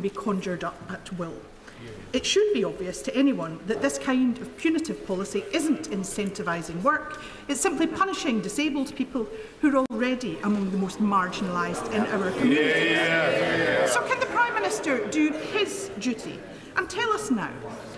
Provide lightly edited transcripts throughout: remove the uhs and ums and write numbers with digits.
be conjured up at will. It should be obvious to anyone that this kind of punitive policy isn't incentivising work, it's simply punishing disabled people who are already among the most marginalised in our communities. So can the Prime Minister do his duty and tell us now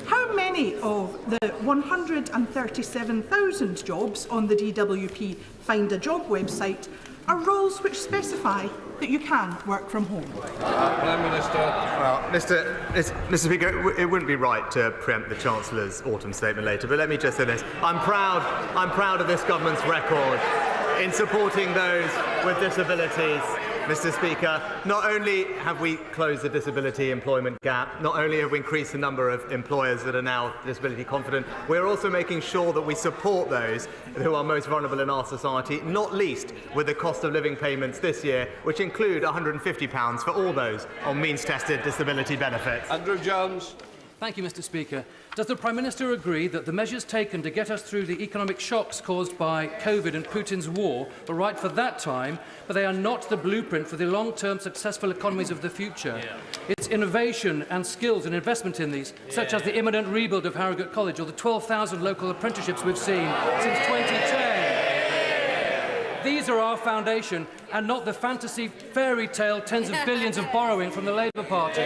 how many of the 137,000 jobs on the DWP Find a Job website are roles which specify that you can work from home? Prime Minister. Well, Mr. Speaker, it wouldn't be right to preempt the Chancellor's autumn statement later, but let me just say this. I'm proud of this government's record in supporting those with disabilities. Mr. Speaker, not only have we closed the disability employment gap, not only have we increased the number of employers that are now disability confident, we're also making sure that we support those who are most vulnerable in our society, not least with the cost of living payments this year, which include £150 for all those on means-tested disability benefits. Andrew Jones. Thank you, Mr. Speaker. Does the Prime Minister agree that the measures taken to get us through the economic shocks caused by COVID and Putin's war were right for that time, but they are not the blueprint for the long-term successful economies of the future? It's innovation and skills and investment in these, such as the imminent rebuild of Harrogate College or the 12,000 local apprenticeships we've seen since 2010. These are our foundation, and not the fantasy fairy tale tens of billions of borrowing from the Labour Party.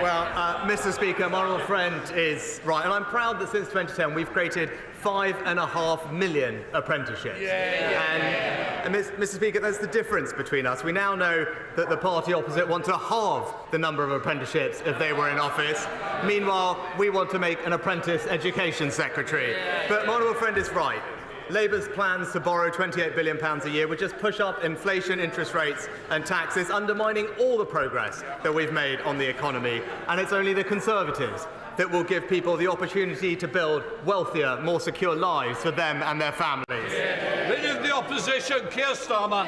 Well, Mr. Speaker, my honourable friend is right, and I'm proud that since 2010 we've created 5.5 million apprenticeships. And Mr. Speaker, that's the difference between us. We now know that the party opposite want to halve the number of apprenticeships if they were in office. Meanwhile, we want to make an apprentice education secretary. But my honourable friend is right. Labour's plans to borrow £28 billion a year would just push up inflation, interest rates and taxes, undermining all the progress that we've made on the economy. And it's only the Conservatives that will give people the opportunity to build wealthier, more secure lives for them and their families. Leader of the Opposition, Keir Starmer.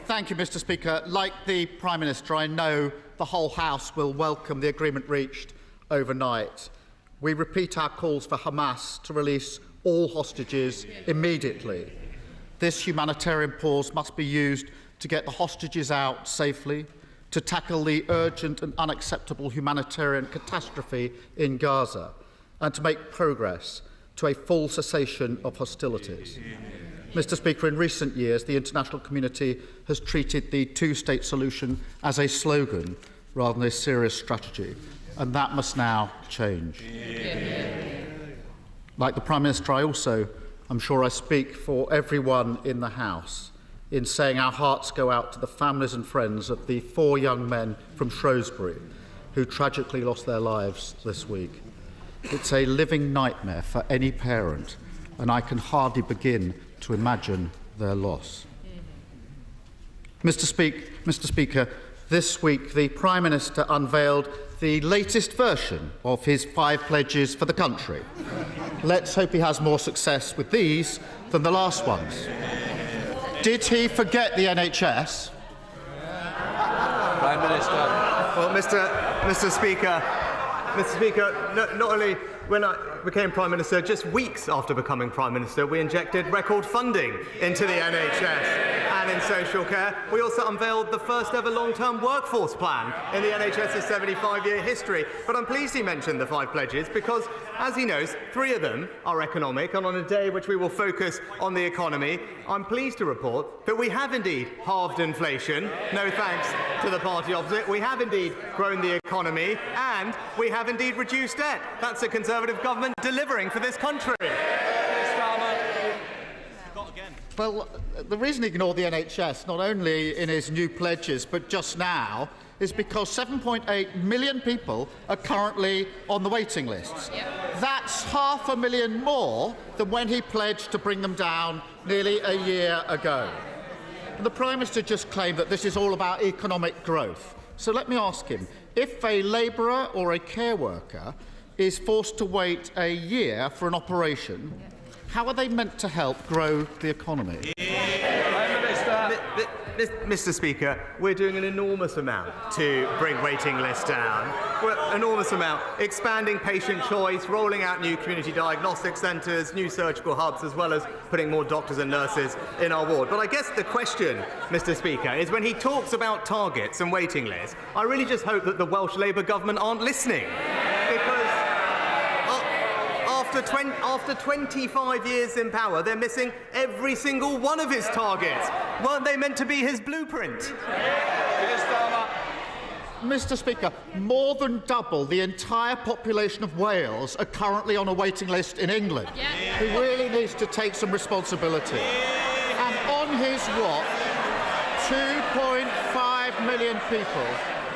Thank you, Mr. Speaker. Like the Prime Minister, I know the whole House will welcome the agreement reached overnight. We repeat our calls for Hamas to release all hostages immediately. This humanitarian pause must be used to get the hostages out safely, to tackle the urgent and unacceptable humanitarian catastrophe in Gaza, and to make progress to a full cessation of hostilities. Mr. Speaker, in recent years, the international community has treated the two-state solution as a slogan rather than a serious strategy. And that must now change. Like the Prime Minister, I'm sure I speak for everyone in the House in saying our hearts go out to the families and friends of the 4 young men from Shrewsbury who tragically lost their lives this week. It's a living nightmare for any parent, and I can hardly begin to imagine their loss. Mr. Speaker, this week the Prime Minister unveiled the latest version of his 5 pledges for the country. Let's hope he has more success with these than the last ones. Did he forget the NHS? Prime Minister. Well, Mr. Speaker, not only when I became Prime Minister, just weeks after becoming Prime Minister, we injected record funding into the NHS and in social care. We also unveiled the first ever long-term workforce plan in the NHS's 75-year history. But I'm pleased he mentioned the 5 pledges because, as he knows, 3 of them are economic, and on a day which we will focus on the economy, I'm pleased to report that we have indeed halved inflation, no thanks to the party opposite. We have indeed grown the economy, and we have indeed reduced debt. That's a Conservative government delivering for this country. Well, the reason he ignored the NHS, not only in his new pledges but just now, is because 7.8 million people are currently on the waiting lists. That's 500,000 more than when he pledged to bring them down nearly a year ago. And the Prime Minister just claimed that this is all about economic growth. So let me ask him, if a labourer or a care worker is forced to wait a year for an operation, how are they meant to help grow the economy? Mr. Mr. Speaker, we're doing an enormous amount to bring waiting lists down. Enormous amount. Expanding patient choice, rolling out new community diagnostic centres, new surgical hubs, as well as putting more doctors and nurses in our ward. But I guess the question, Mr. Speaker, is when he talks about targets and waiting lists, I really just hope that the Welsh Labour government aren't listening. Because after 25 years in power, they're missing every single one of his targets. Weren't they meant to be his blueprint? Mr. Speaker, more than double the entire population of Wales are currently on a waiting list in England. He really needs to take some responsibility. And on his watch, 2.5 million people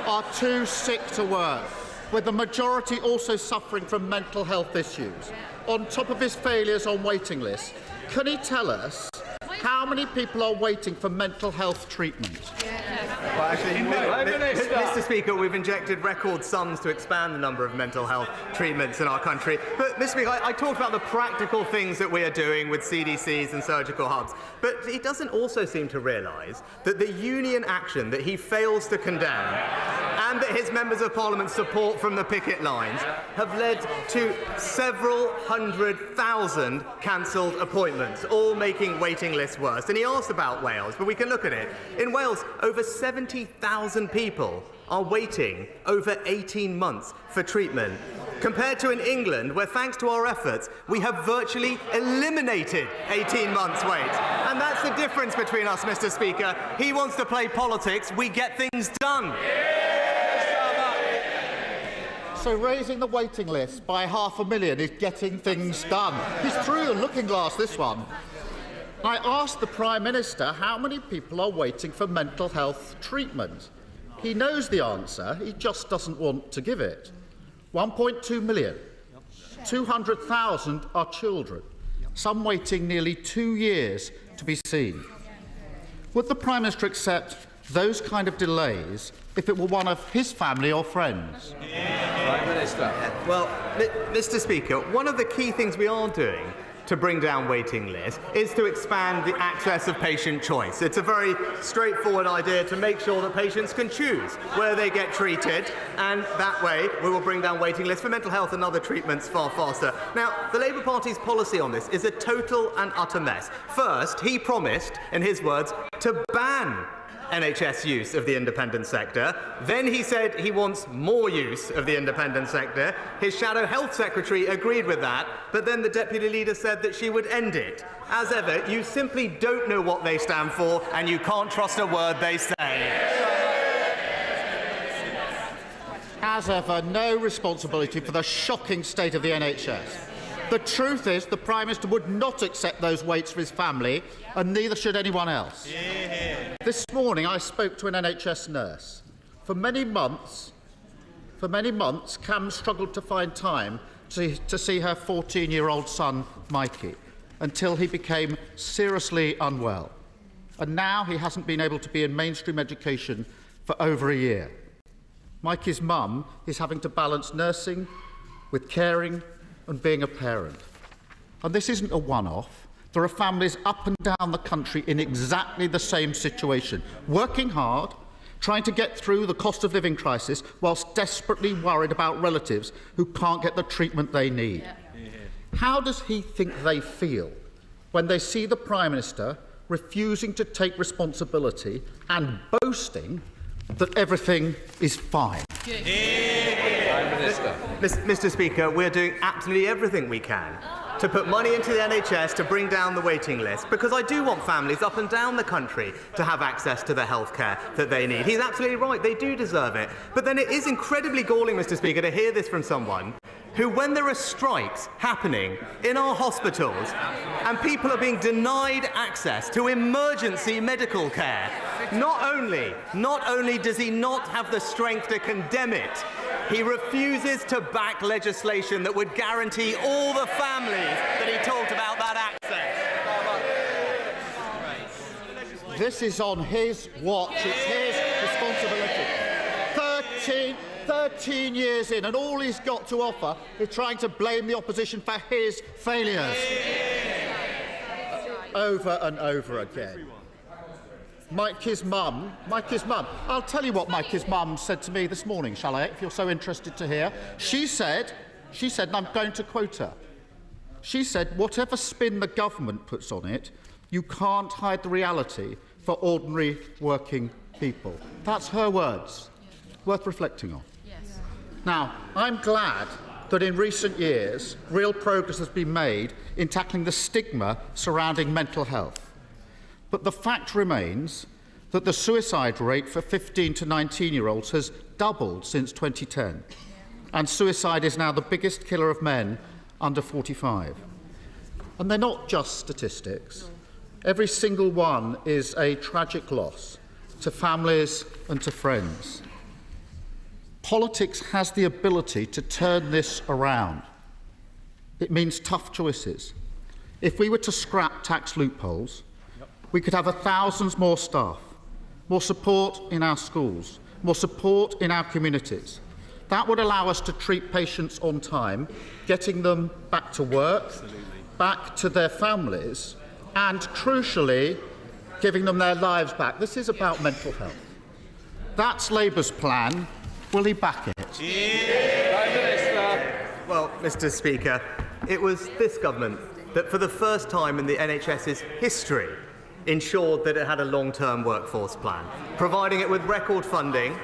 are too sick to work, with the majority also suffering from mental health issues. On top of his failures on waiting lists, can he tell us how many people are waiting for mental health treatment? Well, actually, Mr. Speaker, we've injected record sums to expand the number of mental health treatments in our country. But, Mr. Speaker, I talked about the practical things that we are doing with CDCs and surgical hubs. But he doesn't also seem to realise that the union action that he fails to condemn and that his members of parliament support from the picket lines have led to several 100,000 cancelled appointments, all making waiting lists worse. And he asked about Wales, but we can look at it. In Wales, over 70,000 people are waiting over 18 months for treatment, compared to in England, where thanks to our efforts, we have virtually eliminated 18 months wait. And that's the difference between us, Mr. Speaker. He wants to play politics, we get things done. So raising the waiting list by 500,000 is getting things done. He's through the looking glass, this one. I asked the Prime Minister how many people are waiting for mental health treatment. He knows the answer, he just doesn't want to give it. 1.2 million. 200,000 are children, some waiting nearly 2 years to be seen. Would the Prime Minister accept those kind of delays if it were one of his family or friends? Prime Minister. Well, Mr. Speaker, one of the key things we are doing to bring down waiting lists is to expand the access of patient choice. It's a very straightforward idea to make sure that patients can choose where they get treated, and that way we will bring down waiting lists for mental health and other treatments far faster. Now, the Labour Party's policy on this is a total and utter mess. First, he promised, in his words, to ban NHS use of the independent sector. Then he said he wants more use of the independent sector. His shadow health secretary agreed with that, but then the deputy leader said that she would end it. As ever, you simply don't know what they stand for, and you can't trust a word they say. As ever, no responsibility for the shocking state of the NHS. The truth is, the Prime Minister would not accept those waits for his family, and neither should anyone else. This morning, I spoke to an NHS nurse. For many months, Cam struggled to find time to see her 14-year-old son, Mikey, until he became seriously unwell. And now he hasn't been able to be in mainstream education for over a year. Mikey's mum is having to balance nursing with caring and being a parent. And this isn't a one-off. There are families up and down the country in exactly the same situation, working hard, trying to get through the cost of living crisis whilst desperately worried about relatives who can't get the treatment they need. How does he think they feel when they see the Prime Minister refusing to take responsibility and boasting that everything is fine? Mr. Speaker, we're doing absolutely everything we can to put money into the NHS to bring down the waiting list, because I do want families up and down the country to have access to the healthcare that they need. He's absolutely right, they do deserve it. But then it is incredibly galling, Mr. Speaker, to hear this from someone who, when there are strikes happening in our hospitals and people are being denied access to emergency medical care, not only does he not have the strength to condemn it, he refuses to back legislation that would guarantee all the families that he talked about that access. This is on his watch. It's his responsibility. 13 years in, and all he's got to offer is trying to blame the opposition for his failures. Over and over again. Mikey's mum. I'll tell you what Mikey's mum said to me this morning, shall I, if you're so interested to hear. She said, and I'm going to quote her, she said, whatever spin the government puts on it, you can't hide the reality for ordinary working people. That's her words. Worth reflecting on. Yes. Now, I'm glad that in recent years, real progress has been made in tackling the stigma surrounding mental health. But the fact remains that the suicide rate for 15 to 19-year-olds has doubled since 2010, and suicide is now the biggest killer of men under 45. And they're not just statistics. Every single one is a tragic loss to families and to friends. Politics has the ability to turn this around. It means tough choices. If we were to scrap tax loopholes, we could have thousands more staff, more support in our schools, more support in our communities. That would allow us to treat patients on time, getting them back to work, back to their families, and crucially, giving them their lives back. This is about mental health. That's Labour's plan. Will he back it? Prime Minister. Well, Mr. Speaker, it was this government that for the first time in the NHS's history ensured that it had a long-term workforce plan, providing it with record funding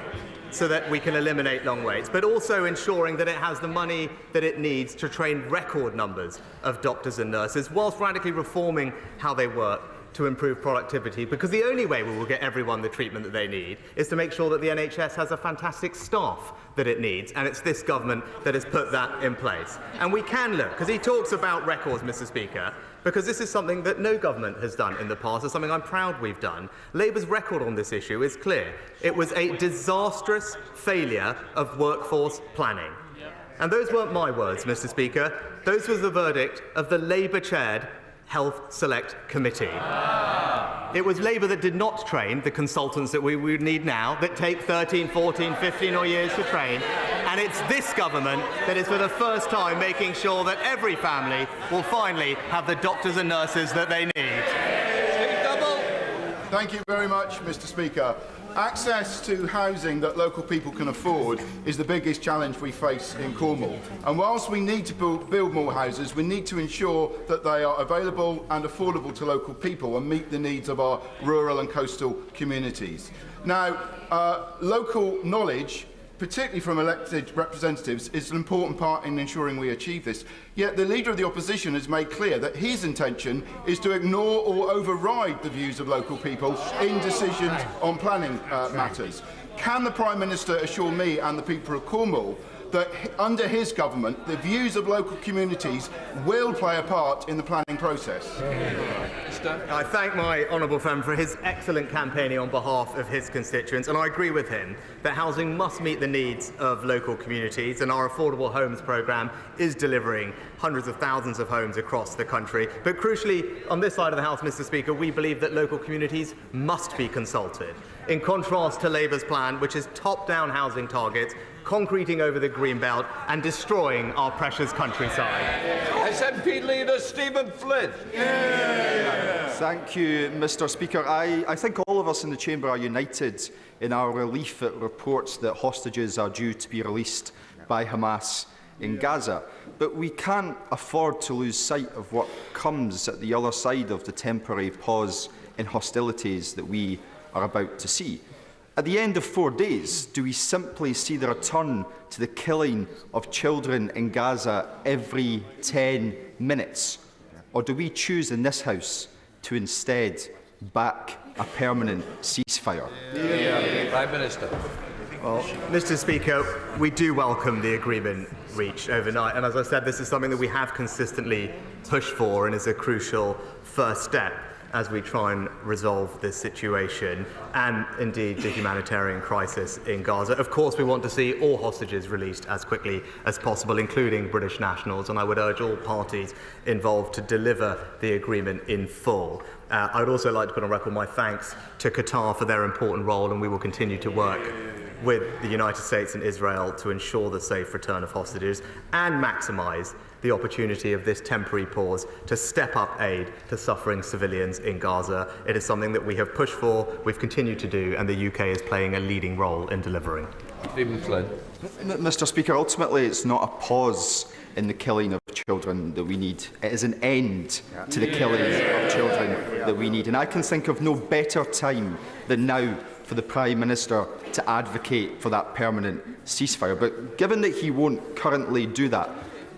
so that we can eliminate long waits, but also ensuring that it has the money that it needs to train record numbers of doctors and nurses, whilst radically reforming how they work to improve productivity, because the only way we will get everyone the treatment that they need is to make sure that the NHS has a fantastic staff that it needs, and it's this government that has put that in place. And we can look, because he talks about records, Mr. Speaker, because this is something that no government has done in the past. It's something I'm proud we've done. Labour's record on this issue is clear. It was a disastrous failure of workforce planning. And those weren't my words, Mr. Speaker. Those was the verdict of the Labour-chaired Health Select Committee. It was Labour that did not train the consultants that we would need now, that take 13, 14, 15 or years to train. And it's this government that is for the first time making sure that every family will finally have the doctors and nurses that they need. Thank you very much, Mr. Speaker. Access to housing that local people can afford is the biggest challenge we face in Cornwall. And whilst we need to build more houses, we need to ensure that they are available and affordable to local people and meet the needs of our rural and coastal communities. Now, local knowledge, particularly from elected representatives, is an important part in ensuring we achieve this. Yet the Leader of the Opposition has made clear that his intention is to ignore or override the views of local people in decisions on planning matters. Can the Prime Minister assure me and the people of Cornwall that under his government, the views of local communities will play a part in the planning process? I thank my honourable friend for his excellent campaigning on behalf of his constituents, and I agree with him that housing must meet the needs of local communities, and our affordable homes programme is delivering hundreds of thousands of homes across the country. But crucially, on this side of the House, Mr. Speaker, we believe that local communities must be consulted, in contrast to Labour's plan, which is top-down housing targets, concreting over the Greenbelt and destroying our precious countryside. SNP leader Stephen Flynn. Thank you, Mr. Speaker. I think all of us in the Chamber are united in our relief at reports that hostages are due to be released by Hamas in Gaza. But we can't afford to lose sight of what comes at the other side of the temporary pause in hostilities that we are about to see. At the end of 4 days, do we simply see the return to the killing of children in Gaza every 10 minutes? Or do we choose in this House to instead back a permanent ceasefire? Prime Minister. Well, Mr. Speaker, we do welcome the agreement reached overnight, and as I said, this is something that we have consistently pushed for and is a crucial first step as we try and resolve this situation and indeed the humanitarian crisis in Gaza. Of course, we want to see all hostages released as quickly as possible, including British nationals, and I would urge all parties involved to deliver the agreement in full. I would also like to put on record my thanks to Qatar for their important role, and we will continue to work with the United States and Israel to ensure the safe return of hostages and maximise the opportunity of this temporary pause to step up aid to suffering civilians in Gaza. It is something that we have pushed for, we've continued to do, and the UK is playing a leading role in delivering. Stephen Flynn. Mr Speaker, ultimately it's not a pause in the killing of children that we need. It is an end to the killing of children that we need. And I can think of no better time than now for the Prime Minister to advocate for that permanent ceasefire. But given that he won't currently do that,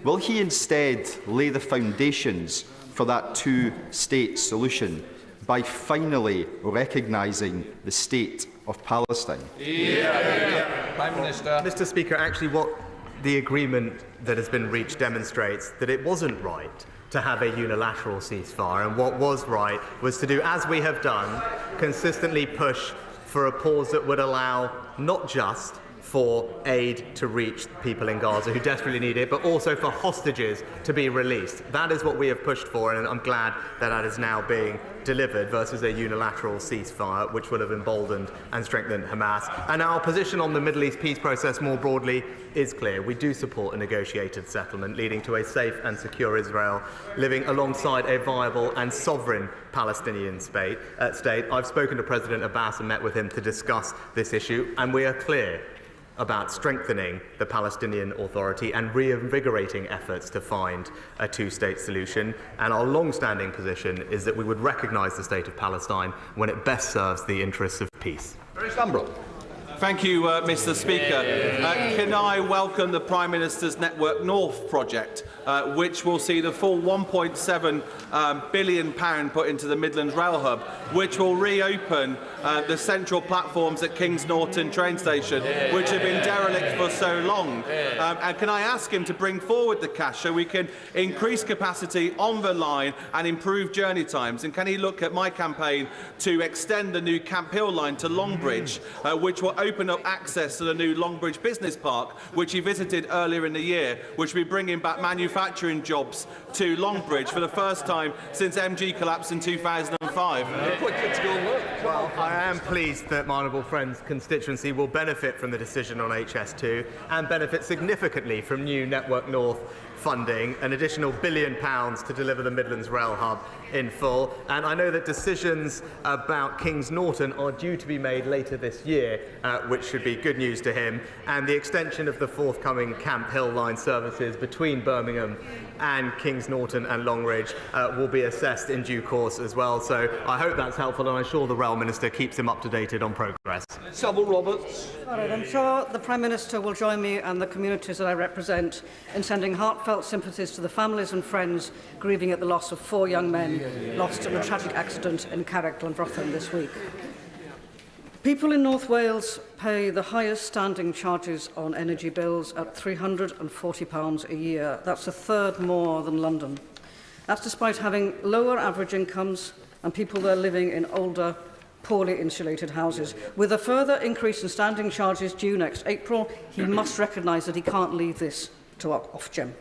will he instead lay the foundations for that two-state solution by finally recognising the state of Palestine? Prime Minister. Mr Speaker, actually what the agreement that has been reached demonstrates that it wasn't right to have a unilateral ceasefire, and what was right was to do, as we have done, consistently push for a pause that would allow not just for aid to reach people in Gaza who desperately need it, but also for hostages to be released. That is what we have pushed for, and I'm glad that that is now being delivered versus a unilateral ceasefire, which would have emboldened and strengthened Hamas. And our position on the Middle East peace process more broadly is clear. We do support a negotiated settlement leading to a safe and secure Israel living alongside a viable and sovereign Palestinian state. I've spoken to President Abbas and met with him to discuss this issue, and we are clear about strengthening the Palestinian Authority and reinvigorating efforts to find a two-state solution. And our long-standing position is that we would recognise the state of Palestine when it best serves the interests of peace. Thank you, Mr Speaker. Can I welcome the Prime Minister's Network North project, which will see the full £1.7 billion put into the Midlands rail hub, which will reopen the central platforms at Kings Norton train station, which have been derelict for so long. And can I ask him to bring forward the cash so we can increase capacity on the line and improve journey times? And can he look at my campaign to extend the new Camp Hill line to Longbridge, which will open up access to the new Longbridge Business Park, which he visited earlier in the year, which will be bringing back manufacturing jobs to Longbridge for the first time since MG collapsed in 2005. Well, I am pleased that my honourable friend's constituency will benefit from the decision on HS2 and benefit significantly from new Network North funding, an additional £1 billion to deliver the Midlands rail hub in full. And I know that decisions about Kings Norton are due to be made later this year, which should be good news to him. And the extension of the forthcoming Camp Hill line services between Birmingham and Kings Norton and Longridge will be assessed in due course as well. So I hope that's helpful, and I'm sure the Rail Minister keeps him up to date on progress. Sybil Roberts. All right, I'm sure the Prime Minister will join me and the communities that I represent in sending heartfelt sympathies to the families and friends grieving at the loss of 4 young men lost in a tragic accident in Carrickglanbrothen this week. People in North Wales pay the highest standing charges on energy bills at £340 a year. That's a third more than London. That's despite having lower average incomes and people there living in older, poorly insulated houses. With a further increase in standing charges due next April, he must recognise that he can't leave this to Ofgem.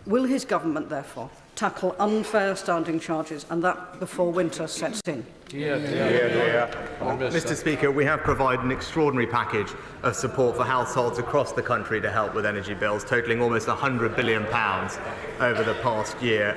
Will his government, therefore, tackle unfair standing charges, and that before winter sets in? Mr Speaker, we have provided an extraordinary package of support for households across the country to help with energy bills, totalling almost £100 billion over the past year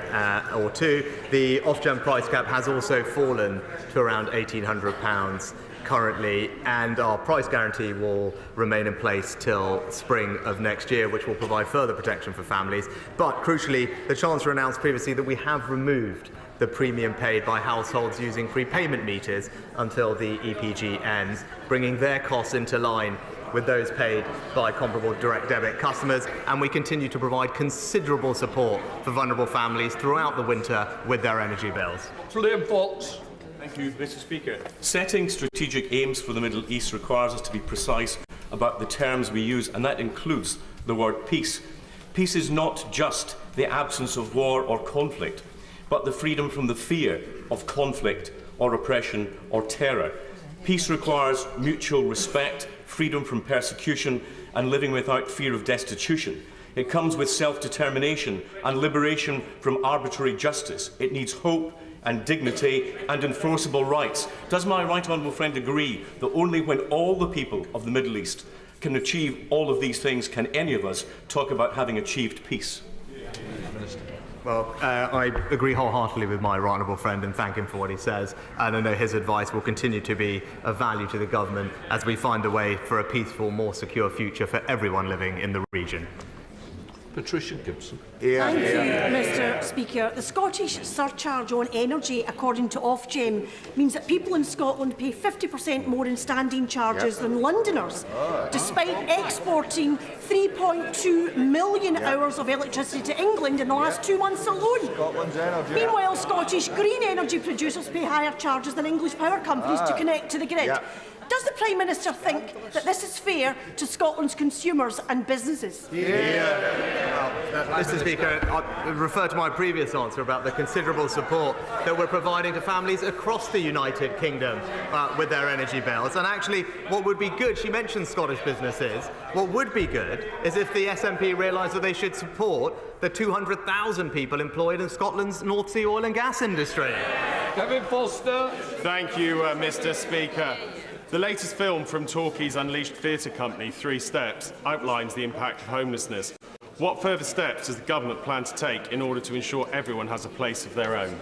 or two. The Ofgem price cap has also fallen to around £1,800 currently, and our price guarantee will remain in place till spring of next year, which will provide further protection for families. But crucially, the Chancellor announced previously that we have removed the premium paid by households using prepayment meters until the EPG ends, bringing their costs into line with those paid by comparable direct debit customers, and we continue to provide considerable support for vulnerable families throughout the winter with their energy bills. Liam Fox. Thank you, Mr Speaker. Setting strategic aims for the Middle East requires us to be precise about the terms we use, and that includes the word peace. Peace is not just the absence of war or conflict, but the freedom from the fear of conflict or oppression or terror. Peace requires mutual respect, freedom from persecution, and living without fear of destitution. It comes with self-determination and liberation from arbitrary justice. It needs hope and dignity and enforceable rights. Does my right honourable friend agree that only when all the people of the Middle East can achieve all of these things can any of us talk about having achieved peace? Well, I agree wholeheartedly with my right honourable friend and thank him for what he says. And I know his advice will continue to be of value to the government as we find a way for a peaceful, more secure future for everyone living in the region. Patricia Gibson. Thank you, Mr Speaker. The Scottish surcharge on energy, according to Ofgem, means that people in Scotland pay 50% more in standing charges than Londoners, despite exporting 3.2 million hours of electricity to England in the last 2 months alone. Meanwhile, Scottish green energy producers pay higher charges than English power companies to connect to the grid. Does the Prime Minister think that this is fair to Scotland's consumers and businesses? Mr Speaker, I refer to my previous answer about the considerable support that we're providing to families across the United Kingdom with their energy bills. And actually, what would be good, she mentioned Scottish businesses, what would be good is if the SNP realised that they should support the 200,000 people employed in Scotland's North Sea oil and gas industry. Kevin Foster. Thank you, Mr Speaker. The latest film from Torquay's Unleashed theatre company, 3 Steps, outlines the impact of homelessness. What further steps does the government plan to take in order to ensure everyone has a place of their own?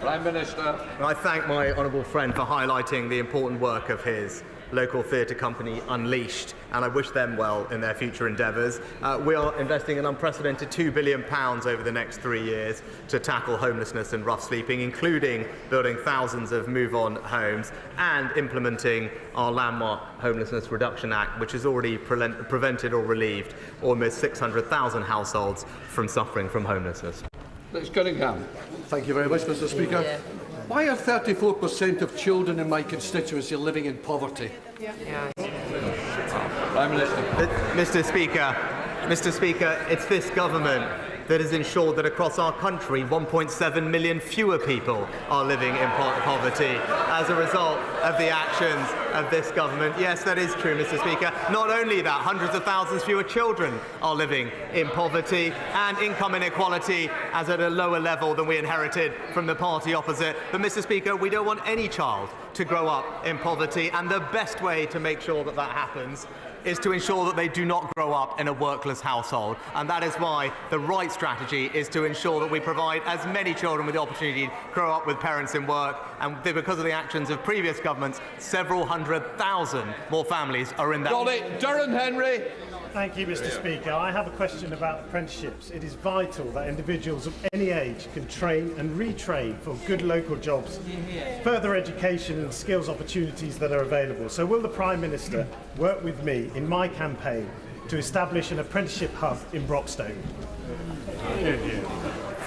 Prime Minister. I thank my honourable friend for highlighting the important work of his local theatre company, Unleashed, and I wish them well in their future endeavours. We are investing an unprecedented £2 billion over the next 3 years to tackle homelessness and rough sleeping, including building thousands of move-on homes and implementing our landmark Homelessness Reduction Act, which has already prevented or relieved almost 600,000 households from suffering from homelessness. Let's Cunningham. Thank you very much, Mr Speaker. Why are 34% of children in my constituency living in poverty? Prime Minister. Mr Speaker, it's this government that has ensured that across our country 1.7 million fewer people are living in poverty as a result of the actions of this government. Yes, that is true, Mr Speaker. Not only that, hundreds of thousands fewer children are living in poverty, and income inequality is at a lower level than we inherited from the party opposite. But, Mr Speaker, we don't want any child to grow up in poverty, and the best way to make sure that that happens is to ensure that they do not grow up in a workless household. And that is why the right strategy is to ensure that we provide as many children with the opportunity to grow up with parents in work. And because of the actions of previous governments, several 100,000 more families are in that. Got it. Durham Henry. Thank you, Mr Speaker. I have a question about apprenticeships. It is vital that individuals of any age can train and retrain for good local jobs, further education and skills opportunities that are available. So will the Prime Minister work with me in my campaign to establish an apprenticeship hub in Broxton?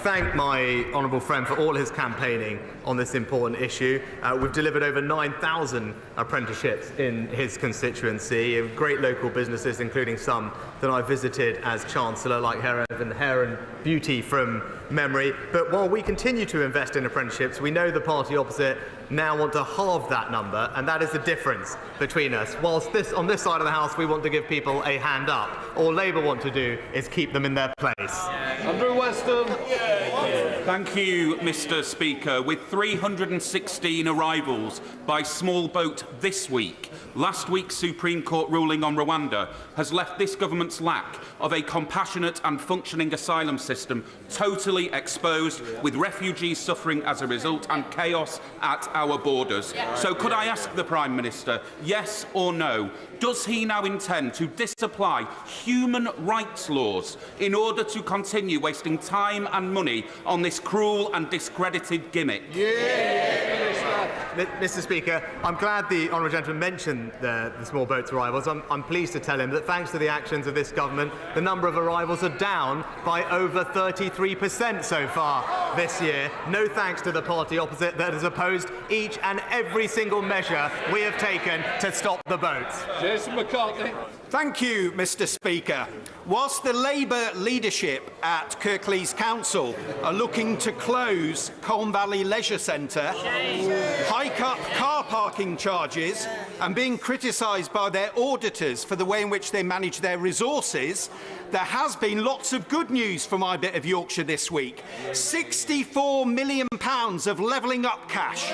Thank my honourable friend for all his campaigning on this important issue. We've delivered over 9,000 apprenticeships in his constituency, great local businesses, including some that I visited as Chancellor, like Hair and Beauty from memory. But while we continue to invest in apprenticeships, we know the party opposite now want to halve that number, and that is the difference between us. Whilst on this side of the House we want to give people a hand up, all Labour want to do is keep them in their place. Andrew Weston. Thank you, Mr Speaker. With 316 arrivals by small boat this week, last week's Supreme Court ruling on Rwanda has left this government's lack of a compassionate and functioning asylum system totally exposed, with refugees suffering as a result and chaos at our borders. So could I ask the Prime Minister, yes or no, does he now intend to disapply human rights laws in order to continue wasting time and money on this cruel and discredited gimmick? Mr Speaker, I'm glad the honourable gentleman mentioned the small boats arrivals. I'm pleased to tell him that thanks to the actions of this government, the number of arrivals are down by over 33% so far this year. No thanks to the party opposite that has opposed each and every single measure we have taken to stop the boats. Jason McCartney. Thank you, Mr Speaker. Whilst the Labour leadership at Kirklees Council are looking to close Colne Valley Leisure Centre, hike up car parking charges and being criticised by their auditors for the way in which they manage their resources, there has been lots of good news for my bit of Yorkshire this week. 6 £64 million of levelling up cash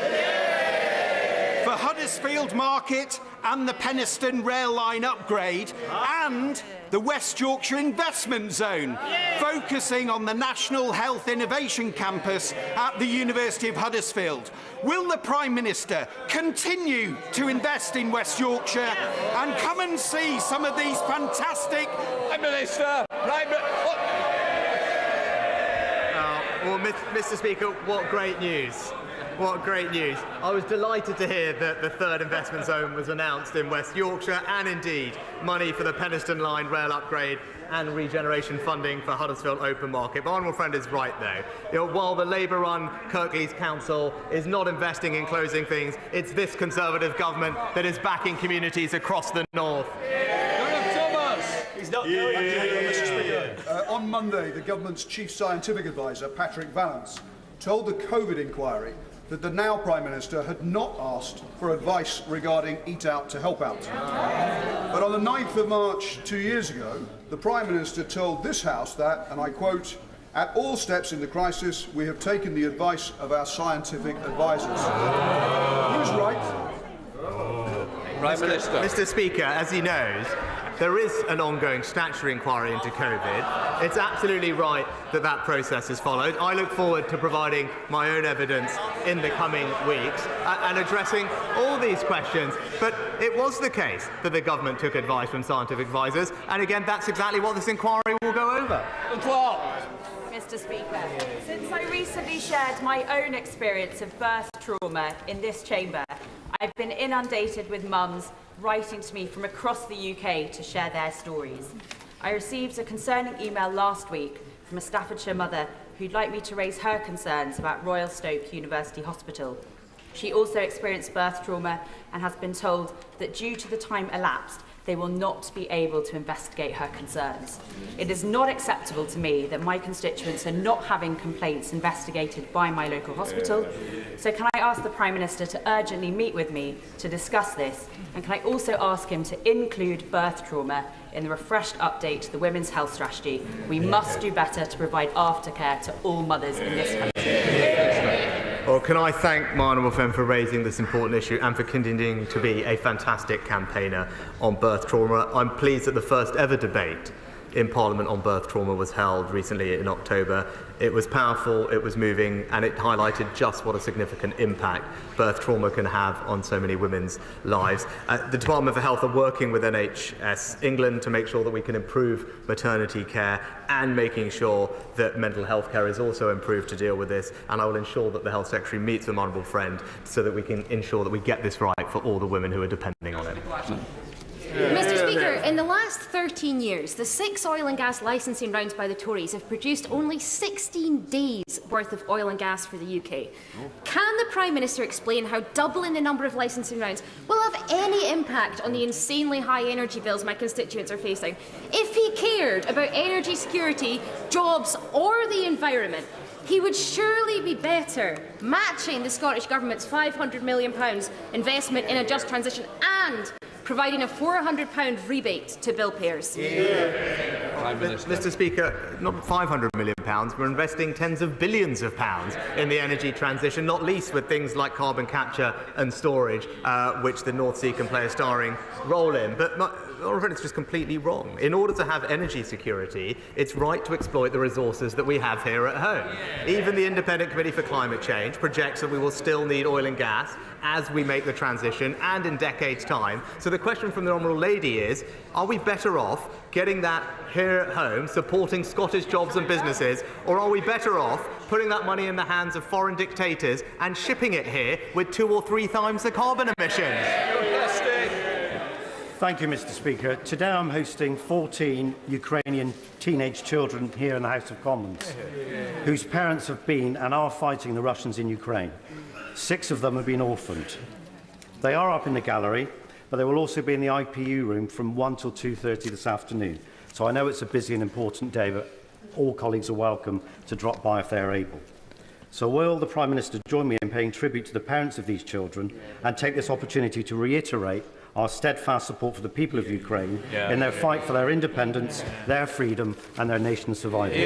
for Huddersfield Market and the Penistone rail line upgrade and the West Yorkshire Investment Zone, focusing on the National Health Innovation Campus at the University of Huddersfield. Will the Prime Minister continue to invest in West Yorkshire and come and see some of these fantastic... Prime Minister! Well, Mr. Speaker, what great news. What great news. I was delighted to hear that the third investment zone was announced in West Yorkshire and indeed money for the Penistone Line rail upgrade and regeneration funding for Huddersfield Open Market. My honourable friend is right though. While the Labour-run Kirklees Council is not investing in closing things, it's this Conservative government that is backing communities across the north. He's not Mr. Speaker, on Monday, the government's chief scientific advisor, Patrick Vallance, told the COVID inquiry that the now Prime Minister had not asked for advice regarding Eat Out to Help Out. But on the 9th of March 2 years ago, the Prime Minister told this House that, and I quote, "At all steps in the crisis, we have taken the advice of our scientific advisors." Who's right? Prime Minister. Mr. Speaker, as he knows, there is an ongoing statutory inquiry into COVID. It's absolutely right that that process is followed. I look forward to providing my own evidence in the coming weeks and addressing all these questions. But it was the case that the government took advice from scientific advisors, and again, that's exactly what this inquiry will go over. Mr. Speaker, since I recently shared my own experience of birth trauma in this chamber, I've been inundated with mums writing to me from across the UK to share their stories. I received a concerning email last week from a Staffordshire mother who'd like me to raise her concerns about Royal Stoke University Hospital. She also experienced birth trauma and has been told that due to the time elapsed, they will not be able to investigate her concerns. It is not acceptable to me that my constituents are not having complaints investigated by my local hospital. So can I ask the Prime Minister to urgently meet with me to discuss this? And can I also ask him to include birth trauma in the refreshed update to the Women's Health Strategy? We must do better to provide aftercare to all mothers in this country. Well, can I thank my honourable friend for raising this important issue and for continuing to be a fantastic campaigner on birth trauma. I'm pleased that the first ever debate in Parliament on birth trauma was held recently in October. It was powerful, it was moving, and it highlighted just what a significant impact birth trauma can have on so many women's lives. The Department for Health are working with NHS England to make sure that we can improve maternity care and making sure that mental health care is also improved to deal with this, and I will ensure that the Health Secretary meets with my honourable friend so that we can ensure that we get this right for all the women who are depending on it. Mr. Speaker, in the last 13 years, the 6 oil and gas licensing rounds by the Tories have produced only 16 days' worth of oil and gas for the UK. Can the Prime Minister explain how doubling the number of licensing rounds will have any impact on the insanely high energy bills my constituents are facing? If he cared about energy security, jobs or the environment, he would surely be better matching the Scottish Government's £500 million investment in a just transition and providing a £400 rebate to bill payers. Mr. Speaker, not £500 million. We're investing tens of billions of pounds in the energy transition, not least with things like carbon capture and storage, which the North Sea can play a starring role in. But it's just completely wrong. In order to have energy security, it's right to exploit the resources that we have here at home. Even the Independent Committee for Climate Change projects that we will still need oil and gas as we make the transition and in decades' time. So the question from the Honourable Lady is, are we better off getting that here at home, supporting Scottish jobs and businesses, or are we better off putting that money in the hands of foreign dictators and shipping it here with 2 or 3 times the carbon emissions? Thank you, Mr. Speaker. Today I'm hosting 14 Ukrainian teenage children here in the House of Commons, whose parents have been and are fighting the Russians in Ukraine. 6 of them have been orphaned. They are up in the gallery, but they will also be in the IPU room from 1 till 2:30 this afternoon. So I know it's a busy and important day, but all colleagues are welcome to drop by if they are able. So will the Prime Minister join me in paying tribute to the parents of these children and take this opportunity to reiterate our steadfast support for the people of Ukraine in their fight for their independence, their freedom and their nation's survival?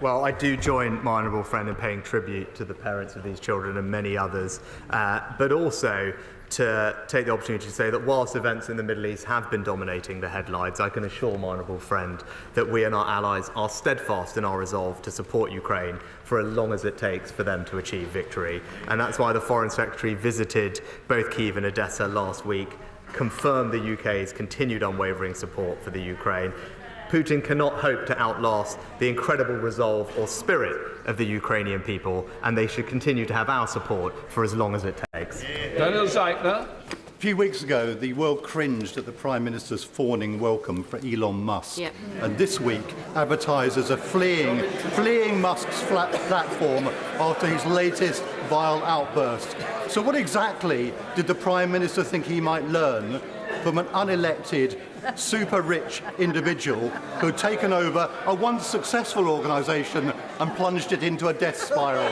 Well, I do join my honourable friend in paying tribute to the parents of these children and many others, but also to take the opportunity to say that whilst events in the Middle East have been dominating the headlines, I can assure my honourable friend that we and our allies are steadfast in our resolve to support Ukraine for as long as it takes for them to achieve victory. And that's why the Foreign Secretary visited both Kyiv and Odessa last week, confirmed the UK's continued unwavering support for the Ukraine. Putin cannot hope to outlast the incredible resolve or spirit of the Ukrainian people, and they should continue to have our support for as long as it takes. A few weeks ago, the world cringed at the Prime Minister's fawning welcome for Elon Musk. Yep. And this week, advertisers are fleeing Musk's platform after his latest vile outburst. So what exactly did the Prime Minister think he might learn from an unelected, super-rich individual who'd taken over a once successful organisation and plunged it into a death spiral?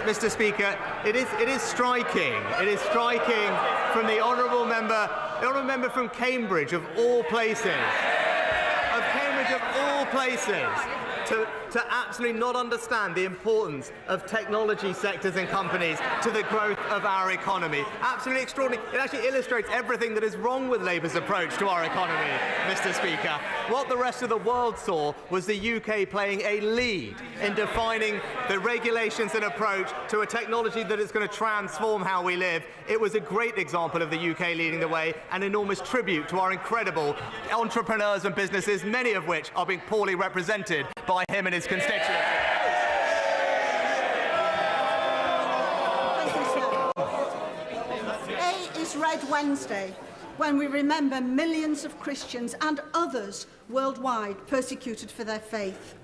Mr. Speaker, it is striking. It is striking from the honourable member from Cambridge, of all places, to absolutely not understand the importance of technology sectors and companies to the growth of our economy. Absolutely extraordinary. It actually illustrates everything that is wrong with Labour's approach to our economy, Mr. Speaker. What the rest of the world saw was the UK playing a lead in defining the regulations and approach to a technology that is going to transform how we live. It was a great example of the UK leading the way, an enormous tribute to our incredible entrepreneurs and businesses, many of which are being poorly represented by him and his constituents. Today is Red Wednesday, when we remember millions of Christians and others worldwide persecuted for their faith.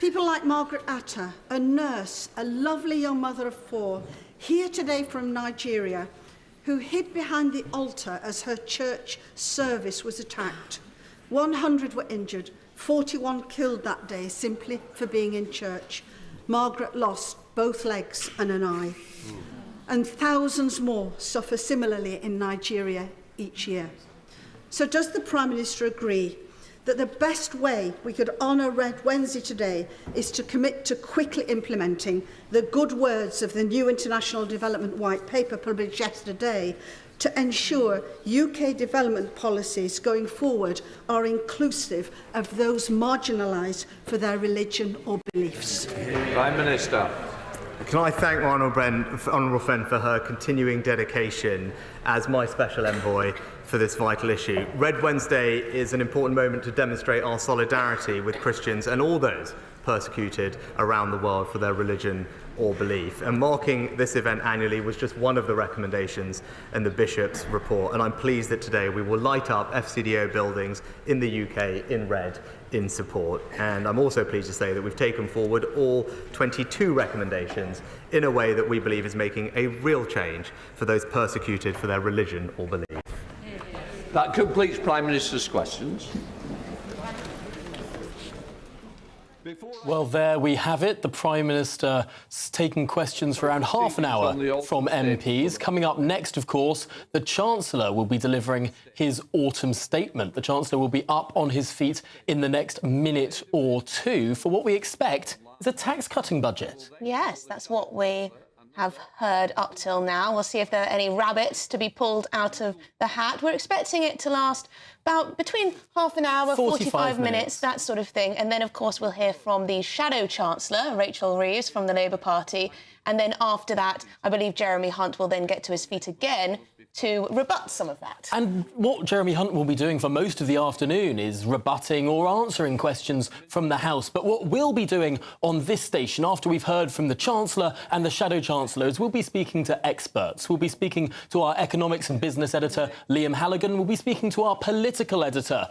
People like Margaret Atta, a nurse, a lovely young mother of 4, here today from Nigeria, who hid behind the altar as her church service was attacked. 100 were injured, 41 killed that day simply for being in church. Margaret lost both legs and an eye. And thousands more suffer similarly in Nigeria each year. So does the Prime Minister agree that the best way we could honour Red Wednesday today is to commit to quickly implementing the good words of the new International Development White Paper published yesterday to ensure UK development policies going forward are inclusive of those marginalised for their religion or beliefs? Prime Minister. Can I thank my honourable friend for her continuing dedication as my special envoy for this vital issue. Red Wednesday is an important moment to demonstrate our solidarity with Christians and all those persecuted around the world for their religion or belief. And marking this event annually was just one of the recommendations in the Bishop's report. And I'm pleased that today we will light up FCDO buildings in the UK in red in support. And I'm also pleased to say that we've taken forward all 22 recommendations in a way that we believe is making a real change for those persecuted for their religion or belief. That completes Prime Minister's questions. Well, there we have it. The Prime Minister taking questions for around half an hour from MPs. Coming up next, of course, the Chancellor will be delivering his autumn statement. The Chancellor will be up on his feet in the next minute or two for what we expect is a tax-cutting budget. Yes, that's what we have heard up till now. We'll see if there are any rabbits to be pulled out of the hat. We're expecting it to last about between half an hour, 45 minutes, that sort of thing. And then, of course, we'll hear from the Shadow Chancellor, Rachel Reeves, from the Labour Party. And then after that, I believe Jeremy Hunt will then get to his feet again to rebut some of that. And what Jeremy Hunt will be doing for most of the afternoon is rebutting or answering questions from the House. But what we'll be doing on this station, after we've heard from the Chancellor and the Shadow Chancellor, is we'll be speaking to experts. We'll be speaking to our economics and business editor, Liam Halligan. We'll be speaking to our political editor,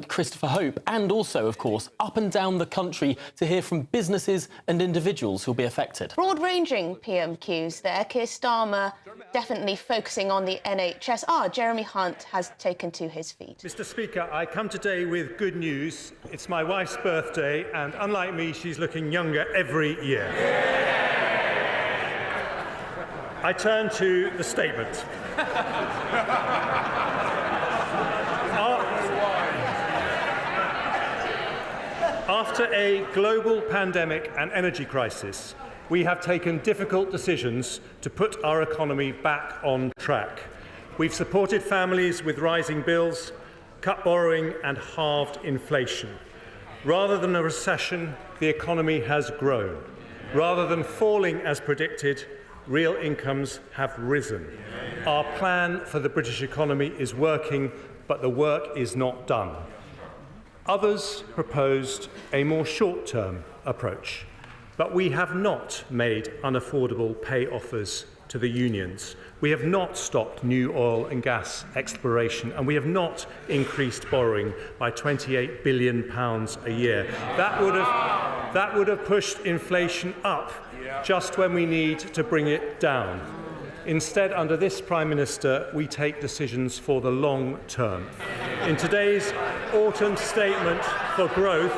Christopher Hope, and also, of course, up and down the country to hear from businesses and individuals who'll be affected. Broad-ranging PMQs there. Keir Starmer definitely focusing on the NHS. Jeremy Hunt has taken to his feet. Mr. Speaker, I come today with good news. It's my wife's birthday, and unlike me, she's looking younger every year. I turn to the statement. After a global pandemic and energy crisis, we have taken difficult decisions to put our economy back on track. We've supported families with rising bills, cut borrowing and halved inflation. Rather than a recession, the economy has grown. Rather than falling as predicted, real incomes have risen. Our plan for the British economy is working, but the work is not done. Others proposed a more short-term approach, but we have not made unaffordable pay offers to the unions. We have not stopped new oil and gas exploration, and we have not increased borrowing by £28 billion a year. That would have pushed inflation up just when we need to bring it down. Instead, under this Prime Minister, we take decisions for the long term. In today's autumn statement for growth,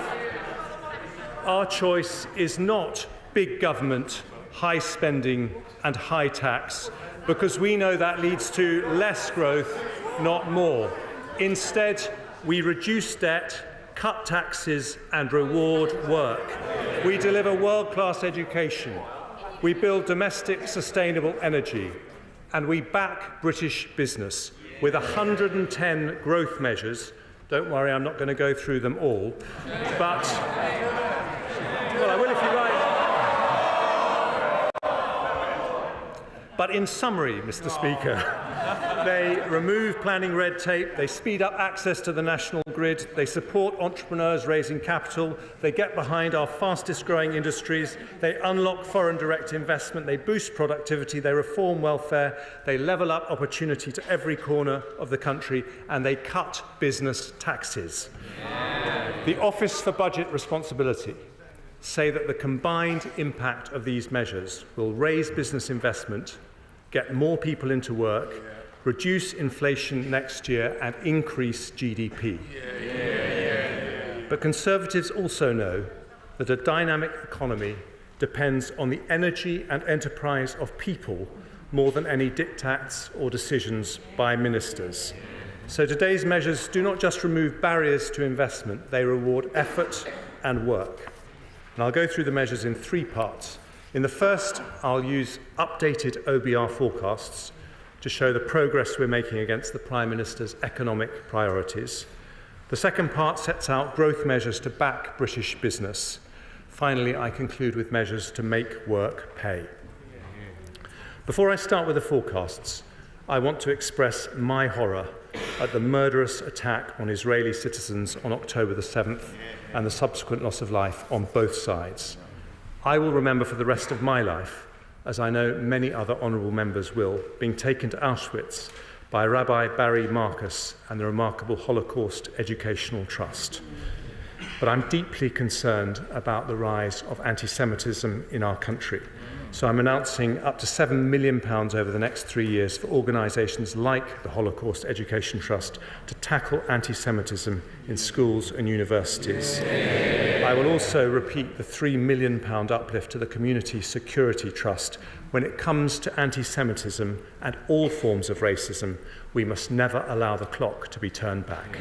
our choice is not big government, high spending and high tax, because we know that leads to less growth, not more. Instead, we reduce debt, cut taxes and reward work. We deliver world-class education. We build domestic sustainable energy, and we back British business with 110 growth measures. Don't worry, I'm not going to go through them all, but well, I will if you like. But in summary, Mr. Speaker, they remove planning red tape, they speed up access to the national grid, they support entrepreneurs raising capital, they get behind our fastest growing industries, they unlock foreign direct investment, they boost productivity, they reform welfare, they level up opportunity to every corner of the country, and they cut business taxes. The Office for Budget Responsibility say that the combined impact of these measures will raise business investment, get more people into work, reduce inflation next year and increase GDP. But Conservatives also know that a dynamic economy depends on the energy and enterprise of people more than any diktats or decisions by ministers. So today's measures do not just remove barriers to investment, they reward effort and work. And I'll go through the measures in three parts. In the first, I'll use updated OBR forecasts to show the progress we're making against the Prime Minister's economic priorities. The second part sets out growth measures to back British business. Finally, I conclude with measures to make work pay. Before I start with the forecasts, I want to express my horror at the murderous attack on Israeli citizens on October the 7th and the subsequent loss of life on both sides. I will remember for the rest of my life, as I know many other honourable members will, being taken to Auschwitz by Rabbi Barry Marcus and the remarkable Holocaust Educational Trust. But I'm deeply concerned about the rise of anti-Semitism in our country. So I'm announcing up to £7 million over the next 3 years for organisations like the Holocaust Education Trust to tackle anti-Semitism in schools and universities. I will also repeat the £3 million uplift to the Community Security Trust. When it comes to anti-Semitism and all forms of racism, we must never allow the clock to be turned back.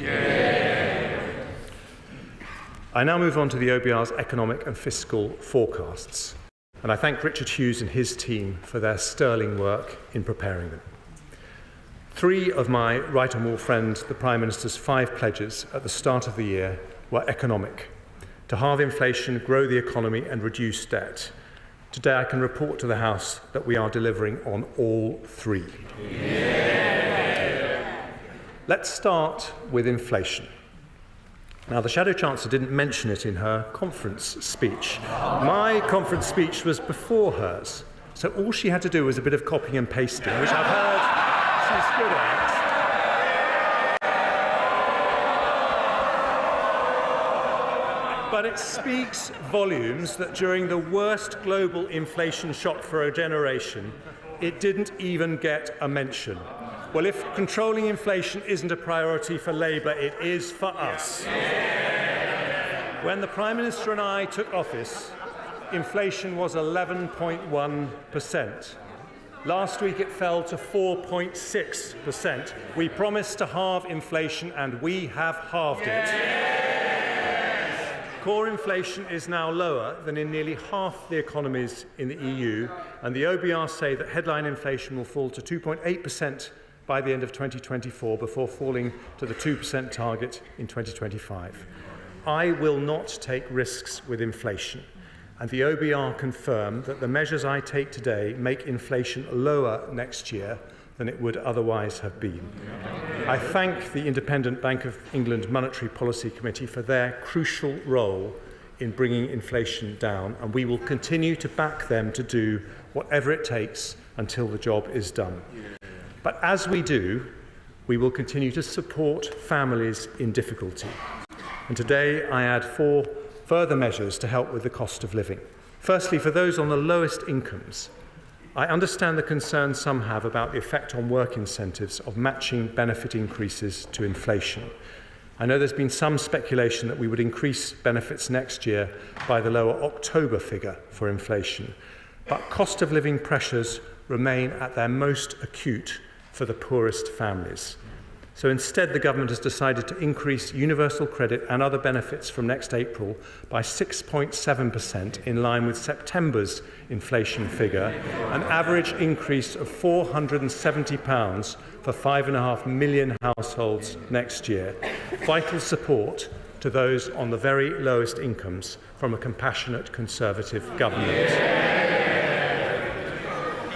I now move on to the OBR's economic and fiscal forecasts. And I thank Richard Hughes and his team for their sterling work in preparing them. Three of my right honourable friend, the Prime Minister's 5 pledges at the start of the year were economic: to halve inflation, grow the economy and reduce debt. Today I can report to the House that we are delivering on all 3. Let's start with inflation. Now, the Shadow Chancellor didn't mention it in her conference speech. My conference speech was before hers, so all she had to do was a bit of copying and pasting, which I've heard she's good at. But it speaks volumes that during the worst global inflation shock for a generation, it didn't even get a mention. Well, if controlling inflation isn't a priority for Labour, it is for us. When the Prime Minister and I took office, inflation was 11.1%. Last week it fell to 4.6%. We promised to halve inflation and we have halved it. Core inflation is now lower than in nearly half the economies in the EU, and the OBR say that headline inflation will fall to 2.8% by the end of 2024 before falling to the 2% target in 2025. I will not take risks with inflation, and the OBR confirm that the measures I take today make inflation lower next year than it would otherwise have been. I thank the Independent Bank of England Monetary Policy Committee for their crucial role in bringing inflation down, and we will continue to back them to do whatever it takes until the job is done. But as we do, we will continue to support families in difficulty. And today I add 4 further measures to help with the cost of living. Firstly, for those on the lowest incomes, I understand the concerns some have about the effect on work incentives of matching benefit increases to inflation. I know there's been some speculation that we would increase benefits next year by the lower October figure for inflation, but cost of living pressures remain at their most acute for the poorest families. So instead, the government has decided to increase universal credit and other benefits from next April by 6.7% in line with September's inflation figure, an average increase of £470 for 5.5 million households next year. Vital support to those on the very lowest incomes from a compassionate Conservative government.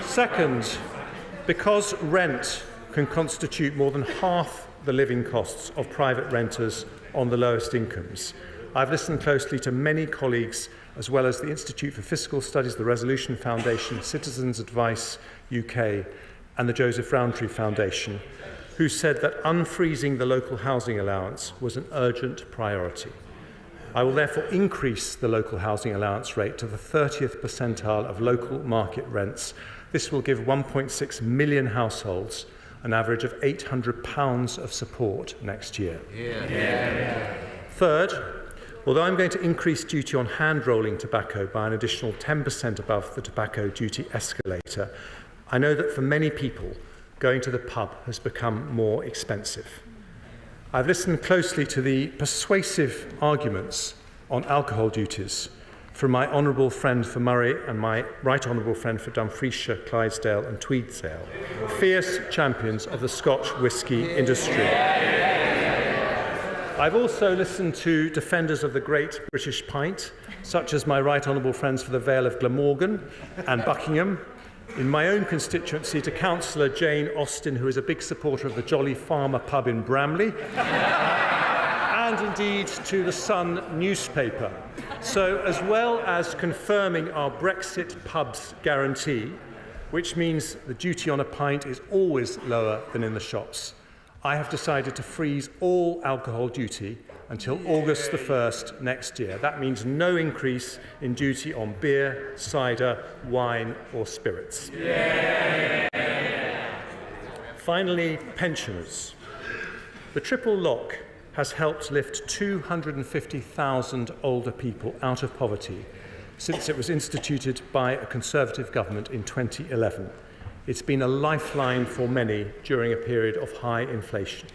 Second, because rent can constitute more than half the living costs of private renters on the lowest incomes, I've listened closely to many colleagues, as well as the Institute for Fiscal Studies, the Resolution Foundation, Citizens Advice UK, and the Joseph Rowntree Foundation, who said that unfreezing the local housing allowance was an urgent priority. I will therefore increase the local housing allowance rate to the 30th percentile of local market rents. This will give 1.6 million households an average of £800 of support next year. Third, although I'm going to increase duty on hand-rolling tobacco by an additional 10% above the tobacco duty escalator, I know that for many people, going to the pub has become more expensive. I've listened closely to the persuasive arguments on alcohol duties from my honourable friend for Murray and my right honourable friend for Dumfriesshire, Clydesdale and Tweedsdale, fierce champions of the Scotch whisky industry. I've also listened to defenders of the great British pint, such as my right honourable friends for the Vale of Glamorgan and Buckingham, in my own constituency to Councillor Jane Austen, who is a big supporter of the Jolly Farmer pub in Bramley, and indeed to the Sun newspaper. So, as well as confirming our Brexit pubs guarantee, which means the duty on a pint is always lower than in the shops, I have decided to freeze all alcohol duty until August the 1st next year. That means no increase in duty on beer, cider, wine or spirits. Finally, pensioners. The triple lock has helped lift 250,000 older people out of poverty since it was instituted by a Conservative government in 2011. It's been a lifeline for many during a period of high inflation.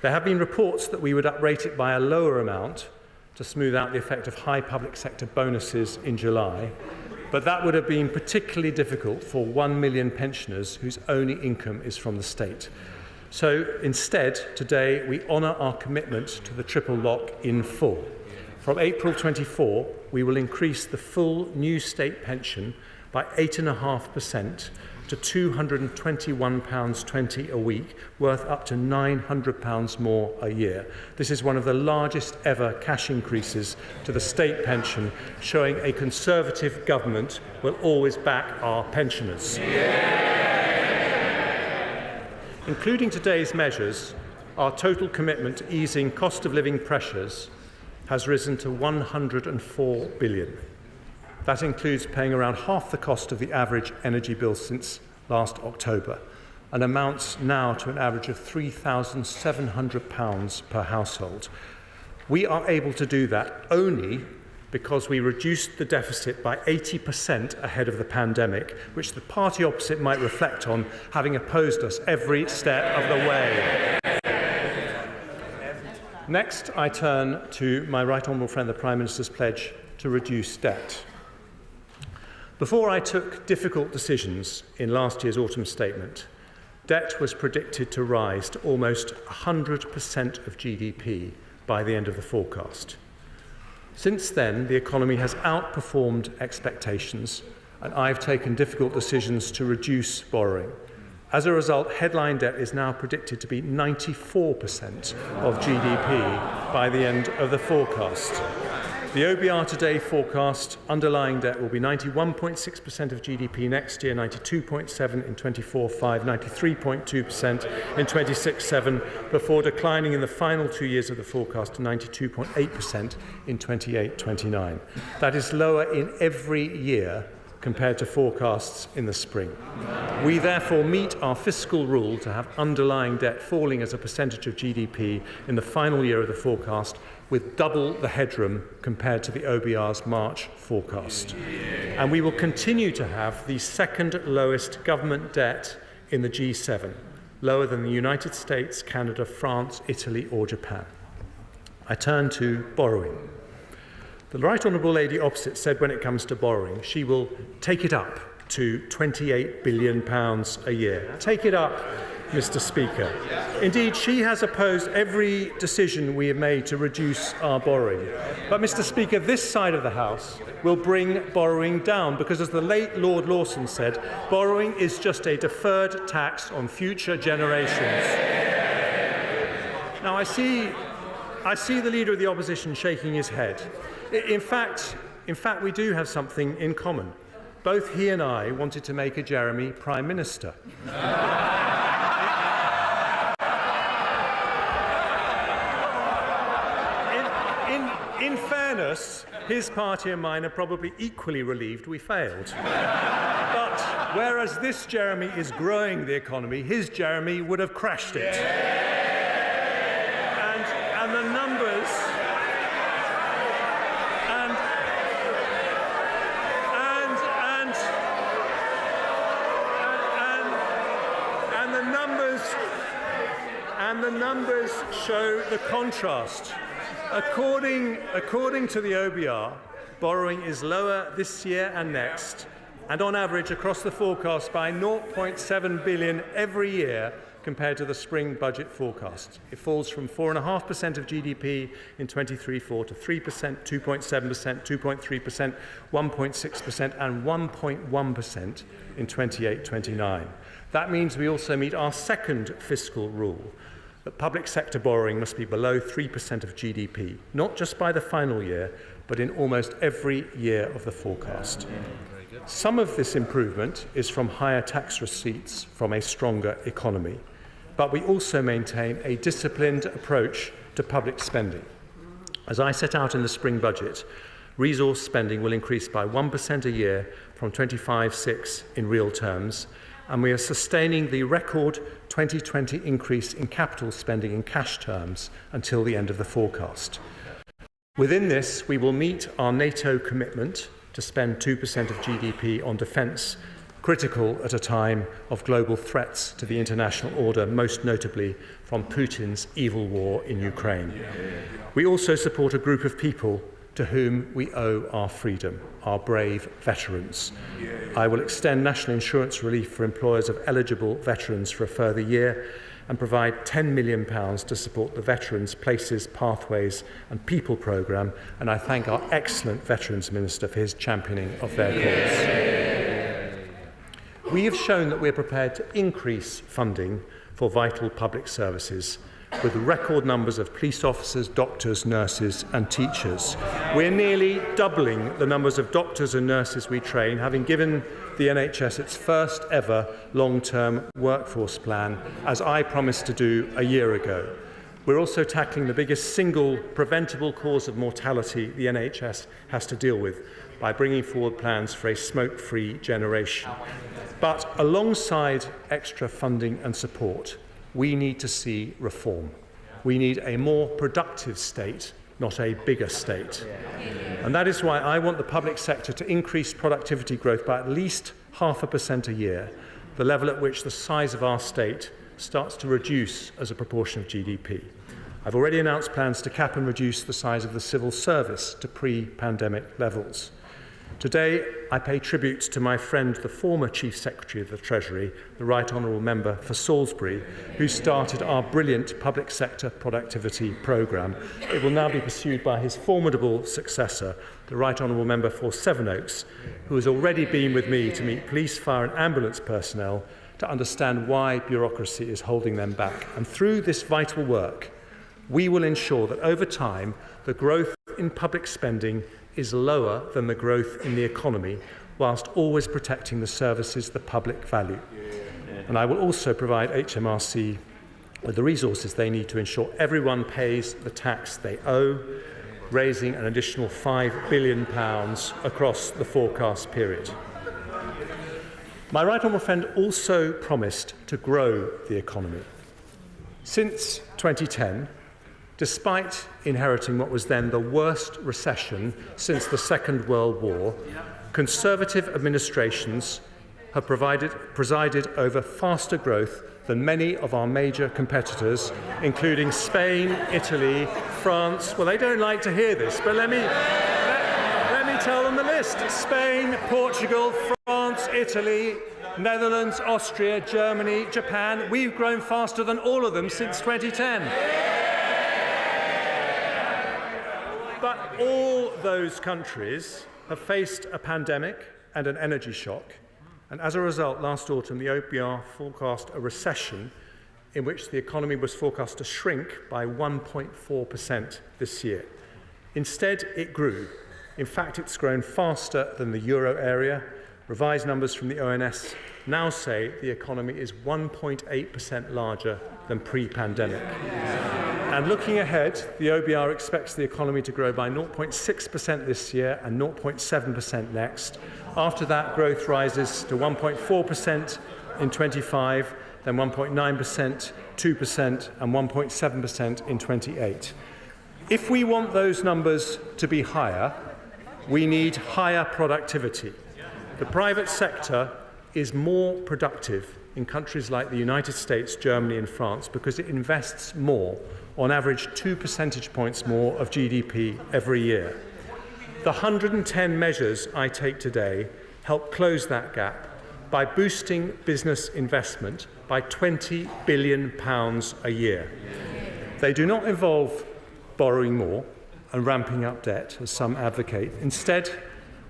There have been reports that we would uprate it by a lower amount to smooth out the effect of high public sector bonuses in July, but that would have been particularly difficult for 1 million pensioners whose only income is from the state. So instead, today we honour our commitment to the triple lock in full. From April 24, we will increase the full new state pension by 8.5% to £221.20 a week, worth up to £900 more a year. This is one of the largest ever cash increases to the state pension, showing a Conservative government will always back our pensioners. Including today's measures, our total commitment to easing cost of living pressures has risen to £104 billion. That includes paying around half the cost of the average energy bill since last October, and amounts now to an average of £3,700 per household. We are able to do that only because we reduced the deficit by 80% ahead of the pandemic, which the party opposite might reflect on, having opposed us every step of the way. Next, I turn to my right honourable friend, the Prime Minister's pledge to reduce debt. Before I took difficult decisions in last year's autumn statement, debt was predicted to rise to almost 100% of GDP by the end of the forecast. Since then, the economy has outperformed expectations, and I've taken difficult decisions to reduce borrowing. As a result, headline debt is now predicted to be 94% of GDP by the end of the forecast. The OBR today forecast underlying debt will be 91.6% of GDP next year, 92.7% in 24-5, 93.2% in 26-7, before declining in the final 2 years of the forecast to 92.8% in 28-29. That is lower in every year compared to forecasts in the spring. We therefore meet our fiscal rule to have underlying debt falling as a percentage of GDP in the final year of the forecast, with double the headroom compared to the OBR's March forecast. And we will continue to have the second lowest government debt in the G7, lower than the United States, Canada, France, Italy or Japan. I turn to borrowing. The Right Honourable Lady opposite said when it comes to borrowing, she will take it up to £28 billion a year. Take it up, Mr. Speaker. Indeed, she has opposed every decision we have made to reduce our borrowing. But, Mr. Speaker, this side of the House will bring borrowing down because, as the late Lord Lawson said, borrowing is just a deferred tax on future generations. Now, I see the Leader of the Opposition shaking his head. In fact, we do have something in common. Both he and I wanted to make a Jeremy Prime Minister. In fairness, his party and mine are probably equally relieved we failed. But whereas this Jeremy is growing the economy, his Jeremy would have crashed it. And the numbers... And the numbers show the contrast. According to the OBR, borrowing is lower this year and next, and on average across the forecast by 0.7 billion every year compared to the spring budget forecast. It falls from 4.5% of GDP in 23-4 to 3%, 2.7%, 2.3%, 1.6% and 1.1% in 28-29. That means we also meet our second fiscal rule, that public sector borrowing must be below 3% of GDP, not just by the final year, but in almost every year of the forecast. Some of this improvement is from higher tax receipts from a stronger economy, but we also maintain a disciplined approach to public spending. As I set out in the spring budget, resource spending will increase by 1% a year from 25.6 in real terms, and we are sustaining the record 2020 increase in capital spending in cash terms until the end of the forecast. Within this, we will meet our NATO commitment to spend 2% of GDP on defence, critical at a time of global threats to the international order, most notably from Putin's evil war in Ukraine. We also support a group of people to whom we owe our freedom, our brave veterans. I will extend national insurance relief for employers of eligible veterans for a further year and provide £10 million to support the Veterans Places, Pathways and People programme, and I thank our excellent Veterans Minister for his championing of their cause. We have shown that we are prepared to increase funding for vital public services, with record numbers of police officers, doctors, nurses and teachers. We're nearly doubling the numbers of doctors and nurses we train, having given the NHS its first ever long-term workforce plan, as I promised to do a year ago. We're also tackling the biggest single preventable cause of mortality the NHS has to deal with by bringing forward plans for a smoke-free generation. But alongside extra funding and support, we need to see reform. We need a more productive state, not a bigger state. And that is why I want the public sector to increase productivity growth by at least 0.5% a year, the level at which the size of our state starts to reduce as a proportion of GDP. I've already announced plans to cap and reduce the size of the civil service to pre-pandemic levels. Today, I pay tribute to my friend, the former Chief Secretary of the Treasury, the Right Honourable Member for Salisbury, who started our brilliant public sector productivity programme. It will now be pursued by his formidable successor, the Right Honourable Member for Sevenoaks, who has already been with me to meet police, fire and ambulance personnel to understand why bureaucracy is holding them back. And through this vital work, we will ensure that over time, the growth in public spending is lower than the growth in the economy, whilst always protecting the services the public value. And I will also provide HMRC with the resources they need to ensure everyone pays the tax they owe, raising an additional £5 billion across the forecast period. My right honourable friend also promised to grow the economy. Since 2010, despite inheriting what was then the worst recession since the Second World War, Conservative administrations have presided over faster growth than many of our major competitors, including Spain, Italy, France. Well, they don't like to hear this, but let me tell them the list. Spain, Portugal, France, Italy, Netherlands, Austria, Germany, Japan. We've grown faster than all of them since 2010. But all those countries have faced a pandemic and an energy shock, and as a result, last autumn, the OBR forecast a recession in which the economy was forecast to shrink by 1.4% this year. Instead, it grew. In fact, it's grown faster than the euro area. Revised numbers from the ONS now say the economy is 1.8% larger than pre-pandemic. And looking ahead, the OBR expects the economy to grow by 0.6% this year and 0.7% next. After that, growth rises to 1.4% in 25, then 1.9%, 2% and 1.7% in 28. If we want those numbers to be higher, we need higher productivity. The private sector is more productive in countries like the United States, Germany and France because it invests more, on average 2 percentage points more of GDP every year. The 110 measures I take today help close that gap by boosting business investment by £20 billion a year. They do not involve borrowing more and ramping up debt, as some advocate. Instead,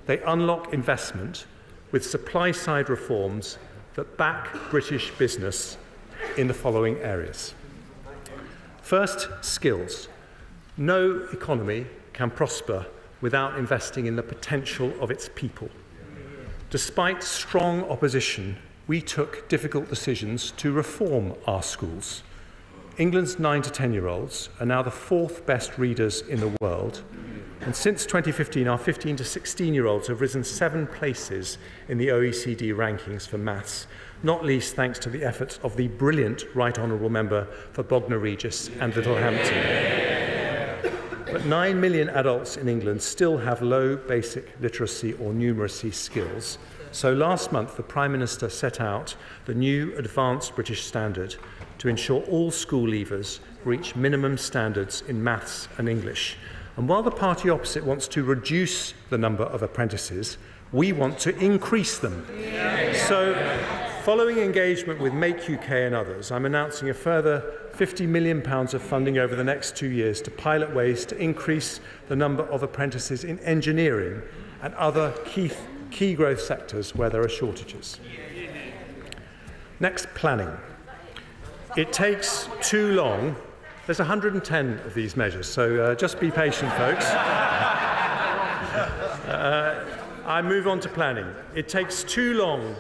they unlock investment with supply-side reforms that back British business in the following areas. First, skills. No economy can prosper without investing in the potential of its people. Despite strong opposition, we took difficult decisions to reform our schools. England's 9 to 10-year-olds are now the 4th best readers in the world. And since 2015, our 15 to 16-year-olds have risen 7 places in the OECD rankings for maths, not least thanks to the efforts of the brilliant Right Honourable Member for Bognor Regis and Littlehampton. But 9 million adults in England still have low basic literacy or numeracy skills. So last month, the Prime Minister set out the new Advanced British Standard to ensure all school leavers reach minimum standards in maths and English. And while the party opposite wants to reduce the number of apprentices, we want to increase them. So, following engagement with Make UK and others, I'm announcing a further £50 million of funding over the next 2 years to pilot ways to increase the number of apprentices in engineering and other key growth sectors where there are shortages. Next, planning. It takes too long. There's 110 of these measures, so just be patient, folks. I move on to planning. It takes too long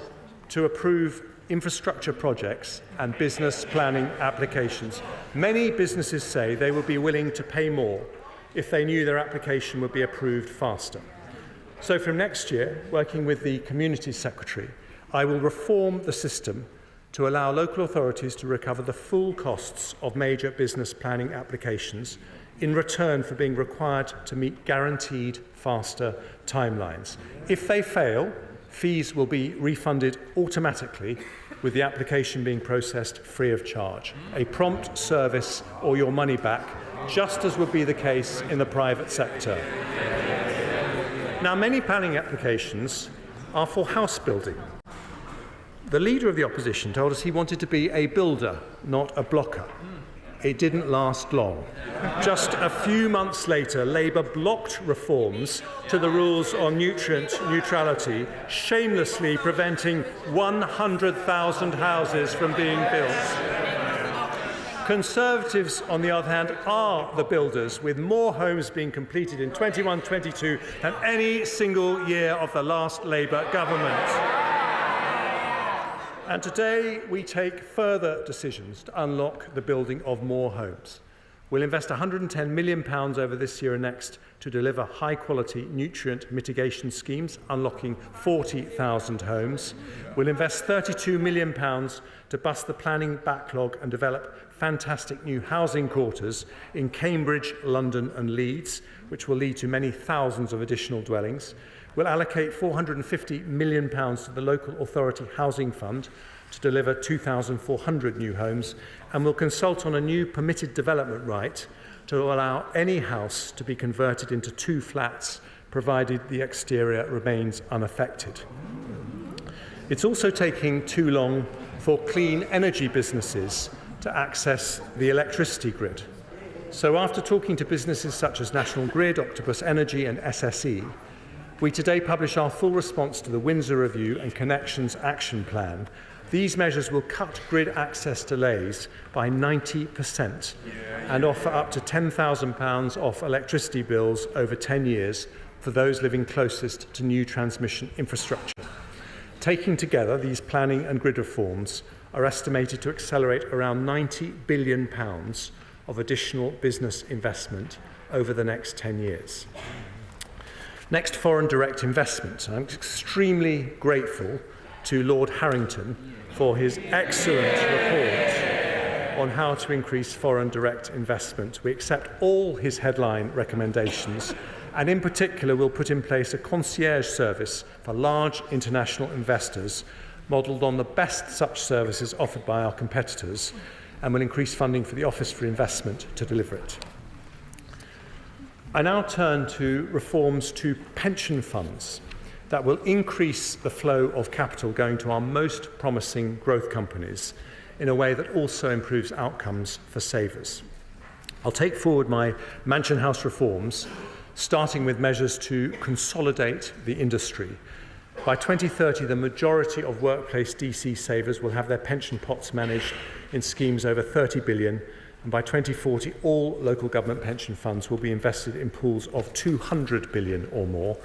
to approve infrastructure projects and business planning applications. Many businesses say they would be willing to pay more if they knew their application would be approved faster. So from next year, working with the Community Secretary, I will reform the system to allow local authorities to recover the full costs of major business planning applications in return for being required to meet guaranteed faster timelines. If they fail, fees will be refunded automatically with the application being processed free of charge. A prompt service or your money back, just as would be the case in the private sector. Now, many planning applications are for house building. The leader of the opposition told us he wanted to be a builder, not a blocker. It didn't last long. Just a few months later, Labour blocked reforms to the rules on nutrient neutrality, shamelessly preventing 100,000 houses from being built. Conservatives, on the other hand, are the builders, with more homes being completed in 21-22 than any single year of the last Labour government. And today we take further decisions to unlock the building of more homes. We'll invest £110 million over this year and next to deliver high-quality nutrient mitigation schemes, unlocking 40,000 homes. We'll invest £32 million to bust the planning backlog and develop fantastic new housing quarters in Cambridge, London and Leeds, which will lead to many thousands of additional dwellings. We'll allocate £450 million to the Local Authority Housing Fund to deliver 2,400 new homes, and we'll consult on a new permitted development right to allow any house to be converted into 2 flats, provided the exterior remains unaffected. It's also taking too long for clean energy businesses to access the electricity grid. So after talking to businesses such as National Grid, Octopus Energy and SSE, we today publish our full response to the Windsor Review and Connections Action Plan. These measures will cut grid access delays by 90% and offer up to £10,000 off electricity bills over 10 years for those living closest to new transmission infrastructure. Taken together, these planning and grid reforms are estimated to accelerate around £90 billion of additional business investment over the next 10 years. Next, foreign direct investment. I'm extremely grateful to Lord Harrington for his excellent report on how to increase foreign direct investment. We accept all his headline recommendations, and in particular will put in place a concierge service for large international investors, modelled on the best such services offered by our competitors, and will increase funding for the Office for Investment to deliver it. I now turn to reforms to pension funds that will increase the flow of capital going to our most promising growth companies in a way that also improves outcomes for savers. I'll take forward my Mansion House reforms, starting with measures to consolidate the industry. By 2030, the majority of workplace DC savers will have their pension pots managed in schemes over £30 billion, and by 2040, all local government pension funds will be invested in pools of £200 billion or more.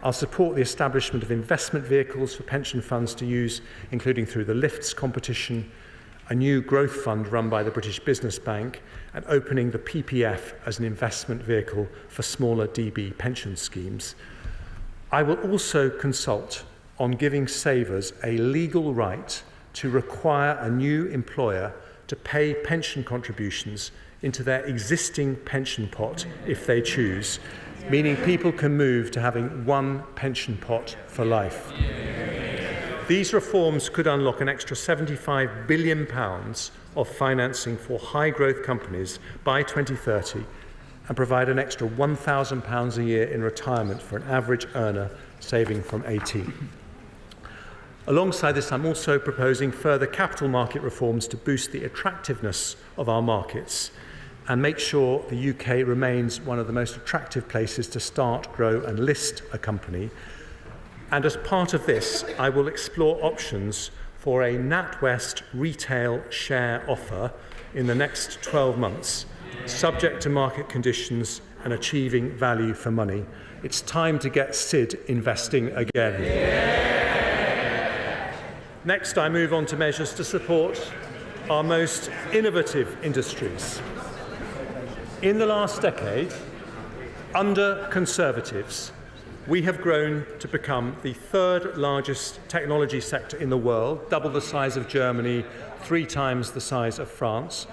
I'll support the establishment of investment vehicles for pension funds to use, including through the LIFTS competition, a new growth fund run by the British Business Bank, and opening the PPF as an investment vehicle for smaller DB pension schemes. I will also consult on giving savers a legal right to require a new employer to pay pension contributions into their existing pension pot if they choose, meaning people can move to having one pension pot for life. These reforms could unlock an extra £75 billion of financing for high-growth companies by 2030 and provide an extra £1,000 a year in retirement for an average earner saving from 18. Alongside this, I'm also proposing further capital market reforms to boost the attractiveness of our markets and make sure the UK remains one of the most attractive places to start, grow and list a company. And as part of this, I will explore options for a NatWest retail share offer in the next 12 months, subject to market conditions and achieving value for money. It's time to get Sid investing again. Yeah. Next, I move on to measures to support our most innovative industries. In the last decade, under Conservatives, we have grown to become the third largest technology sector in the world, double the size of Germany, 3 times the size of France,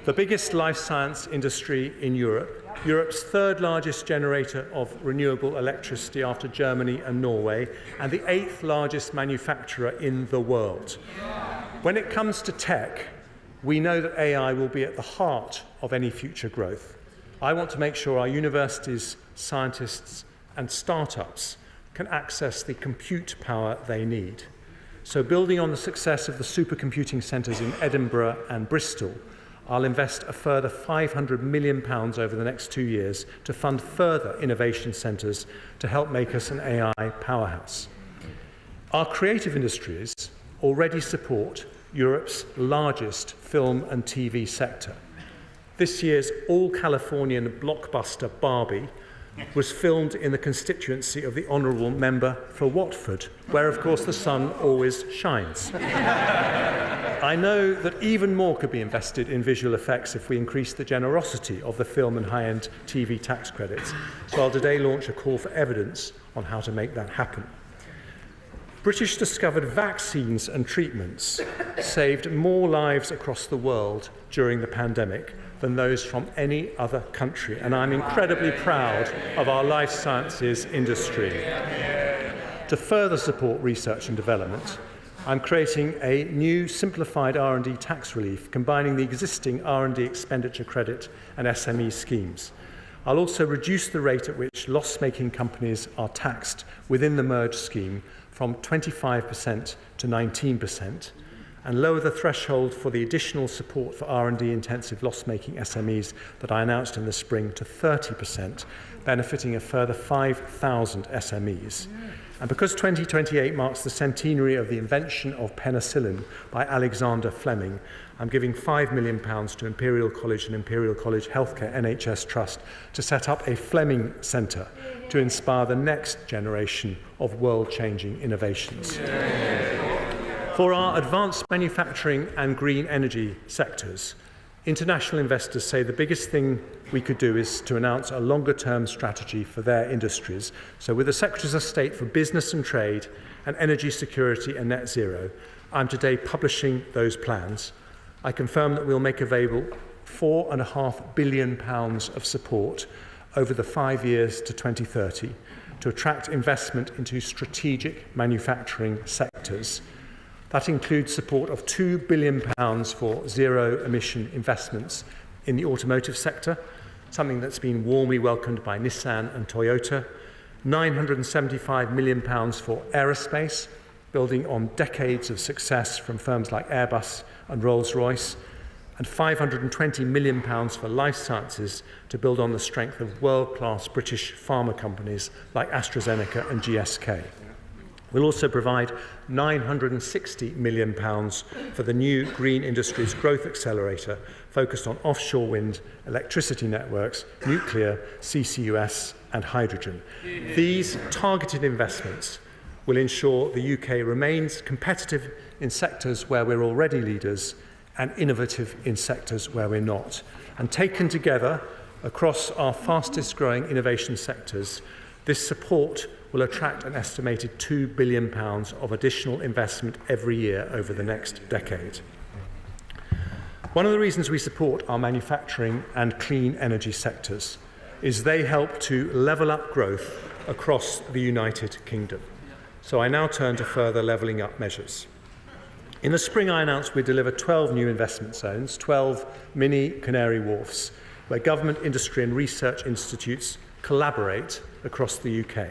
the biggest life science industry in Europe, Europe's third largest generator of renewable electricity after Germany and Norway, and the 8th largest manufacturer in the world. When it comes to tech, we know that AI will be at the heart of any future growth. I want to make sure our universities, scientists and startups can access the compute power they need. So building on the success of the supercomputing centres in Edinburgh and Bristol, I'll invest a further £500 million over the next 2 years to fund further innovation centres to help make us an AI powerhouse. Our creative industries already support Europe's largest film and TV sector. This year's all-Californian blockbuster Barbie was filmed in the constituency of the Honourable Member for Watford, where, of course, the sun always shines. I know that even more could be invested in visual effects if we increase the generosity of the film and high-end TV tax credits, so I'll today launch a call for evidence on how to make that happen. British-discovered vaccines and treatments saved more lives across the world during the pandemic than those from any other country, and I'm incredibly proud of our life sciences industry. To further support research and development, I'm creating a new simplified R&D tax relief, combining the existing R&D expenditure credit and SME schemes. I'll also reduce the rate at which loss-making companies are taxed within the merged scheme from 25% to 19%, and lower the threshold for the additional support for R&D intensive loss-making SMEs that I announced in the spring to 30%, benefiting a further 5,000 SMEs. And because 2028 marks the centenary of the invention of penicillin by Alexander Fleming, I'm giving £5 million to Imperial College and Imperial College Healthcare NHS Trust to set up a Fleming Centre to inspire the next generation of world-changing innovations. For our advanced manufacturing and green energy sectors, international investors say the biggest thing we could do is to announce a longer-term strategy for their industries. So with the Secretaries of State for Business and Trade and Energy Security and Net Zero, I'm today publishing those plans. I confirm that we'll make available £4.5 billion of support over the 5 years to 2030 to attract investment into strategic manufacturing sectors. That includes support of £2 billion for zero-emission investments in the automotive sector, something that's been warmly welcomed by Nissan and Toyota, £975 million for aerospace, building on decades of success from firms like Airbus and Rolls-Royce, and £520 million for life sciences to build on the strength of world-class British pharma companies like AstraZeneca and GSK. We'll also provide £960 million for the new Green Industries Growth Accelerator focused on offshore wind, electricity networks, nuclear, CCUS and hydrogen. These targeted investments will ensure the UK remains competitive in sectors where we're already leaders and innovative in sectors where we're not. And taken together across our fastest growing innovation sectors, this support will attract an estimated £2 billion of additional investment every year over the next decade. One of the reasons we support our manufacturing and clean energy sectors is they help to level up growth across the United Kingdom. So I now turn to further levelling up measures. In the spring, I announced we'd deliver 12 new investment zones, 12 mini Canary Wharfs, where government, industry and research institutes collaborate across the UK.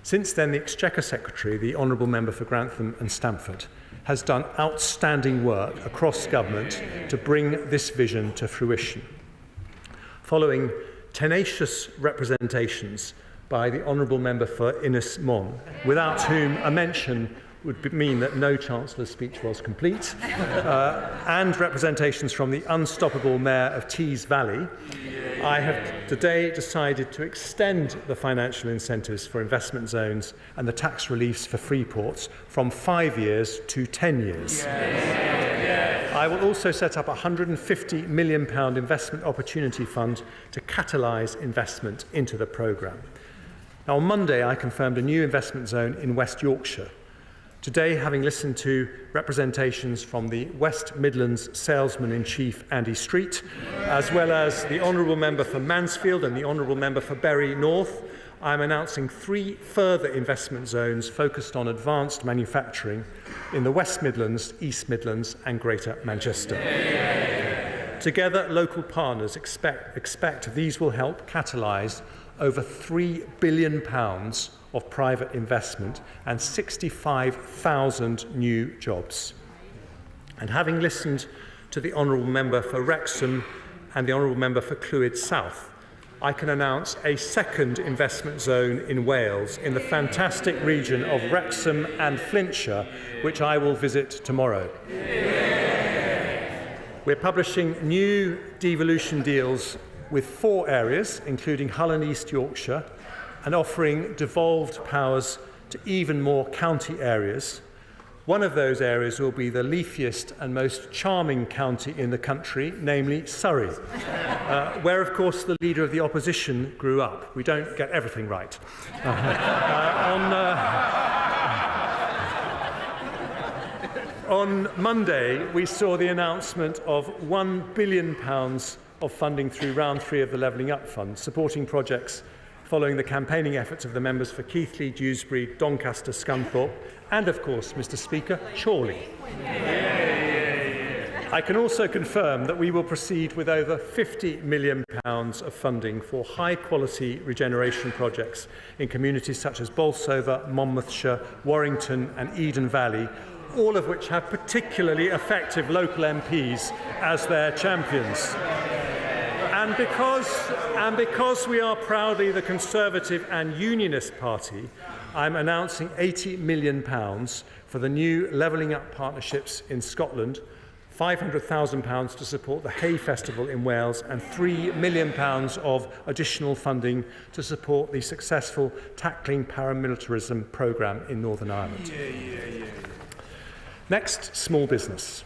Since then, the Exchequer Secretary, the Honourable Member for Grantham and Stamford, has done outstanding work across government to bring this vision to fruition. Following tenacious representations by the Honourable Member for Innis Mon, without whom a mention would mean that no Chancellor's speech was complete, and representations from the unstoppable Mayor of Tees Valley, I have today decided to extend the financial incentives for investment zones and the tax reliefs for free ports from 5 years to 10 years. I will also set up a £150 million investment opportunity fund to catalyse investment into the programme. Now, on Monday, I confirmed a new investment zone in West Yorkshire. Today, having listened to representations from the West Midlands Salesman-in-Chief Andy Street, as well as the Honourable Member for Mansfield and the Honourable Member for Bury North, I'm announcing 3 further investment zones focused on advanced manufacturing in the West Midlands, East Midlands and Greater Manchester. Together, local partners expect these will help catalyse over £3 billion of private investment and 65,000 new jobs. And having listened to the Honourable Member for Wrexham and the Honourable Member for Clwyd South, I can announce a second investment zone in Wales in the fantastic region of Wrexham and Flintshire, which I will visit tomorrow. We're publishing new devolution deals with 4 areas, including Hull and East Yorkshire, and offering devolved powers to even more county areas. One of those areas will be the leafiest and most charming county in the country, namely Surrey, where, of course, the Leader of the Opposition grew up. We don't get everything right. On Monday, we saw the announcement of £1 billion of funding through round 3 of the Levelling Up Fund, supporting projects following the campaigning efforts of the members for Keighley, Dewsbury, Doncaster, Scunthorpe, and, of course, Mr. Speaker, Chorley. I can also confirm that we will proceed with over £50 million of funding for high-quality regeneration projects in communities such as Bolsover, Monmouthshire, Warrington and Eden Valley, all of which have particularly effective local MPs as their champions. And because we are proudly the Conservative and Unionist Party, I'm announcing £80 million for the new Levelling Up Partnerships in Scotland, £500,000 to support the Hay Festival in Wales, and £3 million of additional funding to support the successful Tackling Paramilitarism programme in Northern Ireland. Next, small business.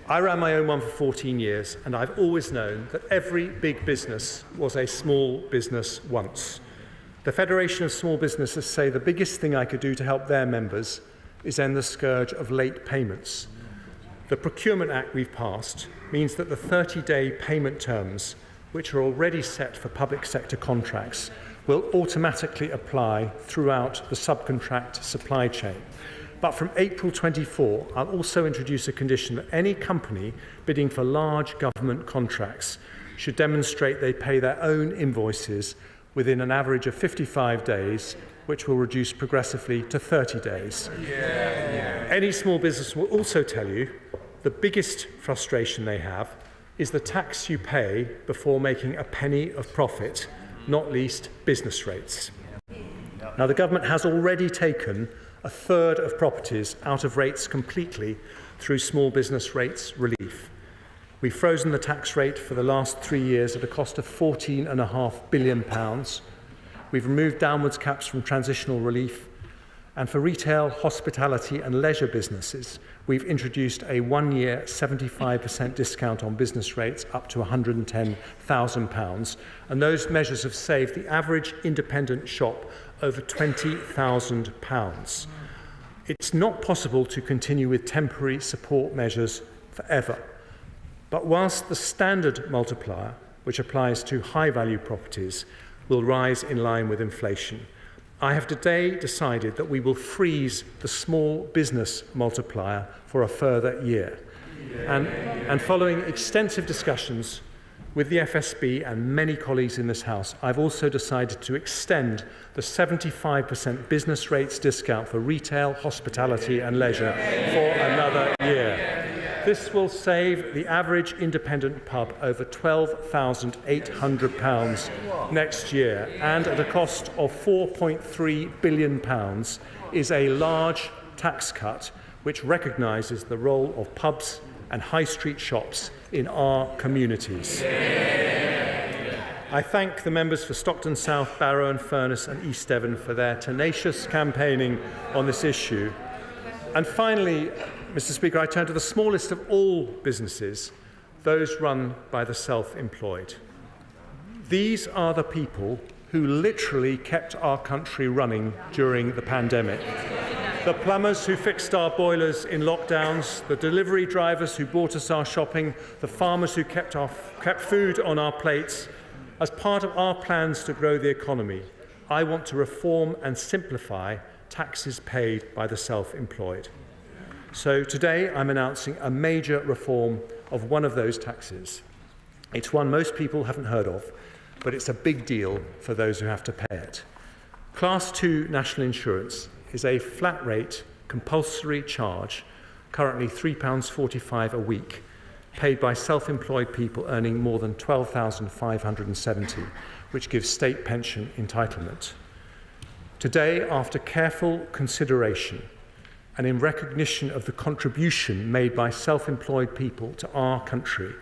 I ran my own one for 14 years, and I've always known that every big business was a small business once. The Federation of Small Businesses say the biggest thing I could do to help their members is end the scourge of late payments. The Procurement Act we've passed means that the 30-day payment terms, which are already set for public sector contracts, will automatically apply throughout the subcontract supply chain. But from April 24, I'll also introduce a condition that any company bidding for large government contracts should demonstrate they pay their own invoices within an average of 55 days, which will reduce progressively to 30 days. Any small business will also tell you the biggest frustration they have is the tax you pay before making a penny of profit, not least business rates. Now, the government has already taken a third of properties out of rates completely through small business rates relief. We've frozen the tax rate for the last 3 years at a cost of £14.5 billion. We've removed downwards caps from transitional relief. And for retail, hospitality and leisure businesses, we've introduced a 1-year 75% discount on business rates up to £110,000. And those measures have saved the average independent shop over £20,000. It's not possible to continue with temporary support measures forever. But whilst the standard multiplier, which applies to high-value properties, will rise in line with inflation, I have today decided that we will freeze the small business multiplier for a further year. And following extensive discussions with the FSB and many colleagues in this House, I've also decided to extend the 75% business rates discount for retail, hospitality and leisure for another year. This will save the average independent pub over £12,800 next year, and at a cost of £4.3 billion is a large tax cut which recognises the role of pubs and high street shops in our communities. I thank the members for Stockton South, Barrow and Furness and East Devon for their tenacious campaigning on this issue. And finally, Mr. Speaker, I turn to the smallest of all businesses, those run by the self-employed. These are the people who literally kept our country running during the pandemic. The plumbers who fixed our boilers in lockdowns, the delivery drivers who bought us our shopping, the farmers who kept food on our plates. As part of our plans to grow the economy, I want to reform and simplify taxes paid by the self-employed. So today I'm announcing a major reform of one of those taxes. It's one most people haven't heard of, but it's a big deal for those who have to pay it. Class 2 national insurance is a flat rate compulsory charge, currently £3.45 a week, paid by self-employed people earning more than £12,570, which gives state pension entitlement. Today, after careful consideration and in recognition of the contribution made by self-employed people to our country,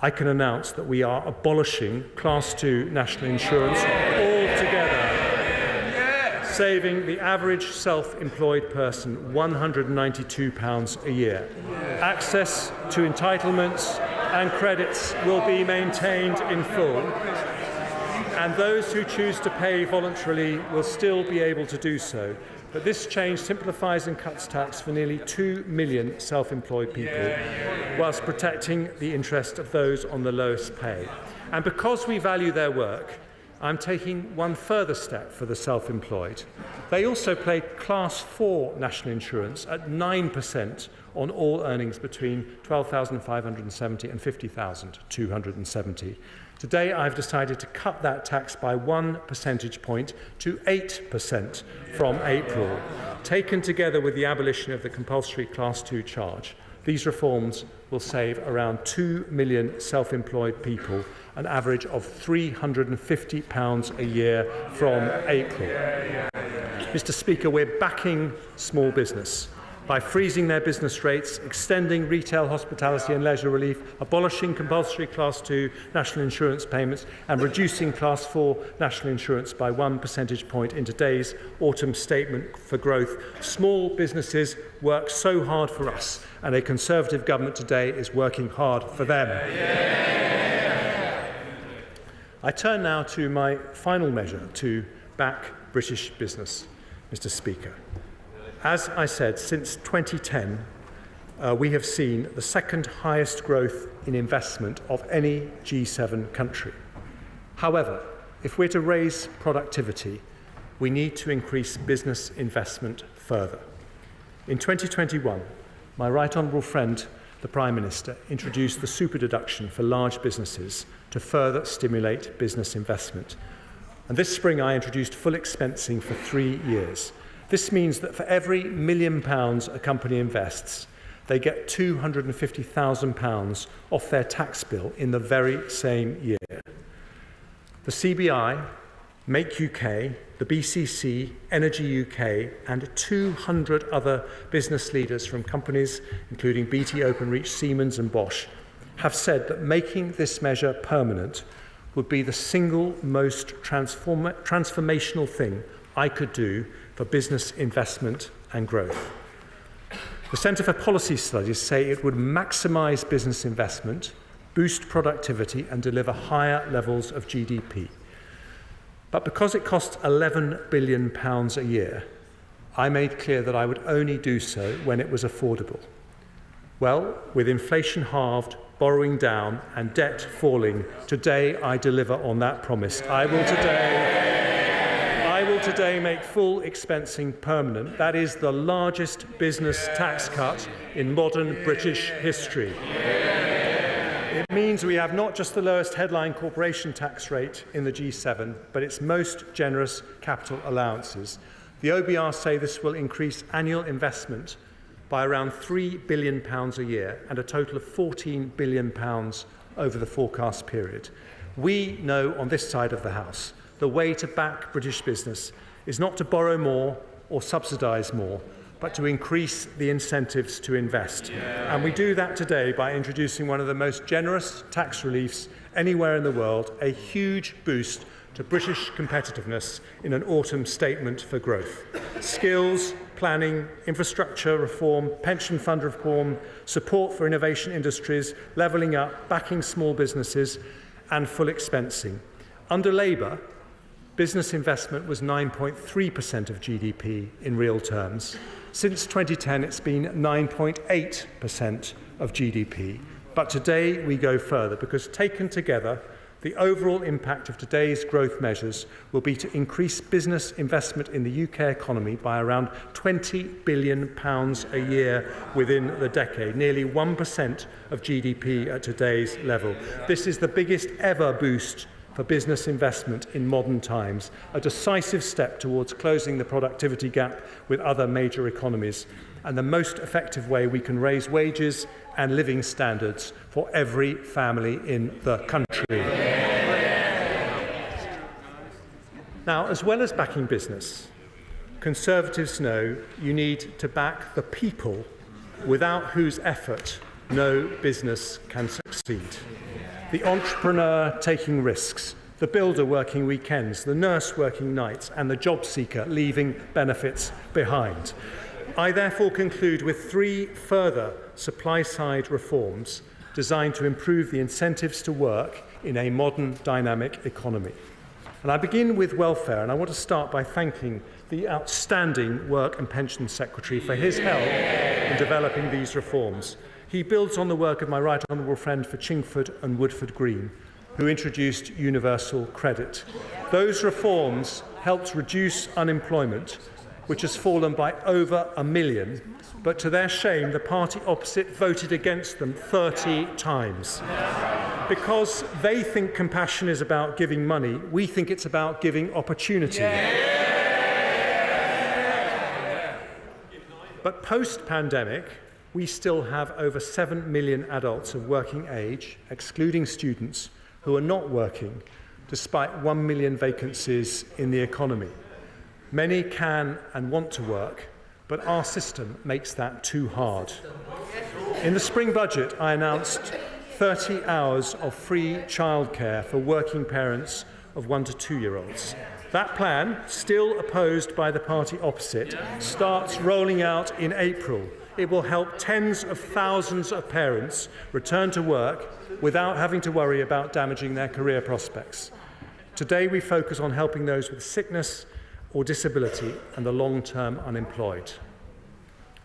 I can announce that we are abolishing Class 2 national insurance altogether, saving the average self-employed person £192 a year. Access to entitlements and credits will be maintained in full, and those who choose to pay voluntarily will still be able to do so. But this change simplifies and cuts tax for nearly 2 million self-employed people, whilst protecting the interest of those on the lowest pay. And because we value their work, I'm taking one further step for the self-employed. They also pay Class 4 national insurance at 9% on all earnings between £12,570 and £50,270. Today, I've decided to cut that tax by 1 percentage point to 8% from April. Taken together with the abolition of the compulsory Class 2 charge, these reforms will save around 2 million self-employed people an average of £350 a year from April. Mr. Speaker, we're backing small business by freezing their business rates, extending retail, hospitality and leisure relief, abolishing compulsory Class 2 national insurance payments and reducing Class 4 national insurance by 1 percentage point in today's autumn statement for growth. Small businesses work so hard for us, and a Conservative government today is working hard for them. I turn now to my final measure to back British business, Mr. Speaker. As I said, since 2010, we have seen the second highest growth in investment of any G7 country. However, if we're to raise productivity, we need to increase business investment further. In 2021, my right honourable friend, the Prime Minister, introduced the super deduction for large businesses to further stimulate business investment. And this spring, I introduced full expensing for 3 years. This means that for every £1 million a company invests, they get £250,000 off their tax bill in the very same year. The CBI, Make UK, the BCC, Energy UK, and 200 other business leaders from companies including BT Openreach, Siemens and Bosch have said that making this measure permanent would be the single most transformational thing I could do for business investment and growth. The Centre for Policy Studies say it would maximise business investment, boost productivity and deliver higher levels of GDP. But because it costs £11 billion a year, I made clear that I would only do so when it was affordable. Well, with inflation halved, borrowing down and debt falling, today I deliver on that promise. I will today make full expensing permanent. That is the largest business tax cut in modern British history. It means we have not just the lowest headline corporation tax rate in the G7, but its most generous capital allowances. The OBR say this will increase annual investment by around £3 billion a year and a total of £14 billion over the forecast period. We know on this side of the House the way to back British business is not to borrow more or subsidise more, but to increase the incentives to invest. And we do that today by introducing one of the most generous tax reliefs anywhere in the world, a huge boost to British competitiveness in an autumn statement for growth. Skills, planning, infrastructure reform, pension fund reform, support for innovation industries, levelling up, backing small businesses, and full expensing. Under Labour, business investment was 9.3% of GDP in real terms. Since 2010, it's been 9.8% of GDP. But today we go further because taken together, The overall impact of today's growth measures will be to increase business investment in the UK economy by around £20 billion a year within the decade, nearly 1% of GDP at today's level. This is the biggest ever boost for business investment in modern times, a decisive step towards closing the productivity gap with other major economies, and the most effective way we can raise wages and living standards for every family in the country. Now, as well as backing business, Conservatives know you need to back the people without whose effort no business can succeed. The entrepreneur taking risks, the builder working weekends, the nurse working nights, and the job seeker leaving benefits behind. I therefore conclude with 3 further supply-side reforms designed to improve the incentives to work in a modern, dynamic economy. And I begin with welfare, and I want to start by thanking the outstanding Work and Pensions Secretary for his help in developing these reforms. He builds on the work of my right honourable friend for Chingford and Woodford Green, who introduced universal credit. Those reforms helped reduce unemployment, which has fallen by over 1 million, but to their shame, the party opposite voted against them 30 times. Because they think compassion is about giving money, we think it's about giving opportunity. But post-pandemic, we still have over 7 million adults of working age, excluding students, who are not working, despite 1 million vacancies in the economy. Many can and want to work, but our system makes that too hard. In the spring budget, I announced 30 hours of free childcare for working parents of 1 to 2-year-olds. That plan, still opposed by the party opposite, starts rolling out in April. It will help tens of thousands of parents return to work without having to worry about damaging their career prospects. Today, we focus on helping those with sickness or disability and the long-term unemployed.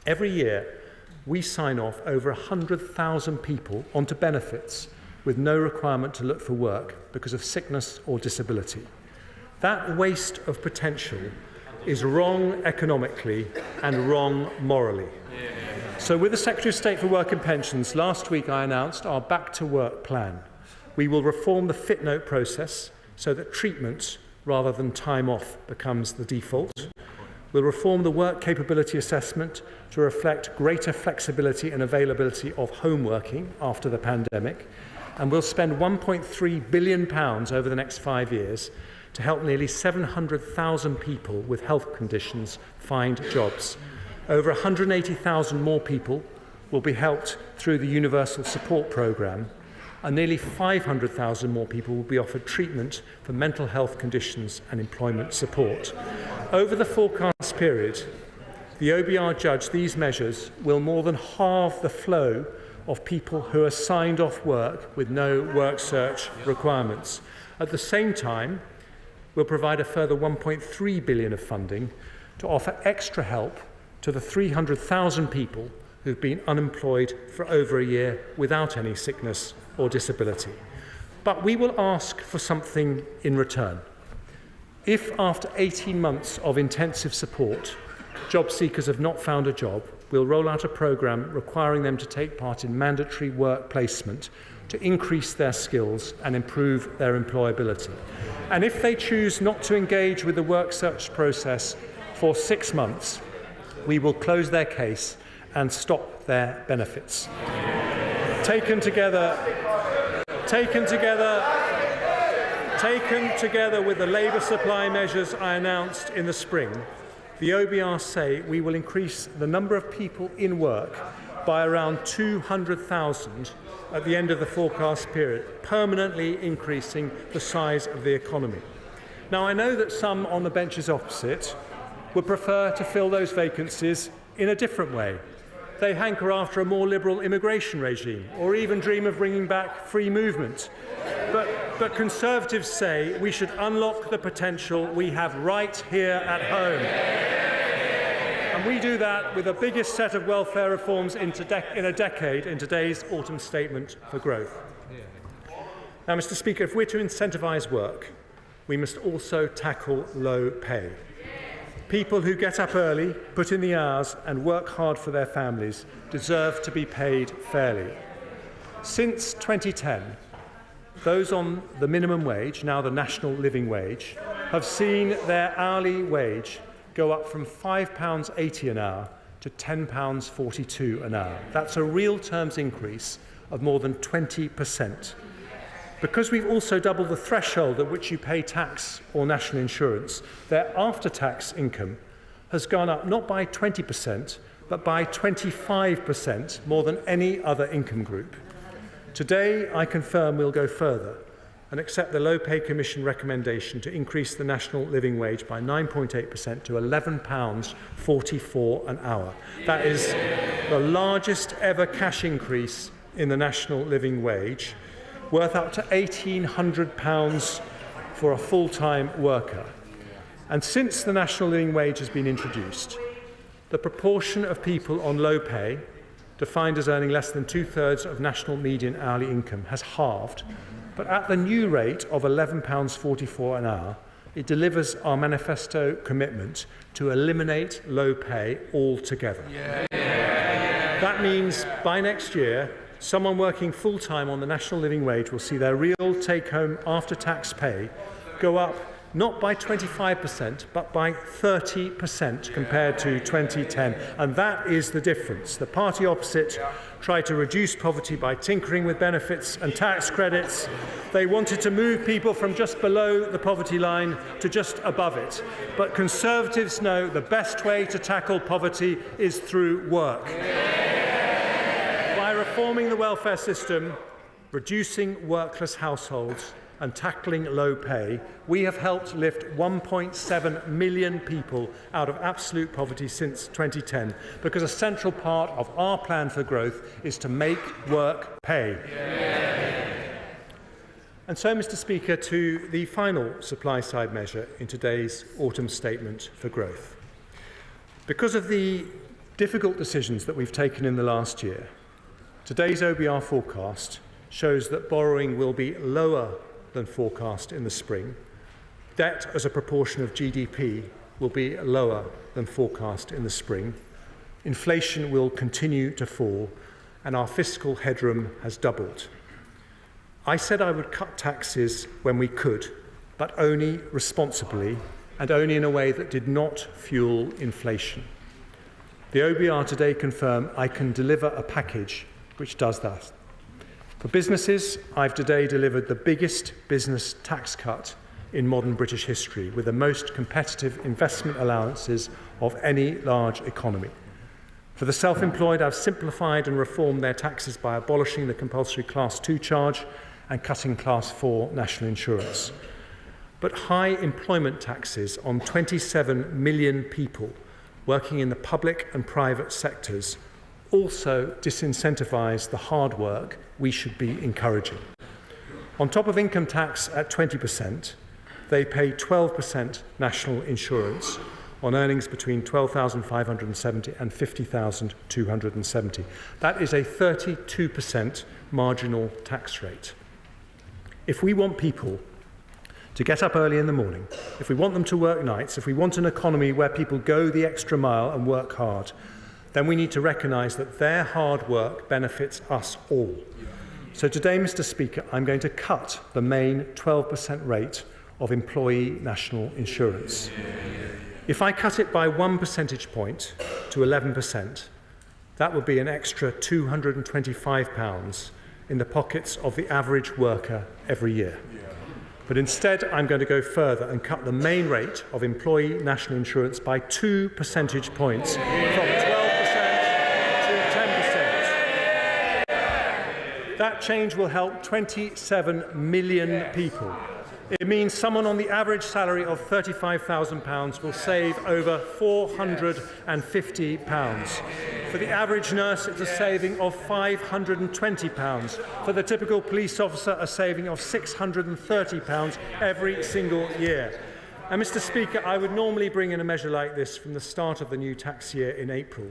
Every year, we sign off over 100,000 people onto benefits with no requirement to look for work because of sickness or disability. That waste of potential is wrong economically and wrong morally. So with the Secretary of State for Work and Pensions, last week I announced our Back to Work plan. We will reform the fit note process so that treatment rather than time off becomes the default. We'll reform the work capability assessment to reflect greater flexibility and availability of home working after the pandemic. And we'll spend £1.3 billion over the next 5 years to help nearly 700,000 people with health conditions find jobs. Over 180,000 more people will be helped through the Universal Support Programme, and nearly 500,000 more people will be offered treatment for mental health conditions and employment support. Over the forecast period, the OBR judged these measures will more than halve the flow of people who are signed off work with no work search requirements. At the same time, we'll provide a further £1.3 billion of funding to offer extra help to the 300,000 people who've been unemployed for over a year without any sickness or disability. But we will ask for something in return. If after 18 months of intensive support, job seekers have not found a job, we'll roll out a programme requiring them to take part in mandatory work placement to increase their skills and improve their employability. And if they choose not to engage with the work search process for 6 months, we will close their case and stop their benefits. Taken together with the labour supply measures I announced in the spring, the OBR say we will increase the number of people in work by around 200,000 at the end of the forecast period, permanently increasing the size of the economy. Now, I know that some on the benches opposite would prefer to fill those vacancies in a different way. They hanker after a more liberal immigration regime, or even dream of bringing back free movement. But Conservatives say we should unlock the potential we have right here at home. And we do that with the biggest set of welfare reforms in a decade in today's autumn statement for growth. Now, Mr. Speaker, if we're to incentivise work, we must also tackle low pay. People who get up early, put in the hours and work hard for their families deserve to be paid fairly. Since 2010, those on the minimum wage, now the national living wage, have seen their hourly wage go up from £5.80 an hour to £10.42 an hour. That's a real terms increase of more than 20%. Because we've also doubled the threshold at which you pay tax or national insurance, their after-tax income has gone up not by 20%, but by 25% more than any other income group. Today, I confirm we'll go further and accept the Low Pay Commission recommendation to increase the national living wage by 9.8% to £11.44 an hour. That is the largest ever cash increase in the national living wage, worth up to £1,800 for a full-time worker. And since the national living wage has been introduced, the proportion of people on low pay, defined as earning less than 2/3 of national median hourly income, has halved. But at the new rate of £11.44 an hour, it delivers our manifesto commitment to eliminate low pay altogether. That means by next year, someone working full-time on the national living wage will see their real take-home after-tax pay go up not by 25%, but by 30% compared to 2010. And that is the difference. The party opposite tried to reduce poverty by tinkering with benefits and tax credits. They wanted to move people from just below the poverty line to just above it. But Conservatives know the best way to tackle poverty is through work. By reforming the welfare system, reducing workless households and tackling low pay, we have helped lift 1.7 million people out of absolute poverty since 2010, because a central part of our plan for growth is to make work pay. And so, Mr. Speaker, to the final supply-side measure in today's autumn statement for growth. Because of the difficult decisions that we've taken in the last year, today's OBR forecast shows that borrowing will be lower than forecast in the spring. Debt as a proportion of GDP will be lower than forecast in the spring. Inflation will continue to fall, and our fiscal headroom has doubled. I said I would cut taxes when we could, but only responsibly and only in a way that did not fuel inflation. The OBR today confirm I can deliver a package which does that. For businesses, I've today delivered the biggest business tax cut in modern British history, with the most competitive investment allowances of any large economy. For the self-employed, I've simplified and reformed their taxes by abolishing the compulsory Class 2 charge and cutting Class 4 national insurance. But high employment taxes on 27 million people working in the public and private sectors also disincentivise the hard work we should be encouraging. On top of income tax at 20%, they pay 12% national insurance on earnings between £12,570 and £50,270. That is a 32% marginal tax rate. If we want people to get up early in the morning, if we want them to work nights, if we want an economy where people go the extra mile and work hard, then we need to recognise that their hard work benefits us all. So today, Mr. Speaker, I'm going to cut the main 12% rate of employee national insurance. If I cut it by 1 percentage point to 11%, that would be an extra £225 in the pockets of the average worker every year. But instead, I'm going to go further and cut the main rate of employee national insurance by 2 percentage points from 12% to 10%. That change will help 27 million people. It means someone on the average salary of £35,000 will save over £450. For the average nurse, it's a saving of £520. For the typical police officer, a saving of £630 every single year. And, Mr. Speaker, I would normally bring in a measure like this from the start of the new tax year in April.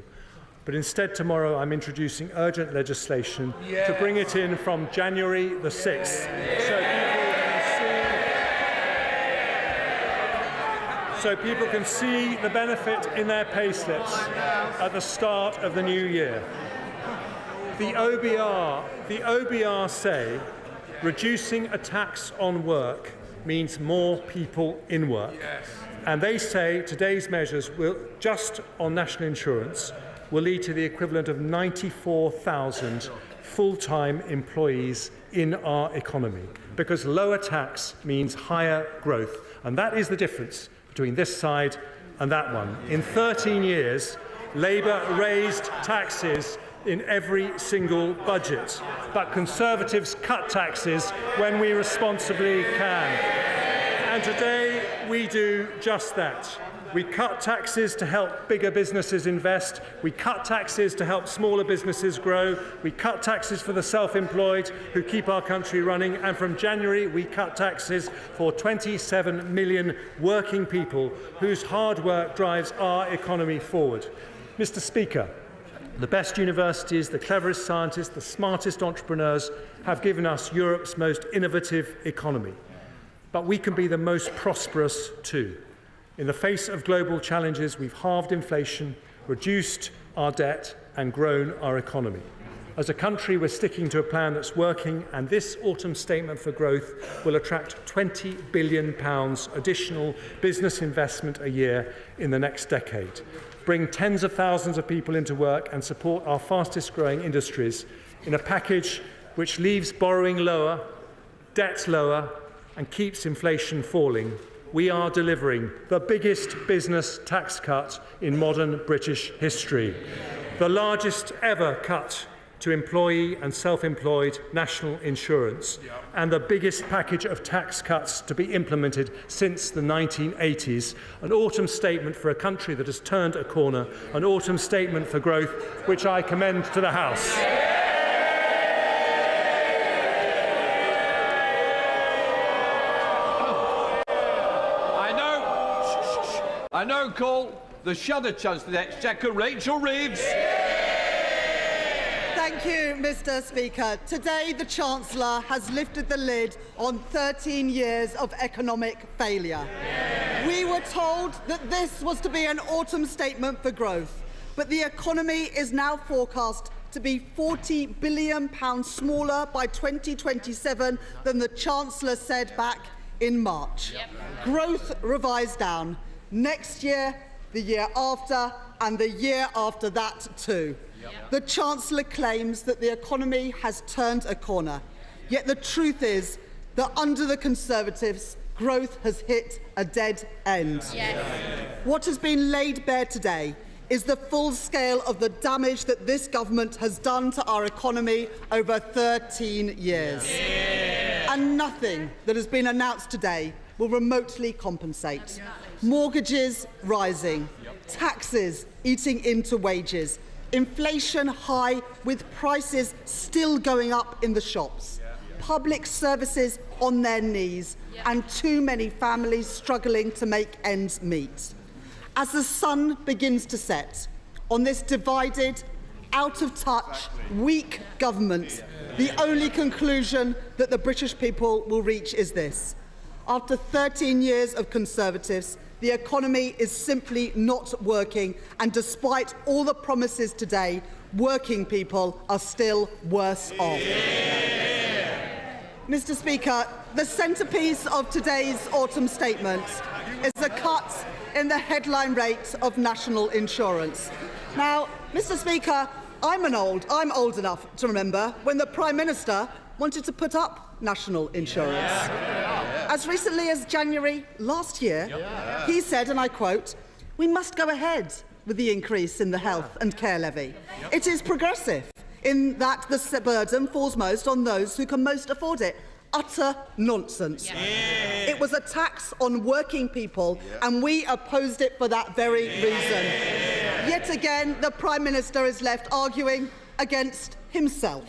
But instead, tomorrow I'm introducing urgent legislation to bring it in from January the 6th. So people can see the benefit in their payslips at the start of the new year. The OBR say reducing a tax on work means more people in work. And they say today's measures will, just on national insurance, will lead to the equivalent of 94,000 full-time employees in our economy, because lower tax means higher growth. And that is the difference between this side and that one. In 13 years, Labour raised taxes in every single budget, but Conservatives cut taxes when we responsibly can. And today we do just that. We cut taxes to help bigger businesses invest. We cut taxes to help smaller businesses grow. We cut taxes for the self-employed who keep our country running. And from January, we cut taxes for 27 million working people whose hard work drives our economy forward. Mr. Speaker, the best universities, the cleverest scientists, the smartest entrepreneurs have given us Europe's most innovative economy. But we can be the most prosperous too. In the face of global challenges, we've halved inflation, reduced our debt and grown our economy. As a country, we're sticking to a plan that's working, and this autumn statement for growth will attract £20 billion additional business investment a year in the next decade, bring tens of thousands of people into work and support our fastest growing industries in a package which leaves borrowing lower, debts lower and keeps inflation falling. We are delivering the biggest business tax cut in modern British history, the largest ever cut to employee and self-employed national insurance, and the biggest package of tax cuts to be implemented since the 1980s. An autumn statement for a country that has turned a corner, an autumn statement for growth, which I commend to the House. I now call the Shadow Chancellor of the Exchequer, Rachel Reeves. Thank you, Mr. Speaker. Today, the Chancellor has lifted the lid on 13 years of economic failure. We were told that this was to be an autumn statement for growth, but the economy is now forecast to be £40 billion smaller by 2027 than the Chancellor said back in March. Growth revised down. Next year, the year after, and the year after that too. The Chancellor claims that the economy has turned a corner. Yet the truth is that under the Conservatives, growth has hit a dead end. What has been laid bare today is the full scale of the damage that this government has done to our economy over 13 years. And nothing that has been announced today will remotely compensate. Mortgages rising, taxes eating into wages, inflation high with prices still going up in the shops, public services on their knees, and too many families struggling to make ends meet. As the sun begins to set on this divided, out-of-touch, weak government, the only conclusion that the British people will reach is this. After 13 years of Conservatives, the economy is simply not working, and despite all the promises today, working people are still worse off. Mr. Speaker, the centrepiece of today's autumn statement is a cut in the headline rate of national insurance. Now, Mr. Speaker, I'm old enough to remember when the Prime Minister wanted to put up national insurance. As recently as January last year, he said, and I quote, "We must go ahead with the increase in the health and care levy. It is progressive in that the burden falls most on those who can most afford it." Utter nonsense. It was a tax on working people, and we opposed it for that very reason. Yet again, the Prime Minister is left arguing against himself.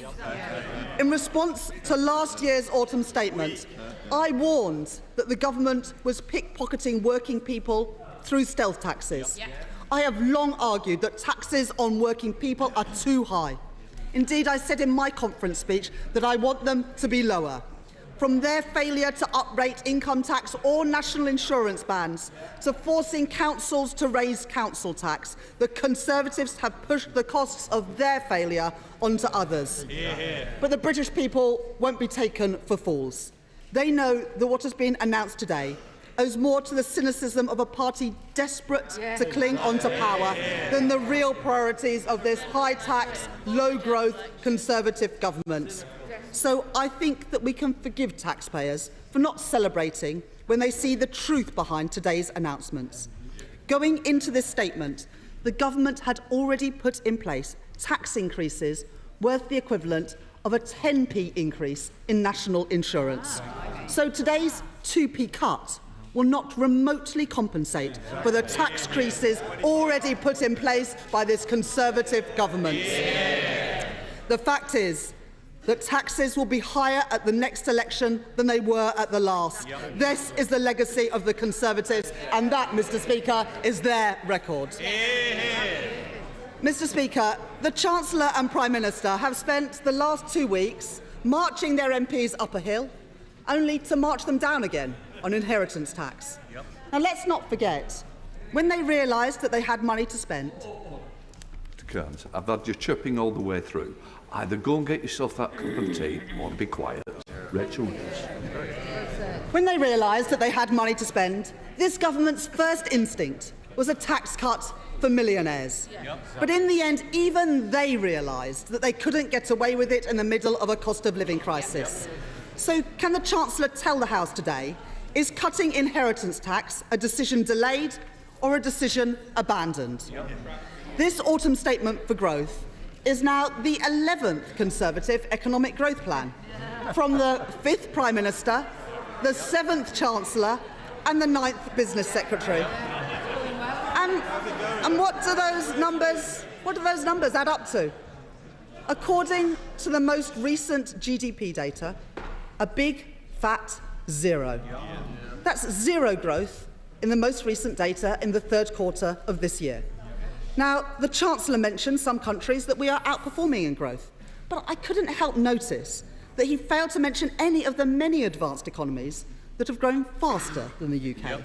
In response to last year's autumn statement, I warned that the government was pickpocketing working people through stealth taxes. I have long argued that taxes on working people are too high. Indeed, I said in my conference speech that I want them to be lower. From their failure to uprate income tax or national insurance bans, to forcing councils to raise council tax, the Conservatives have pushed the costs of their failure onto others. But the British people won't be taken for fools. They know that what has been announced today owes more to the cynicism of a party desperate to cling onto power than the real priorities of this high-tax, low-growth Conservative government. So I think that we can forgive taxpayers for not celebrating when they see the truth behind today's announcements. Going into this statement, the government had already put in place tax increases worth the equivalent of a 10p increase in national insurance. So today's 2p cut will not remotely compensate for the tax increases already put in place by this Conservative government. The fact is that taxes will be higher at the next election than they were at the last. This is the legacy of the Conservatives, and that, Mr. Speaker, is their record. Mr. Speaker, the Chancellor and Prime Minister have spent the last 2 weeks marching their MPs up a hill, only to march them down again on inheritance tax. Now, let's not forget, when they realised that they had money to spend... Mr. Kearns, I've had you chirping all the way through. Either go and get yourself that cup of tea or be quiet. Rachel Reeves. When they realised that they had money to spend, this government's first instinct was a tax cut for millionaires. But in the end, even they realised that they couldn't get away with it in the middle of a cost of living crisis. So can the Chancellor tell the House today, is cutting inheritance tax a decision delayed or a decision abandoned? This autumn statement for growth is now the 11th Conservative economic growth plan, from the 5th Prime Minister, the 7th Chancellor and the 9th Business Secretary. And what do those numbers add up to? According to the most recent GDP data, a big, fat zero. That's zero growth in the most recent data in the third quarter of this year. Now, the Chancellor mentioned some countries that we are outperforming in growth, but I couldn't help notice that he failed to mention any of the many advanced economies that have grown faster than the UK.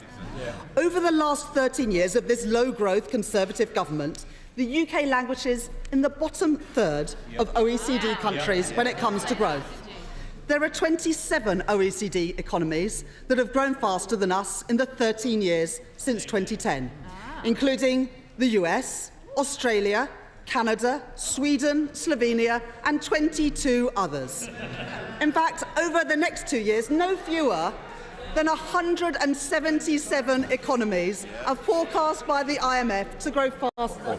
Over the last 13 years of this low-growth Conservative government, the UK languishes in the bottom third of OECD countries when it comes to growth. There are 27 OECD economies that have grown faster than us in the 13 years since 2010, including the US, Australia, Canada, Sweden, Slovenia and 22 others. In fact, over the next 2 years, no fewer than 177 economies are forecast by the IMF to grow faster.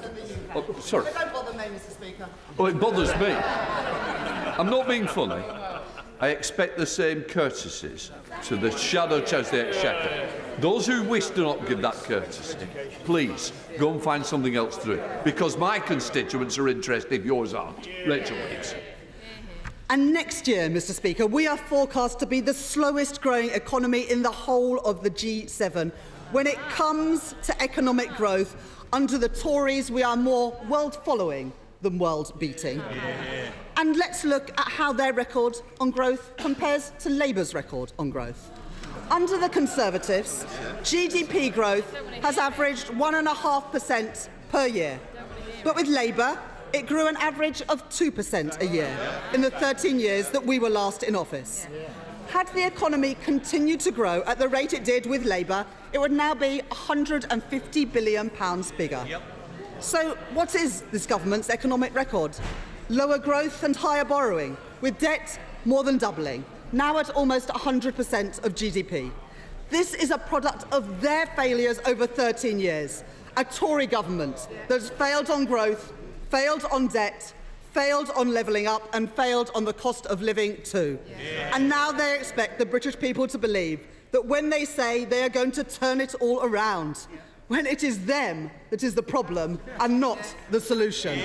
Sorry. Don't bother me, Mr. Speaker. Oh, it bothers me. I'm not being funny. I expect the same courtesies to the Shadow Chancellor of the Exchequer. Those who wish to not give that courtesy, please go and find something else to do, because my constituents are interested, yours aren't. Rachel Reeves. And next year, Mr. Speaker, we are forecast to be the slowest growing economy in the whole of the G7. When it comes to economic growth, under the Tories, we are more world-following than world-beating. And let's look at how their record on growth compares to Labour's record on growth. Under the Conservatives, GDP growth has averaged 1.5% per year. But with Labour, it grew an average of 2% a year in the 13 years that we were last in office. Had the economy continued to grow at the rate it did with Labour, it would now be £150 billion bigger. So what is this government's economic record? Lower growth and higher borrowing, with debt more than doubling, now at almost 100% of GDP. This is a product of their failures over 13 years. A Tory government that has failed on growth, failed on debt, failed on levelling up and failed on the cost of living too. And now they expect the British people to believe that when they say they are going to turn it all around, when it is them that is the problem and not the solution.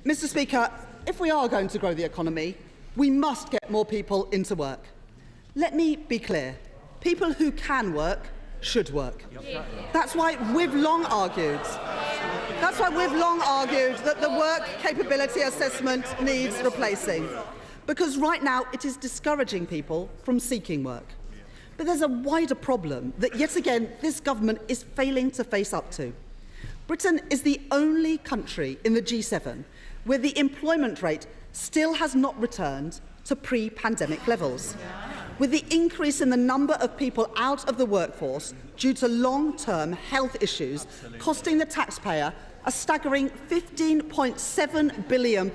Mr. Speaker, if we are going to grow the economy, we must get more people into work. Let me be clear. People who can work should work. That's why we've long argued. That's why we've long argued that the work capability assessment needs replacing, because right now it is discouraging people from seeking work. But there's a wider problem that, yet again, this government is failing to face up to. Britain is the only country in the G7 where the employment rate still has not returned to pre-pandemic levels, with the increase in the number of people out of the workforce due to long-term health issues costing the taxpayer a staggering £15.7 billion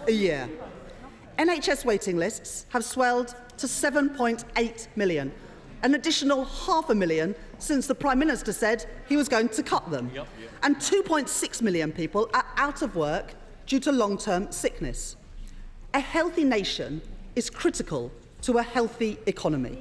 a year. NHS waiting lists have swelled to 7.8 million, an additional 500,000 since the Prime Minister said he was going to cut them. And 2.6 million people are out of work due to long-term sickness. A healthy nation is critical to a healthy economy.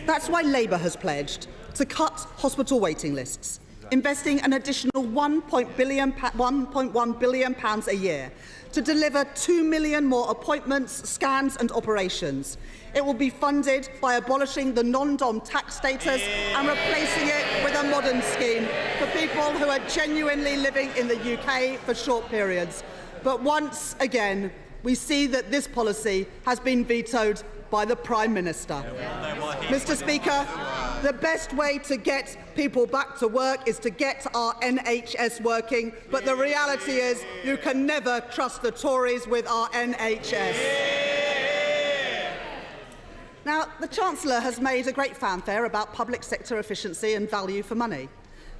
That's why Labour has pledged to cut hospital waiting lists, investing an additional £1.1 billion a year to deliver 2 million more appointments, scans and operations. It will be funded by abolishing the non-dom tax status and replacing it with a modern scheme for people who are genuinely living in the UK for short periods. But once again, we see that this policy has been vetoed by the Prime Minister. Mr. Speaker, the best way to get people back to work is to get our NHS working, but the reality is you can never trust the Tories with our NHS. Now, the Chancellor has made a great fanfare about public sector efficiency and value for money.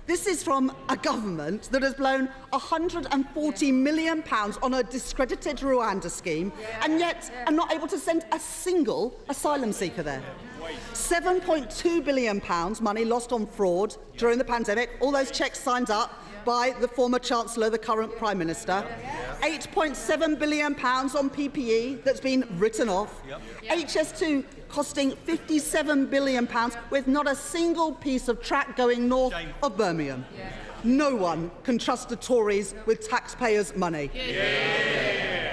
This is from a government that has blown £140 million on a discredited Rwanda scheme and yet are not able to send a single asylum seeker there. £7.2 billion money lost on fraud during the pandemic, all those cheques signed up by the former Chancellor, the current Prime Minister. £8.7 billion on PPE that's been written off. HS2 costing £57 billion with not a single piece of track going north of Birmingham. No one can trust the Tories with taxpayers' money.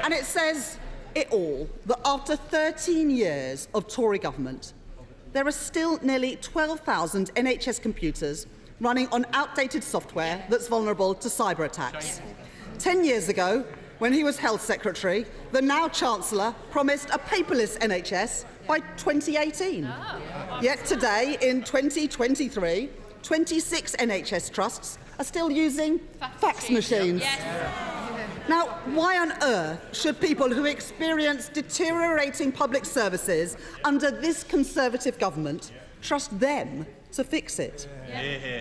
And it says it all, that after 13 years of Tory government, there are still nearly 12,000 NHS computers running on outdated software that's vulnerable to cyber attacks. 10 years ago, when he was Health Secretary, the now Chancellor promised a paperless NHS by 2018. Yet today, in 2023, 26 NHS trusts are still using fax machines. Now, why on earth should people who experience deteriorating public services under this Conservative government trust them to fix it,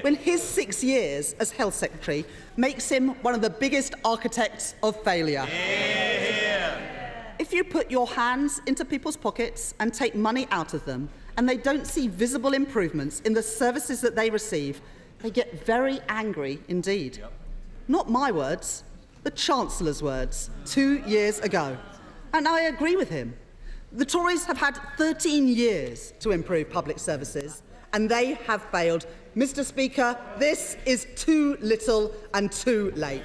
when his 6 years as Health Secretary makes him one of the biggest architects of failure? If you put your hands into people's pockets and take money out of them, and they don't see visible improvements in the services that they receive, they get very angry indeed. Not my words, the Chancellor's words 2 years ago. And I agree with him. The Tories have had 13 years to improve public services, and they have failed. Mr. Speaker, this is too little and too late.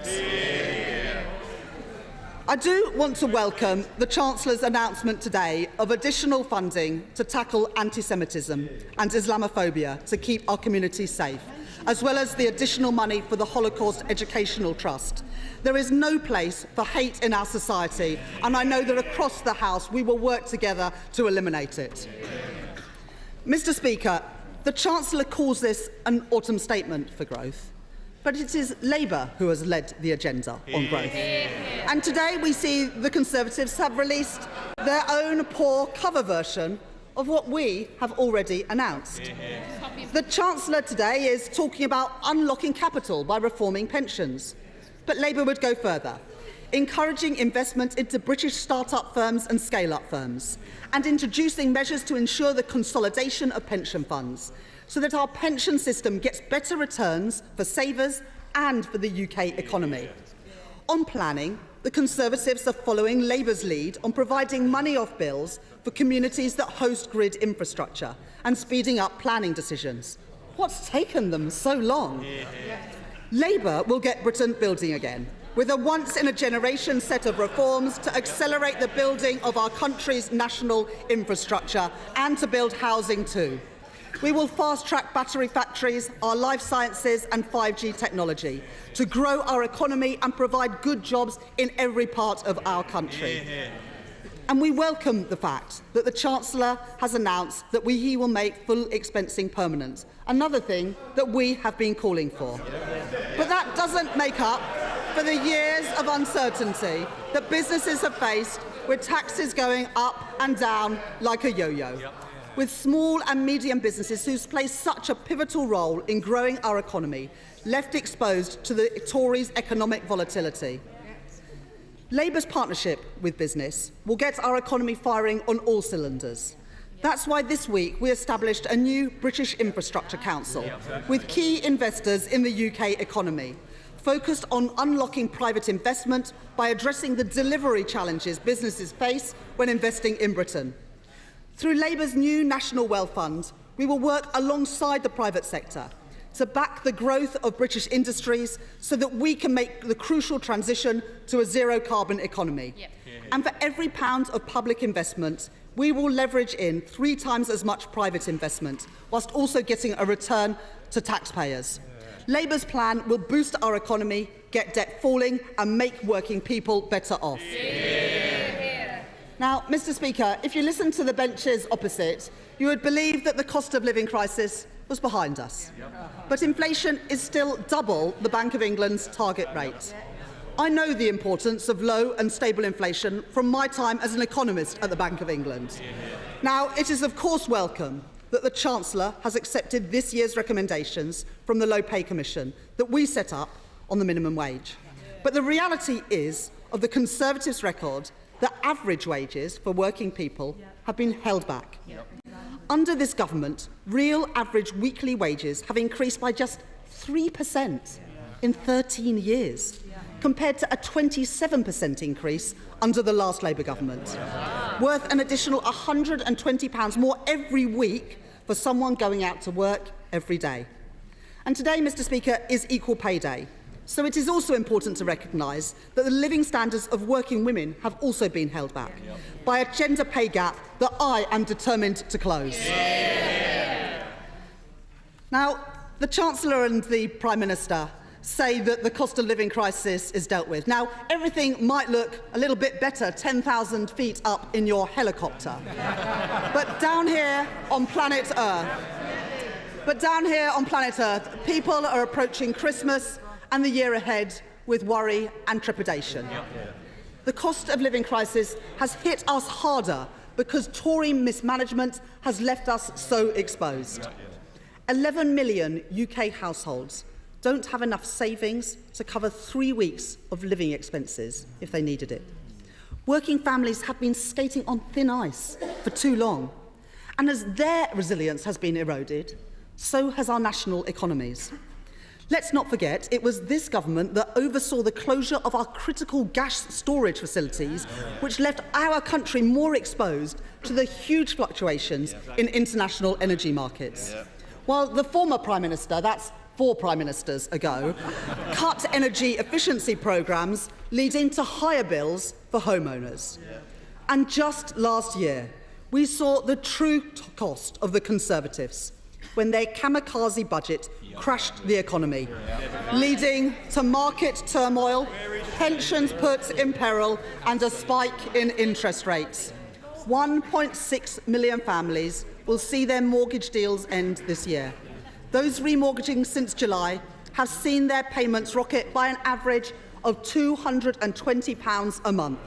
I do want to welcome the Chancellor's announcement today of additional funding to tackle anti-Semitism and Islamophobia to keep our communities safe, as well as the additional money for the Holocaust Educational Trust. There is no place for hate in our society, and I know that across the House we will work together to eliminate it. Mr. Speaker, the Chancellor calls this an autumn statement for growth, but it is Labour who has led the agenda on growth. And today we see the Conservatives have released their own poor cover version of what we have already announced. The Chancellor today is talking about unlocking capital by reforming pensions, but Labour would go further, encouraging investment into British start-up firms and scale-up firms, and introducing measures to ensure the consolidation of pension funds, so that our pension system gets better returns for savers and for the UK economy. On planning, the Conservatives are following Labour's lead on providing money off bills for communities that host grid infrastructure and speeding up planning decisions. What's taken them so long? Labour will get Britain building again, with a once-in-a-generation set of reforms to accelerate the building of our country's national infrastructure and to build housing too. We will fast-track battery factories, our life sciences and 5G technology to grow our economy and provide good jobs in every part of our country. And we welcome the fact that the Chancellor has announced that he will make full expensing permanent, another thing that we have been calling for. But that doesn't make up for the years of uncertainty that businesses have faced, with taxes going up and down like a yo-yo, with small and medium businesses who play such a pivotal role in growing our economy left exposed to the Tories' economic volatility. Labour's partnership with business will get our economy firing on all cylinders. That's why this week we established a new British Infrastructure Council with key investors in the UK economy, focused on unlocking private investment by addressing the delivery challenges businesses face when investing in Britain. Through Labour's new National Wealth Fund, we will work alongside the private sector to back the growth of British industries so that we can make the crucial transition to a zero-carbon economy. And for every pound of public investment, we will leverage in 3 times as much private investment, whilst also getting a return to taxpayers. Labour's plan will boost our economy, get debt falling and make working people better off. Now, Mr. Speaker, if you listen to the benches opposite, you would believe that the cost of living crisis was behind us. But inflation is still double the Bank of England's target rate. I know the importance of low and stable inflation from my time as an economist at the Bank of England. Now, it is of course welcome that the Chancellor has accepted this year's recommendations from the Low Pay Commission that we set up on the minimum wage. But the reality is, of the Conservatives' record, that average wages for working people have been held back. Under this government, real average weekly wages have increased by just 3% in 13 years, compared to a 27% increase under the last Labour government, worth an additional £120 more every week for someone going out to work every day. And today, Mr. Speaker, is Equal Pay Day. So it is also important to recognise that the living standards of working women have also been held back by a gender pay gap that I am determined to close. Now, the Chancellor and the Prime Minister say that the cost of living crisis is dealt with. Now, everything might look a little bit better 10,000 feet up in your helicopter. But down here on planet Earth, people are approaching Christmas and the year ahead with worry and trepidation. The cost of living crisis has hit us harder because Tory mismanagement has left us so exposed. 11 million UK households don't have enough savings to cover 3 weeks of living expenses if they needed it. Working families have been skating on thin ice for too long. And as their resilience has been eroded, so has our national economies. Let's not forget, it was this government that oversaw the closure of our critical gas storage facilities, which left our country more exposed to the huge fluctuations in international energy markets. While the former Prime Minister, that's 4 Prime Ministers ago, cut energy efficiency programmes leading to higher bills for homeowners. And just last year, we saw the true cost of the Conservatives when their kamikaze budget crashed the economy, leading to market turmoil, pensions put in peril and a spike in interest rates. 1.6 million families will see their mortgage deals end this year. Those remortgaging since July have seen their payments rocket by an average of £220 a month.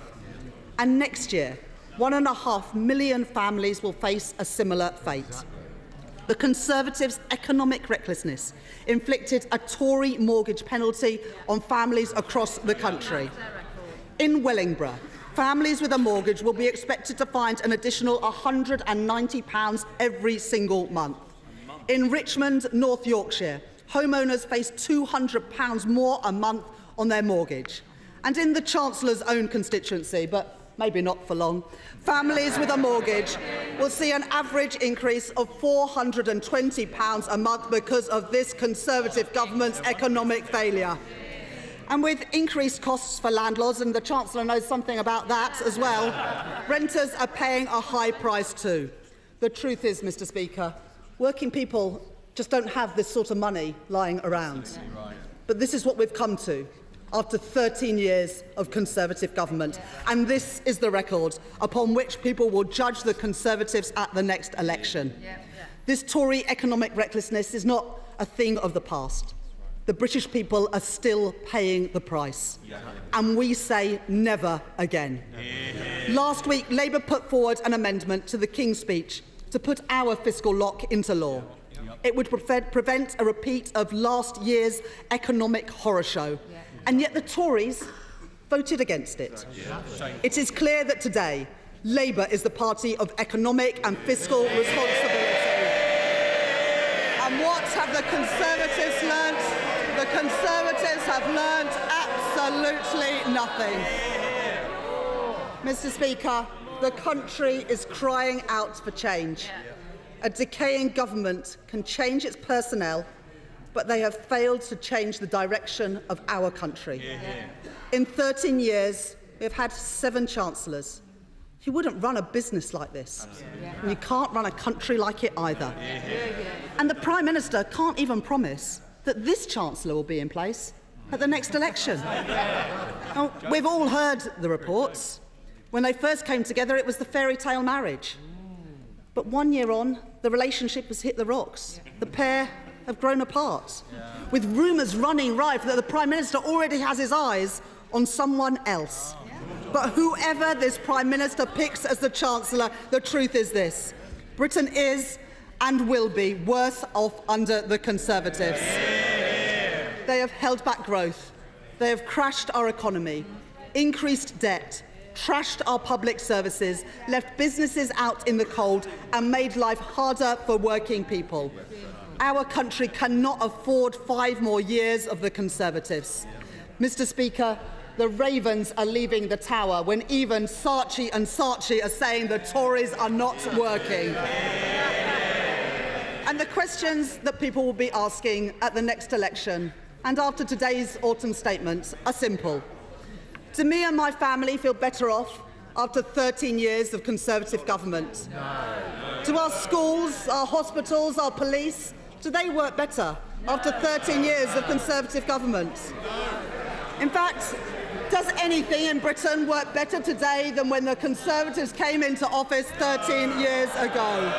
And next year, 1.5 million families will face a similar fate. The Conservatives' economic recklessness inflicted a Tory mortgage penalty on families across the country. In Wellingborough, families with a mortgage will be expected to find an additional £190 every single month. In Richmond, North Yorkshire, homeowners face £200 more a month on their mortgage. And in the Chancellor's own constituency, but maybe not for long, families with a mortgage will see an average increase of £420 a month because of this Conservative government's economic failure. And with increased costs for landlords, and the Chancellor knows something about that as well, renters are paying a high price too. The truth is, Mr. Speaker, Working people just don't have this sort of money lying around. But this is what we've come to after 13 years of Conservative government. And this is the record upon which people will judge the Conservatives at the next election. This Tory economic recklessness is not a thing of the past. The British people are still paying the price. And we say never again. Last week, Labour put forward an amendment to the King's Speech to put our fiscal lock into law. It would prevent a repeat of last year's economic horror show. And yet the Tories voted against it. It is clear that today, Labour is the party of economic and fiscal responsibility. And what have the Conservatives learnt? The Conservatives have learnt absolutely nothing. Mr. Speaker, the country is crying out for change. A decaying government can change its personnel, but they have failed to change the direction of our country. In 13 years, we have had 7 chancellors. You wouldn't run a business like this. And you can't run a country like it either. And the Prime Minister can't even promise that this Chancellor will be in place at the next election. Now, we've all heard the reports. When they first came together, it was the fairy tale marriage. But 1 year on, the relationship has hit the rocks. The pair have grown apart, with rumours running rife that the Prime Minister already has his eyes on someone else. But whoever this Prime Minister picks as the Chancellor, the truth is this: Britain is and will be worse off under the Conservatives. They have held back growth. They have crashed our economy, increased debt, trashed our public services, left businesses out in the cold and made life harder for working people. Our country cannot afford 5 more years of the Conservatives. Mr. Speaker, the Ravens are leaving the tower when even Saatchi and Saatchi are saying the Tories are not working. And the questions that people will be asking at the next election and after today's autumn statements are simple. Do me and my family feel better off after 13 years of Conservative government? Do our schools, our hospitals, our police, do they work better after 13 years of Conservative government? In fact, does anything in Britain work better today than when the Conservatives came into office 13 years ago?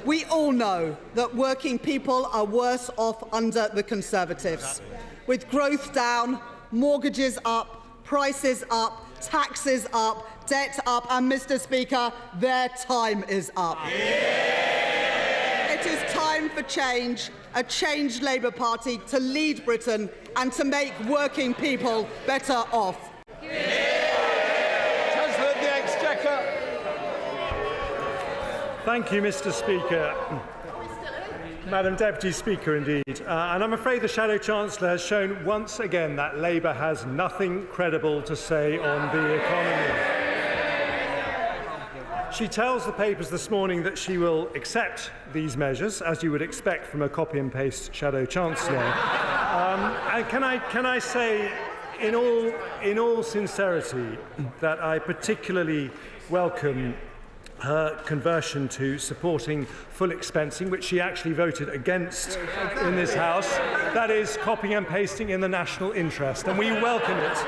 We all know that working people are worse off under the Conservatives, with growth down, mortgages up, prices up, taxes up, debt up, and Mr. Speaker, their time is up. It is time for change, a changed Labour Party to lead Britain and to make working people better off. Chancellor of the Exchequer. Thank you, Mr. Speaker. Madam Deputy Speaker, indeed. And I'm afraid the Shadow Chancellor has shown once again that Labour has nothing credible to say on the economy. She tells the papers this morning that she will accept these measures, as you would expect from a copy and paste Shadow Chancellor. And can I say, in all sincerity, that I particularly welcome her conversion to supporting full expensing, which she actually voted against in this House. That is copying and pasting in the national interest, and we welcome it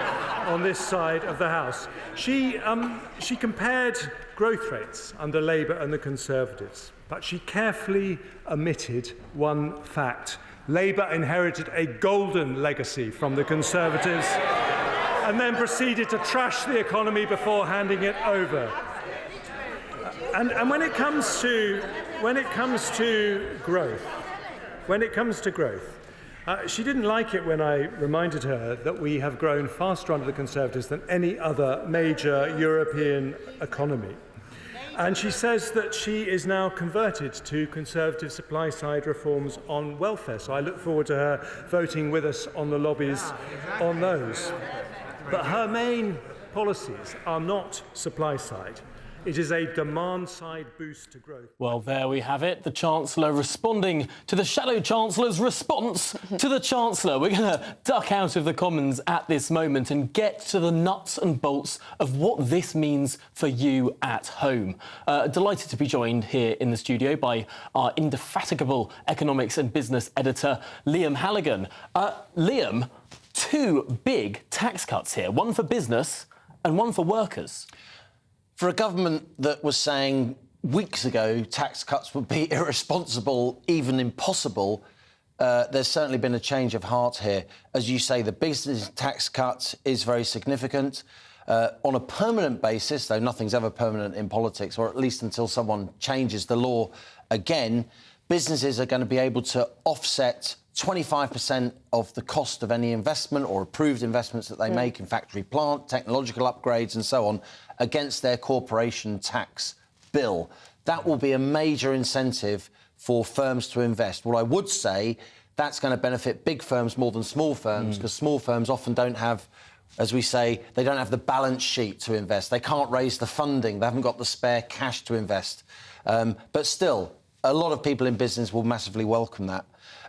on this side of the House. She compared growth rates under Labour and the Conservatives, but she carefully omitted one fact. Labour inherited a golden legacy from the Conservatives and then proceeded to trash the economy before handing it over. And when it comes to growth, she didn't like it when I reminded her that we have grown faster under the Conservatives than any other major European economy. And she says that she is now converted to Conservative supply-side reforms on welfare. So I look forward to her voting with us on the lobbies on those. But her main policies are not supply-side. It is a demand-side boost to growth. Well, there we have it. The Chancellor responding to the Shadow Chancellor's response to the Chancellor. We're going to duck out of the Commons at this moment and get to the nuts and bolts of what this means for you at home. Delighted to be joined here in the studio by our indefatigable economics and business editor, Liam Halligan. Liam, two big tax cuts here, one for business and one for workers. For a government that was saying weeks ago tax cuts would be irresponsible, even impossible, there's certainly been a change of heart here. As you say, the business tax cut is very significant. On a permanent basis, though nothing's ever permanent in politics, or at least until someone changes the law again, businesses are going to be able to offset 25% of the cost of any investment or approved investments that they make in factory plant, technological upgrades and so on, against their corporation tax bill. That will be a major incentive for firms to invest. What I would say, that's going to benefit big firms more than small firms, because small firms often don't have, as we say, they don't have the balance sheet to invest. They can't raise the funding. They haven't got the spare cash to invest. But still, a lot of people in business will massively welcome that.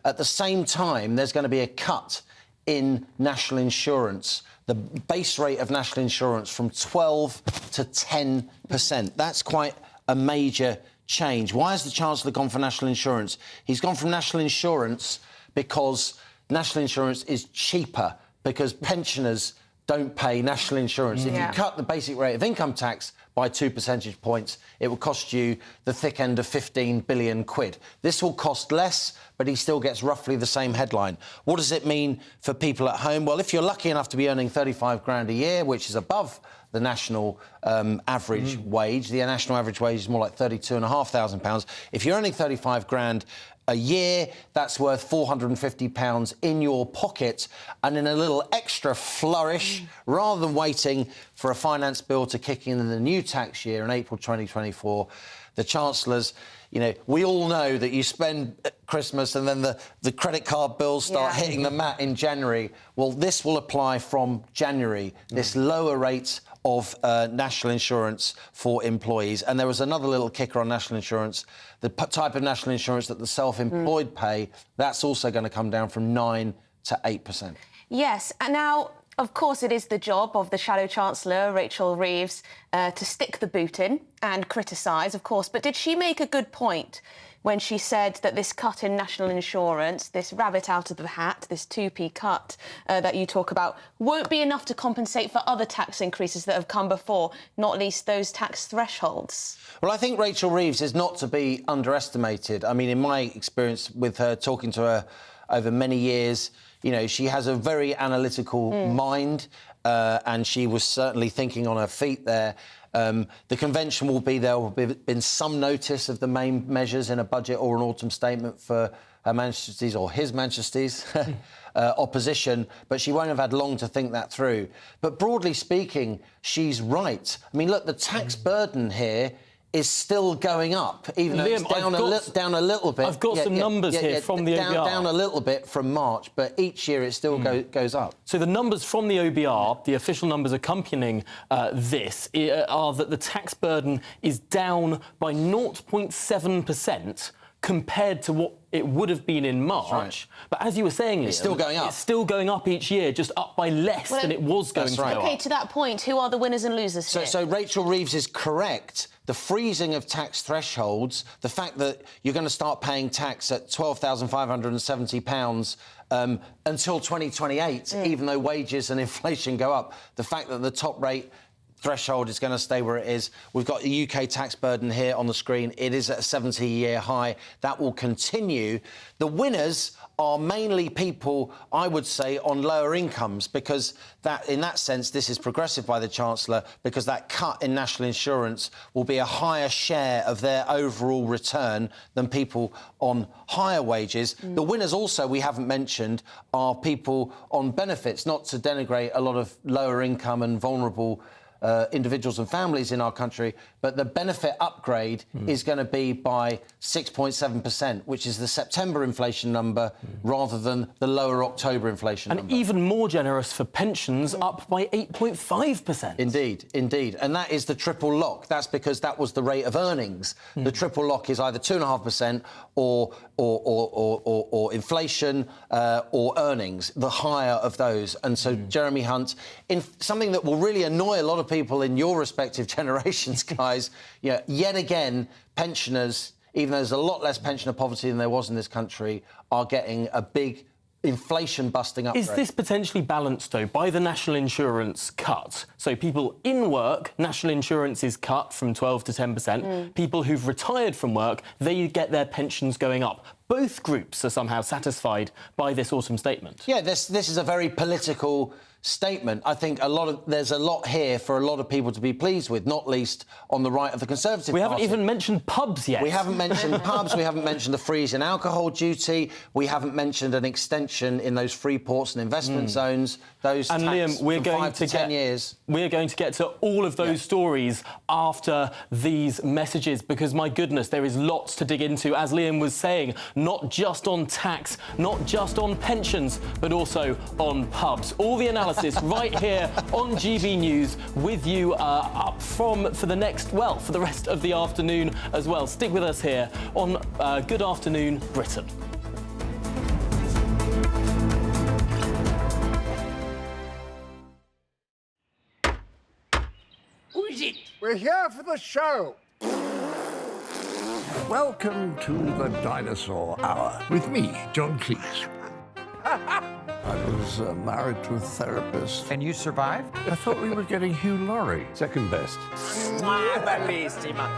At the same time, there's going to be a cut in national insurance, the base rate of national insurance from 12 to 10%. That's quite a major change. Why has the Chancellor gone for national insurance? He's gone from national insurance because national insurance is cheaper, because pensioners don't pay national insurance. If you cut the basic rate of income tax by 2 percentage points, it will cost you the thick end of 15 billion quid. This will cost less, but he still gets roughly the same headline. What does it mean for people at home? Well, if you're lucky enough to be earning 35 grand a year, which is above the national average wage, the national average wage is more like £32,500. If you're earning 35 grand a year, that's worth £450 in your pocket, and in a little extra flourish, rather than waiting for a finance bill to kick in the new tax year in April 2024, the Chancellor's, you know, we all know that you spend Christmas and then the credit card bills start hitting the mat in January. Well, this will apply from January, this lower rate of national insurance for employees. And there was another little kicker on national insurance. The type of national insurance that the self-employed pay, that's also going to come down from 9 to 8%. Yes, and now, of course, it is the job of the Shadow Chancellor, Rachel Reeves, to stick the boot in and criticise, of course. But did she make a good point when she said that this cut in national insurance, this rabbit out of the hat, this 2p cut that you talk about, won't be enough to compensate for other tax increases that have come before, not least those tax thresholds? Well, I think Rachel Reeves is not to be underestimated. I mean, in my experience with her, talking to her over many years, you know, she has a very analytical mind, and she was certainly thinking on her feet there. The convention will be there will be been some notice of the main measures in a budget or an autumn statement for Her Majesty's or His Majesty's opposition, but she won't have had long to think that through. But broadly speaking, she's right. I mean, look, the tax burden here is still going up, even though it's down a little bit. I've got some numbers here from the OBR. Down a little bit from March, but each year it still goes up. So the numbers from the OBR, the official numbers accompanying this, are that the tax burden is down by 0.7% compared to what it would have been in March. Right. But as you were saying, it's still going up. It's still going up each year, just up by less than it was going to go up. OK, to that point, who are the winners and losers here? So Rachel Reeves is correct. The freezing of tax thresholds, the fact that you're going to start paying tax at £12,570 until 2028, even though wages and inflation go up, the fact that the top rate threshold is going to stay where it is. We've got the UK tax burden here on the screen. It is at a 70-year high. That will continue. The winners are mainly people, I would say, on lower incomes, because that, in that sense, this is progressive by the Chancellor, because that cut in national insurance will be a higher share of their overall return than people on higher wages. The winners also, we haven't mentioned, are people on benefits, not to denigrate a lot of lower income and vulnerable individuals and families in our country, but the benefit upgrade is going to be by 6.7%, which is the September inflation number rather than the lower October inflation number. And even more generous for pensions, up by 8.5%. Indeed, indeed. And that is the triple lock. That's because that was the rate of earnings. The triple lock is either 2.5% or inflation or earnings, the higher of those. And so Jeremy Hunt, in something that will really annoy a lot of people in your respective generations, guys, yet again, pensioners, even though there's a lot less pensioner poverty than there was in this country, are getting a big inflation-busting upgrade. Is this potentially balanced, though, by the national insurance cut? So people in work, national insurance is cut from 12 to 10%. People who've retired from work, they get their pensions going up. Both groups are somehow satisfied by this autumn statement. Yeah, this is a very political statement. I think there's a lot here for a lot of people to be pleased with, not least on the right of the Conservative We Party. haven't even mentioned pubs yet. We haven't mentioned pubs, we haven't mentioned the freeze in alcohol duty, we haven't mentioned an extension in those free ports and investment zones, those and tax Liam, we're from going 5 to 10 years. We're going to get to all of those stories after these messages, because, my goodness, there is lots to dig into, as Liam was saying, not just on tax, not just on pensions, but also on pubs. All the analysis right here on GB News with you up for the rest of the afternoon as well. Stick with us here on Good Afternoon Britain. Who is it? We're here for the show. Welcome to the Dinosaur Hour with me, John Cleese. I was married to a therapist. And you survived? I thought we were getting Hugh Laurie. Second best.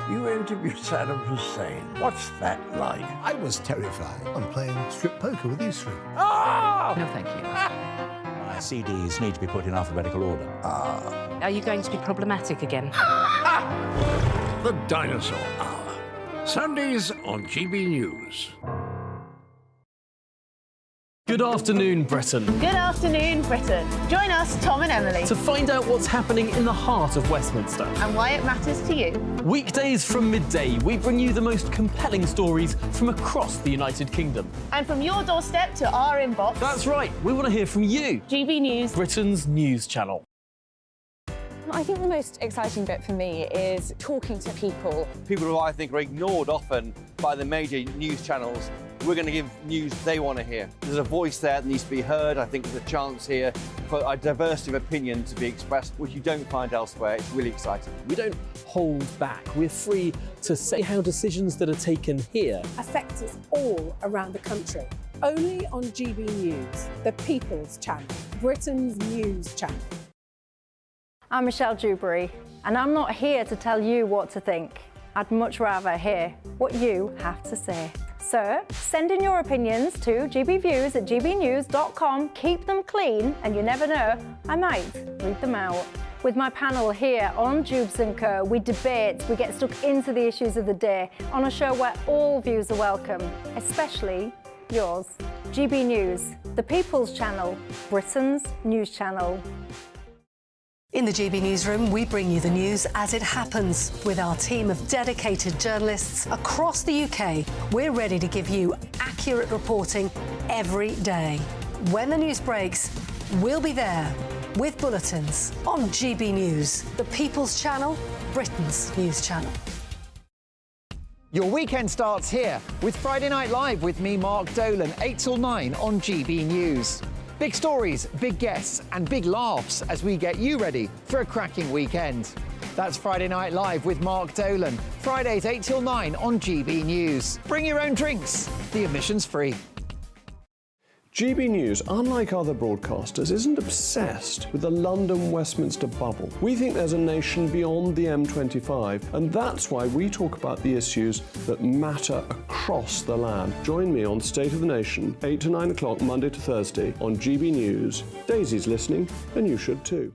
You interviewed Saddam Hussein. What's that like? I was terrified. I'm playing strip poker with these three. Oh! No, thank you. My CDs need to be put in alphabetical order. Are you going to be problematic again? The Dinosaur Hour. Sundays on GB News. Good afternoon, Britain. Good afternoon, Britain. Join us, Tom and Emily, To find out what's happening in the heart of Westminster. and why it matters to you. Weekdays from midday, we bring you the most compelling stories from across the United Kingdom. And from your doorstep to our inbox. That's right, we want to hear from you. GB News. Britain's news channel. I think the most exciting bit for me is talking to people. People who I think are ignored often by the major news channels. We're going to give news they want to hear. There's a voice there that needs to be heard. I think there's a chance here for a diversity of opinion to be expressed, which you don't find elsewhere. It's really exciting. We don't hold back. We're free to say how decisions that are taken here affect us all around the country. Only on GB News, the People's Channel, Britain's news channel. I'm Michelle Dewberry, and I'm not here to tell you what to think. I'd much rather hear what you have to say. So, send in your opinions to gbviews@gbnews.com. Keep them clean, and you never know, I might read them out. With my panel here on Jubes & Co, we debate, we get stuck into the issues of the day on a show where all views are welcome, especially yours. GB News, the People's Channel, Britain's news channel. In the GB Newsroom, we bring you the news as it happens. With our team of dedicated journalists across the UK, we're ready to give you accurate reporting every day. When the news breaks, we'll be there with bulletins on GB News, the People's Channel, Britain's news channel. Your weekend starts here with Friday Night Live with me, Mark Dolan, 8 till 9 on GB News. Big stories, big guests and big laughs as we get you ready for a cracking weekend. That's Friday Night Live with Mark Dolan. Fridays 8 till 9 on GB News. Bring your own drinks. The admission's free. GB News, unlike other broadcasters, isn't obsessed with the London-Westminster bubble. We think there's a nation beyond the M25, and that's why we talk about the issues that matter across the land. Join me on State of the Nation, 8 to 9 o'clock, Monday to Thursday on GB News. Daisy's listening, and you should too.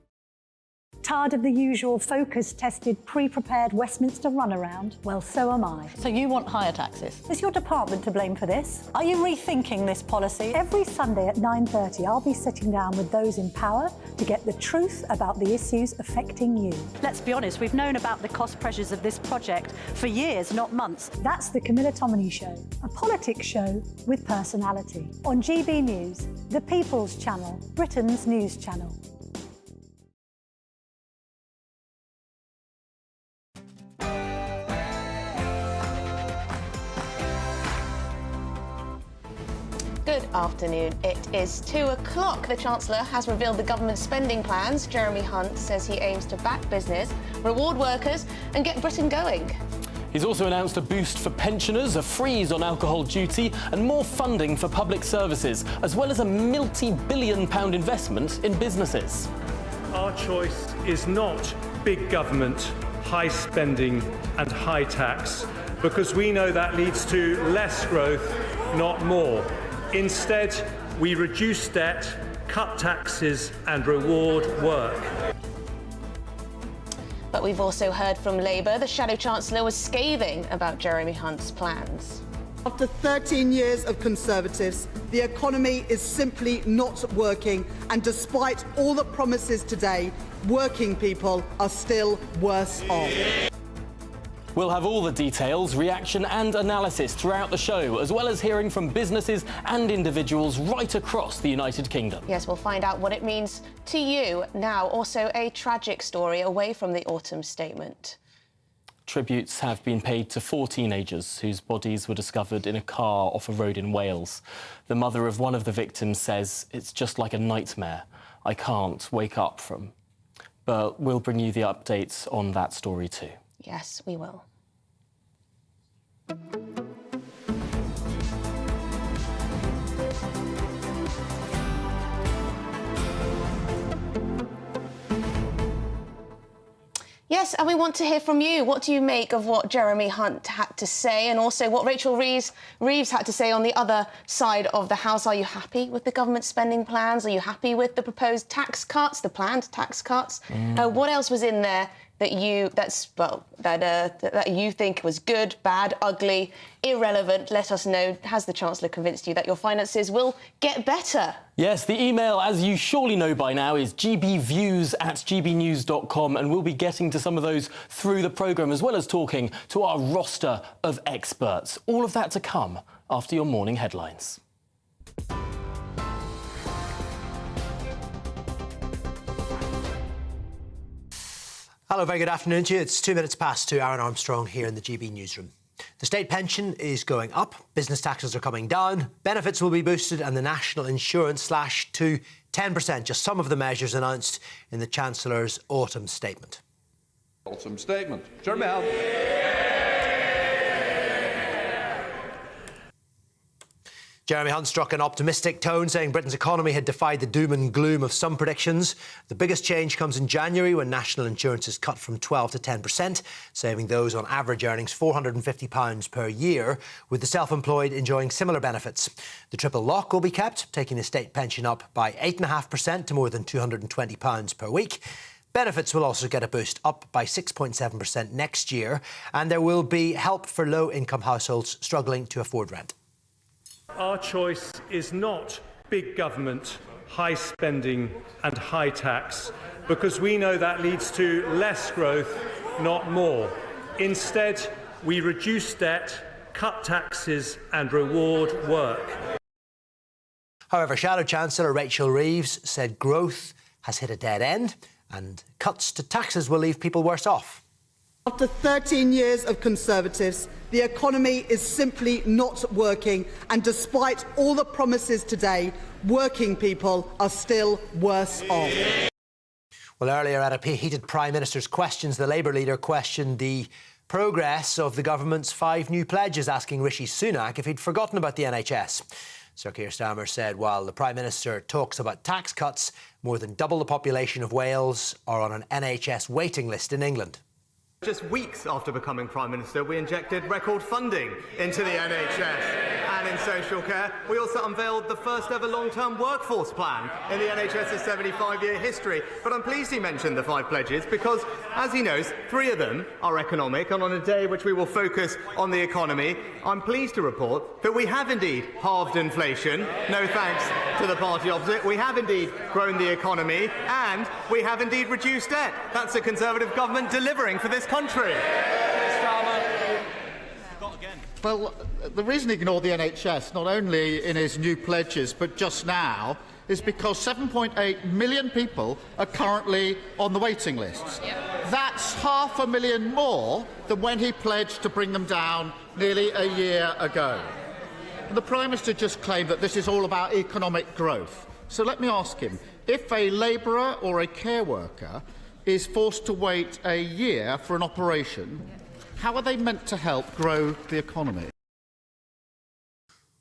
Tired of the usual focus-tested, pre-prepared Westminster runaround? Well, so am I. So you want higher taxes? Is your department to blame for this? Are you rethinking this policy? Every Sunday at 9:30, I'll be sitting down with those in power to get the truth about the issues affecting you. Let's be honest, we've known about the cost pressures of this project for years, not months. That's the Camilla Tominey Show, a politics show with personality. On GB News, the People's Channel, Britain's news channel. Good afternoon. It is 2 o'clock. The Chancellor has revealed the government's spending plans. Jeremy Hunt says he aims to back business, reward workers and get Britain going. He's also announced a boost for pensioners, a freeze on alcohol duty and more funding for public services, as well as a multi-billion-pound investment in businesses. Our choice is not big government, high spending and high tax, because we know that leads to less growth, not more. Instead, we reduce debt, cut taxes and reward work. But we've also heard from Labour. The Shadow Chancellor was scathing about Jeremy Hunt's plans. After 13 years of Conservatives, the economy is simply not working, and despite all the promises today, working people are still worse off. We'll have all the details, reaction and analysis throughout the show, as well as hearing from businesses and individuals right across the United Kingdom. Yes, we'll find out what it means to you now. Also, a tragic story away from the autumn statement. Tributes have been paid to 4 teenagers whose bodies were discovered in a car off a road in Wales. The mother of one of the victims says, "It's just like a nightmare I can't wake up from." But we'll bring you the updates on that story too. Yes, we will. Yes, and we want to hear from you. What do you make of what Jeremy Hunt had to say, and also what Rachel Reeves had to say on the other side of the House? Are you happy with the government spending plans? Are you happy with the proposed tax cuts, the planned tax cuts? What else was in there that you think was good, bad, ugly, irrelevant? Let us know. Has the Chancellor convinced you that your finances will get better? Yes, the email, as you surely know by now, is gbviews@gbnews.com, and we'll be getting to some of those through the programme, as well as talking to our roster of experts. All of that to come after your morning headlines. Hello, very good afternoon to you. It's 2 minutes past 2, Aaron Armstrong here in the GB newsroom. The state pension is going up, business taxes are coming down, benefits will be boosted and the national insurance slashed to 10%, just some of the measures announced in the Chancellor's autumn statement. Autumn statement. Jeremy Hunt. Jeremy Hunt struck an optimistic tone, saying Britain's economy had defied the doom and gloom of some predictions. The biggest change comes in January, when national insurance is cut from 12 to 10%, saving those on average earnings £450 per year, with the self-employed enjoying similar benefits. The triple lock will be kept, taking the state pension up by 8.5% to more than £220 per week. Benefits will also get a boost, up by 6.7% next year, and there will be help for low-income households struggling to afford rent. Our choice is not big government, high spending and high tax, because we know that leads to less growth, not more. Instead, we reduce debt, cut taxes and reward work. However, Shadow Chancellor Rachel Reeves said growth has hit a dead end and cuts to taxes will leave people worse off. After 13 years of Conservatives, the economy is simply not working, and despite all the promises today, working people are still worse off. Well, earlier at a heated Prime Minister's questions, the Labour leader questioned the progress of the government's 5 new pledges, asking Rishi Sunak if he'd forgotten about the NHS. Sir Keir Starmer said while the Prime Minister talks about tax cuts, more than double the population of Wales are on an NHS waiting list in England. Just weeks after becoming Prime Minister, we injected record funding into the NHS and in social care. We also unveiled the first ever long-term workforce plan in the NHS's 75-year history. But I'm pleased he mentioned the 5 pledges because, as he knows, 3 of them are economic, and on a day which we will focus on the economy, I'm pleased to report that we have indeed halved inflation, no thanks to the party opposite. We have indeed grown the economy, and we have indeed reduced debt. That's a Conservative government delivering for this country. Well, the reason he ignored the NHS, not only in his new pledges, but just now, is because 7.8 million people are currently on the waiting lists. That's 500,000 more than when he pledged to bring them down nearly a year ago. And the Prime Minister just claimed that this is all about economic growth. So let me ask him, if a labourer or a care worker is forced to wait a year for an operation, how are they meant to help grow the economy?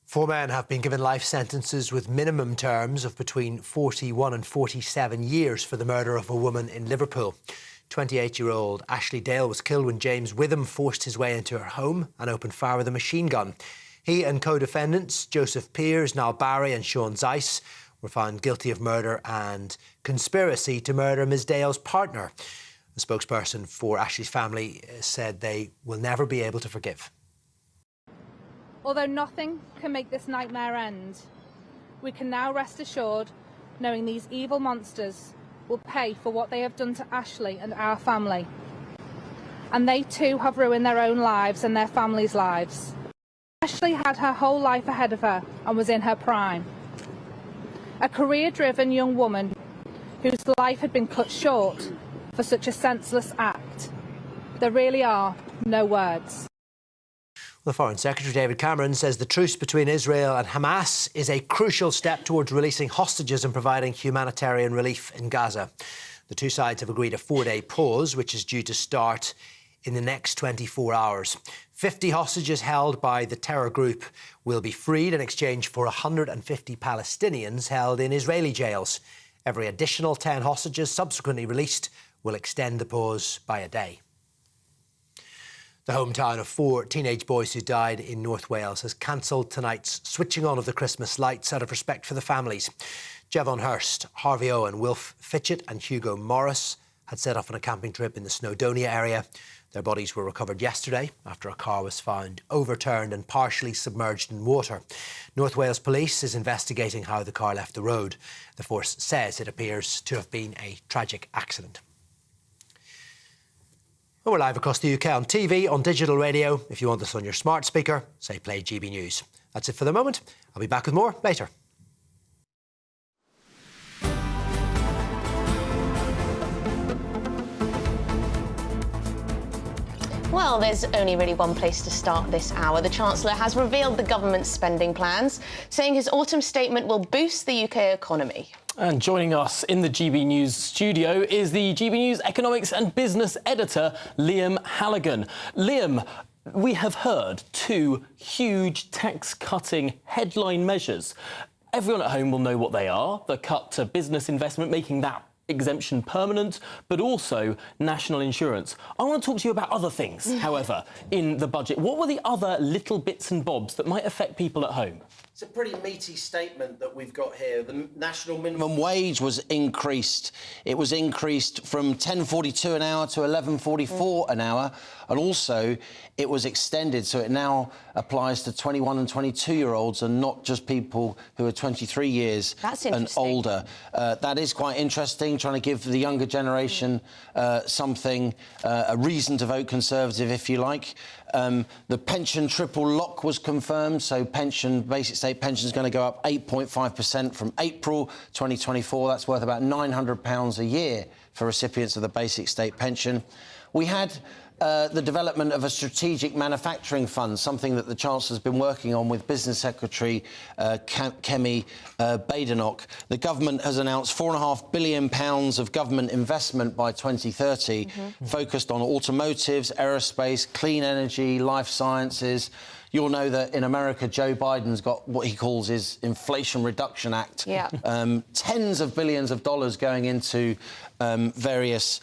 4 men have been given life sentences with minimum terms of between 41 and 47 years for the murder of a woman in Liverpool. 28-year-old Ashley Dale was killed when James Witham forced his way into her home and opened fire with a machine gun. He and co-defendants Joseph Peers, Niall Barry and Sean Zeiss were found guilty of murder and conspiracy to murder Ms Dale's partner. The spokesperson for Ashley's family said they will never be able to forgive. Although nothing can make this nightmare end, we can now rest assured knowing these evil monsters will pay for what they have done to Ashley and our family. And they too have ruined their own lives and their families' lives. Ashley had her whole life ahead of her and was in her prime. A career-driven young woman whose life had been cut short for such a senseless act. There really are no words. The Foreign Secretary David Cameron says the truce between Israel and Hamas is a crucial step towards releasing hostages and providing humanitarian relief in Gaza. The two sides have agreed a 4-day pause, which is due to start in the next 24 hours. 50 hostages held by the terror group will be freed in exchange for 150 Palestinians held in Israeli jails. Every additional 10 hostages subsequently released will extend the pause by a day. The hometown of 4 teenage boys who died in North Wales has cancelled tonight's switching on of the Christmas lights out of respect for the families. Jevon Hurst, Harvey Owen, Wilf Fitchett and Hugo Morris had set off on a camping trip in the Snowdonia area. Their bodies were recovered yesterday after a car was found overturned and partially submerged in water. North Wales Police is investigating how the car left the road. The force says it appears to have been a tragic accident. Well, we're live across the UK on TV, on digital radio. If you want this on your smart speaker, say play GB News. That's it for the moment. I'll be back with more later. Well, there's only really one place to start this hour. The Chancellor has revealed the government's spending plans, saying his autumn statement will boost the UK economy. And joining us in the GB News studio is the GB News economics and business editor, Liam Halligan. Liam, we have heard 2 huge tax-cutting headline measures. Everyone at home will know what they are. The cut to business investment, making that exemption permanent, but also national insurance. I want to talk to you about other things, however, in the budget. What were the other little bits and bobs that might affect people at home? It's a pretty meaty statement that we've got here. The national minimum wage was increased. It was increased from £10.42 an hour to £11.44 an hour. And also, it was extended, so it now applies to 21 and 22-year-olds and not just people who are 23 years and older. That is quite interesting, trying to give the younger generation something, a reason to vote Conservative, if you like. The pension triple lock was confirmed, so basic state pension is going to go up 8.5% from April 2024. That's worth about £900 a year for recipients of the basic state pension. We had the development of a strategic manufacturing fund, something that the Chancellor's been working on with Business Secretary Kemi Badenoch. The government has announced £4.5 billion of government investment by 2030, focused on automotives, aerospace, clean energy, life sciences. You'll know that in America, Joe Biden's got what he calls his Inflation Reduction Act. Yeah. Tens of billions of dollars going into various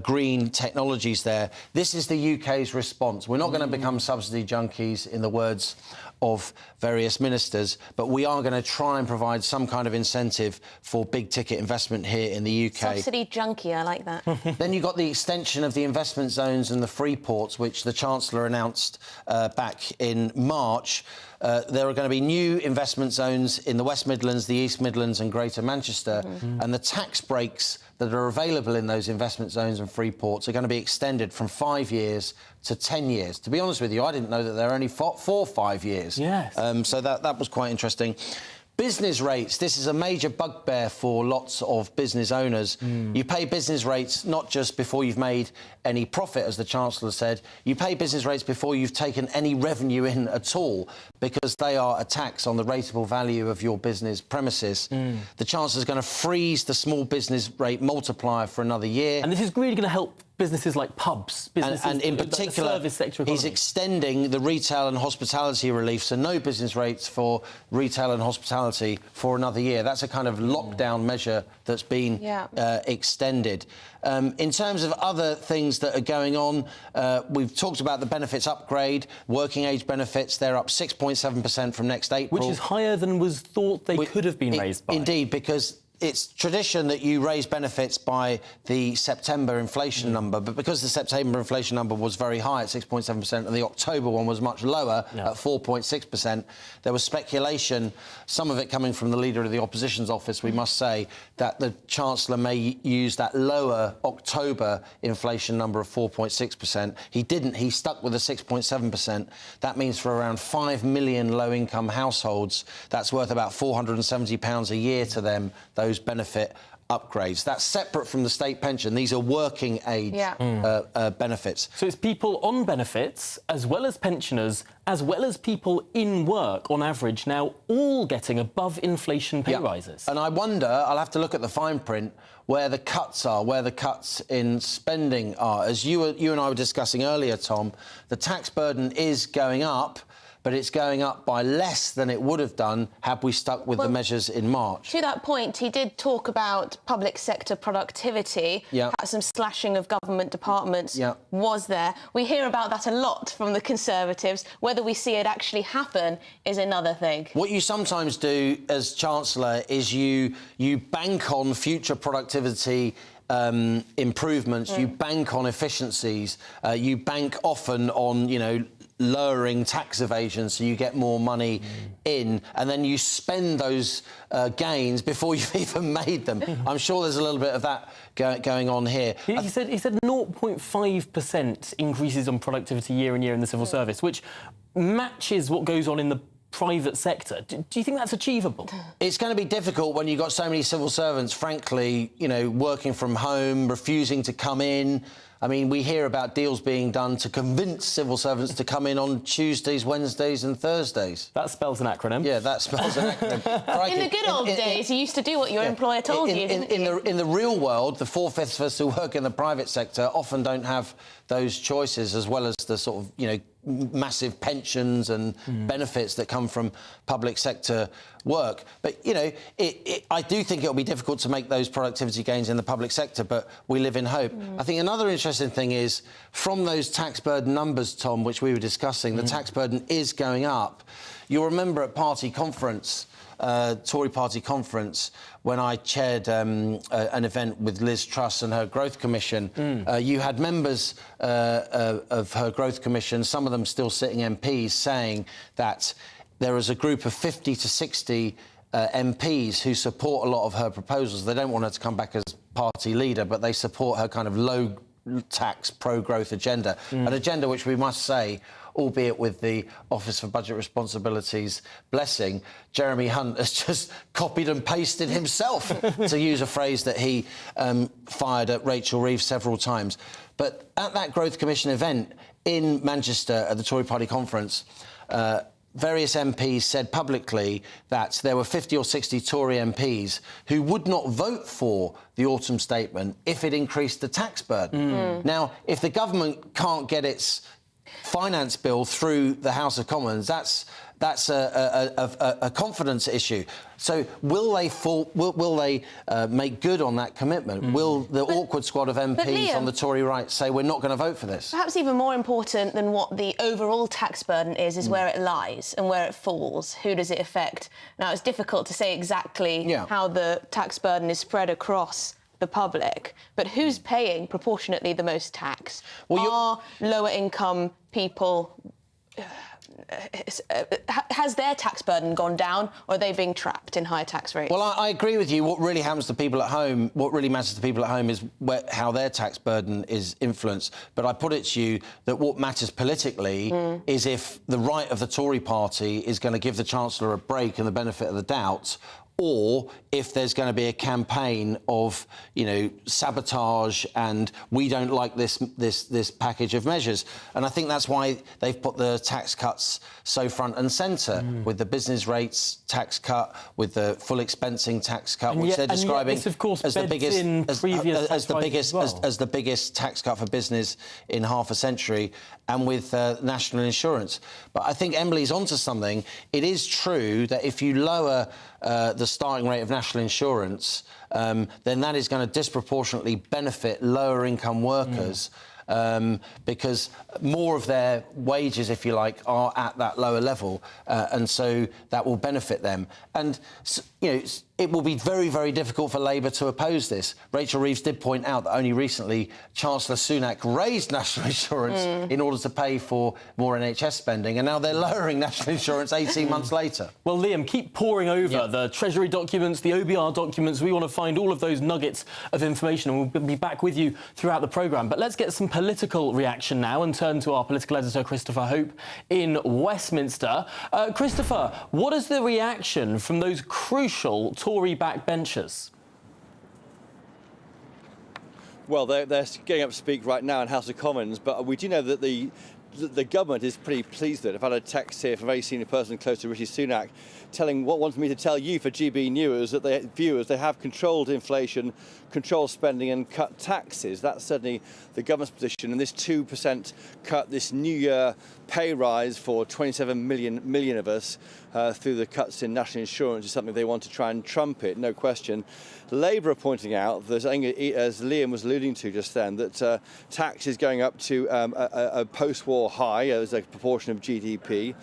green technologies there. This is the UK's response. We're not going to become subsidy junkies, in the words of various ministers, but we are going to try and provide some kind of incentive for big-ticket investment here in the UK. Subsidy junkie, I like that. Then you've got the extension of the investment zones and the free ports, which the Chancellor announced back in March. There are going to be new investment zones in the West Midlands, the East Midlands and Greater Manchester, and the tax breaks that are available in those investment zones and free ports are going to be extended from 5 years to 10 years. To be honest with you, I didn't know that they're only for 5 years. Yes. So that was quite interesting. Business rates, this is a major bugbear for lots of business owners. You pay business rates not just before you've made any profit, as the Chancellor said, you pay business rates before you've taken any revenue in at all, because they are a tax on the rateable value of your business premises. The Chancellor's going to freeze the small business rate multiplier for another year. And this is really going to help businesses like pubs, businesses and in like the particular, service sector economy. he's extending the retail and hospitality relief, so no business rates for retail and hospitality for another year. That's a kind of lockdown measure that's been extended. In terms of other things that are going on, we've talked about the benefits upgrade, working age benefits. They're up 6.7% from next April. Which is higher than was thought they could have been raised by. Indeed, because it's tradition that you raise benefits by the September inflation number, but because the September inflation number was very high at 6.7% and the October one was much lower at 4.6%, there was speculation, some of it coming from the Leader of the Opposition's office, we must say, that the Chancellor may use that lower October inflation number of 4.6%. He didn't. He stuck with the 6.7%. That means for around 5 million low-income households, that's worth about £470 a year to them, those benefit upgrades. That's separate from the state pension. These are working age benefits. So it's people on benefits, as well as pensioners, as well as people in work, on average, now all getting above inflation pay rises. And I wonder, I'll have to look at the fine print, where the cuts are, where the cuts in spending are. As you and I were discussing earlier, Tom, the tax burden is going up, but it's going up by less than it would have done had we stuck with the measures in March. To that point, he did talk about public sector productivity, perhaps some slashing of government departments was there. We hear about that a lot from the Conservatives. Whether we see it actually happen is another thing. What you sometimes do as Chancellor is you bank on future productivity improvements, you bank on efficiencies, you bank often on, you know, lowering tax evasion so you get more money in, and then you spend those gains before you've even made them. I'm sure there's a little bit of that going on here. He said 0.5% increases on productivity year on year in the civil service, which matches what goes on in the private sector. Do you think that's achievable? It's going to be difficult when you've got so many civil servants, frankly, you know, working from home, refusing to come in. I mean, we hear about deals being done to convince civil servants to come in on Tuesdays, Wednesdays and Thursdays. That spells an acronym. Yeah, that spells an acronym. In the good old days, you used to do what your employer told you, didn't you? In the real world, the 4/5 of us who work in the private sector often don't have those choices, as well as the sort of, you know, massive pensions and benefits that come from public sector work. But, you know, I do think it'll be difficult to make those productivity gains in the public sector, but we live in hope. I think another interesting thing is, from those tax burden numbers, Tom, which we were discussing, the tax burden is going up. You'll remember at party conference, Tory party conference, when I chaired an event with Liz Truss and her Growth Commission, you had members of her Growth Commission, some of them still sitting MPs, saying that there is a group of 50 to 60 MPs who support a lot of her proposals. They don't want her to come back as party leader, but they support her kind of low tax, pro-growth agenda, an agenda which we must say, albeit with the Office for Budget Responsibility's blessing, Jeremy Hunt has just copied and pasted himself, to use a phrase that he fired at Rachel Reeves several times. But at that Growth Commission event in Manchester at the Tory party conference, various MPs said publicly that there were 50 or 60 Tory MPs who would not vote for the autumn statement if it increased the tax burden. Now, if the government can't get its finance bill through the House of Commons, that's a confidence issue. So will they make good on that commitment? Will the awkward squad of MPs Liam, on the Tory right say we're not going to vote for this? Perhaps even more important than what the overall tax burden is where it lies and where it falls. Who does it affect? Now, it's difficult to say exactly how the tax burden is spread across the public, but who's paying proportionately the most tax? Are lower income people... has their tax burden gone down, or are they being trapped in higher tax rates? Well, I agree with you. What really happens to people at home, what really matters to people at home is how their tax burden is influenced. But I put it to you that what matters politically is if the right of the Tory party is going to give the Chancellor a break and the benefit of the doubt, or if there's going to be a campaign of, sabotage and we don't like this package of measures. And I think that's why they've put the tax cuts so front and centre, with the business rates tax cut, with the full expensing tax cut, which they're describing this, of course, as the biggest tax cut for business in half a century, and with national insurance. But I think Emily's onto something. It is true that if you lower the starting rate of national insurance, then that is going to disproportionately benefit lower income workers, because more of their wages, if you like, are at that lower level, and so that will benefit them. And it will be very, very difficult for Labour to oppose this. Rachel Reeves did point out that only recently Chancellor Sunak raised national insurance in order to pay for more NHS spending, and now they're lowering national insurance 18 months later. Well, Liam, keep poring over the Treasury documents, the OBR documents. We want to find all of those nuggets of information, and we'll be back with you throughout the programme. But let's get some political reaction now and turn to our political editor, Christopher Hope, in Westminster. Christopher, what is the reaction from those crucial Tory backbenchers? Well, they're getting up to speak right now in House of Commons, but we do know that the government is pretty pleased with it. I've had a text here from a very senior person close to Rishi Sunak wants me to tell you for GBNews that they have controlled inflation, controlled spending and cut taxes. That's certainly the government's position. And this 2% cut, this New Year pay rise for 27 million of us through the cuts in national insurance is something they want to try and trumpet, no question. Labour are pointing out that, as Liam was alluding to just then, that tax is going up to a post-war high as a proportion of GDP,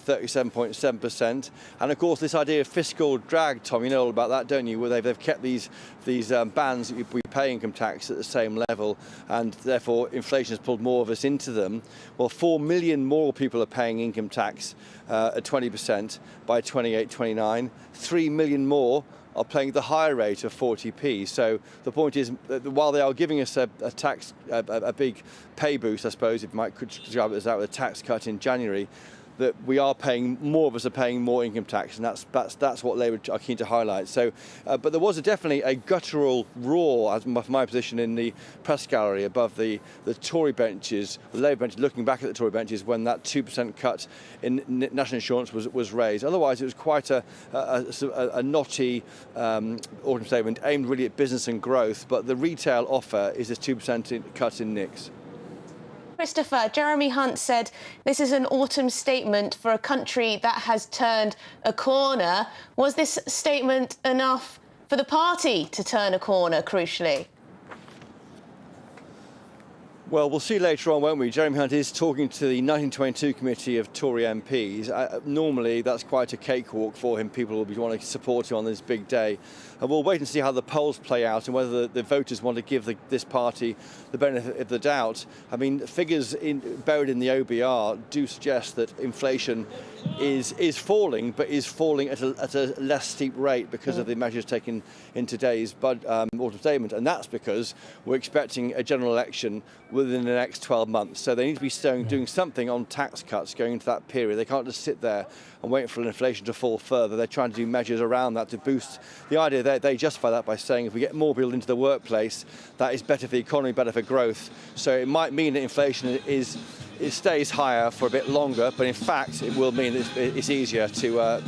37.7%. And of course, this idea of fiscal drag, Tom, you know all about that, don't you? Where they've kept these bands that we pay income tax at the same level, and therefore inflation has pulled more of us into them. Well, 4 million more people are paying income tax at 20% by 28-29. 3 million more are paying the higher rate of 40p. So the point is, while they are giving us a big pay boost, I suppose, if you might describe it as that, with a tax cut in January, that we are paying, more of us are paying more income tax, and that's what Labour are keen to highlight. So, but there was definitely a guttural roar, as my position in the press gallery above the Tory benches, the Labour benches, looking back at the Tory benches when that 2% cut in national insurance was raised. Otherwise, it was quite a knotty autumn statement aimed really at business and growth. But the retail offer is a 2% cut in NICs. Christopher, Jeremy Hunt said this is an autumn statement for a country that has turned a corner. Was this statement enough for the party to turn a corner, crucially? Well, we'll see later on, won't we? Jeremy Hunt is talking to the 1922 committee of Tory MPs. Normally, that's quite a cakewalk for him. People will be wanting to support him on this big day. And we'll wait and see how the polls play out and whether the voters want to give this party the benefit of the doubt. I mean, figures buried in the OBR do suggest that inflation is falling, but is falling at a less steep rate because of the measures taken in today's autumn statement. And that's because we're expecting a general election within the next 12 months. So they need to be doing something on tax cuts going into that period. They can't just sit there and wait for inflation to fall further. They're trying to do measures around that to boost the idea. They justify that by saying if we get more people into the workplace, that is better for the economy, better for growth. So it might mean that inflation is it stays higher for a bit longer, but in fact it will mean that it's easier to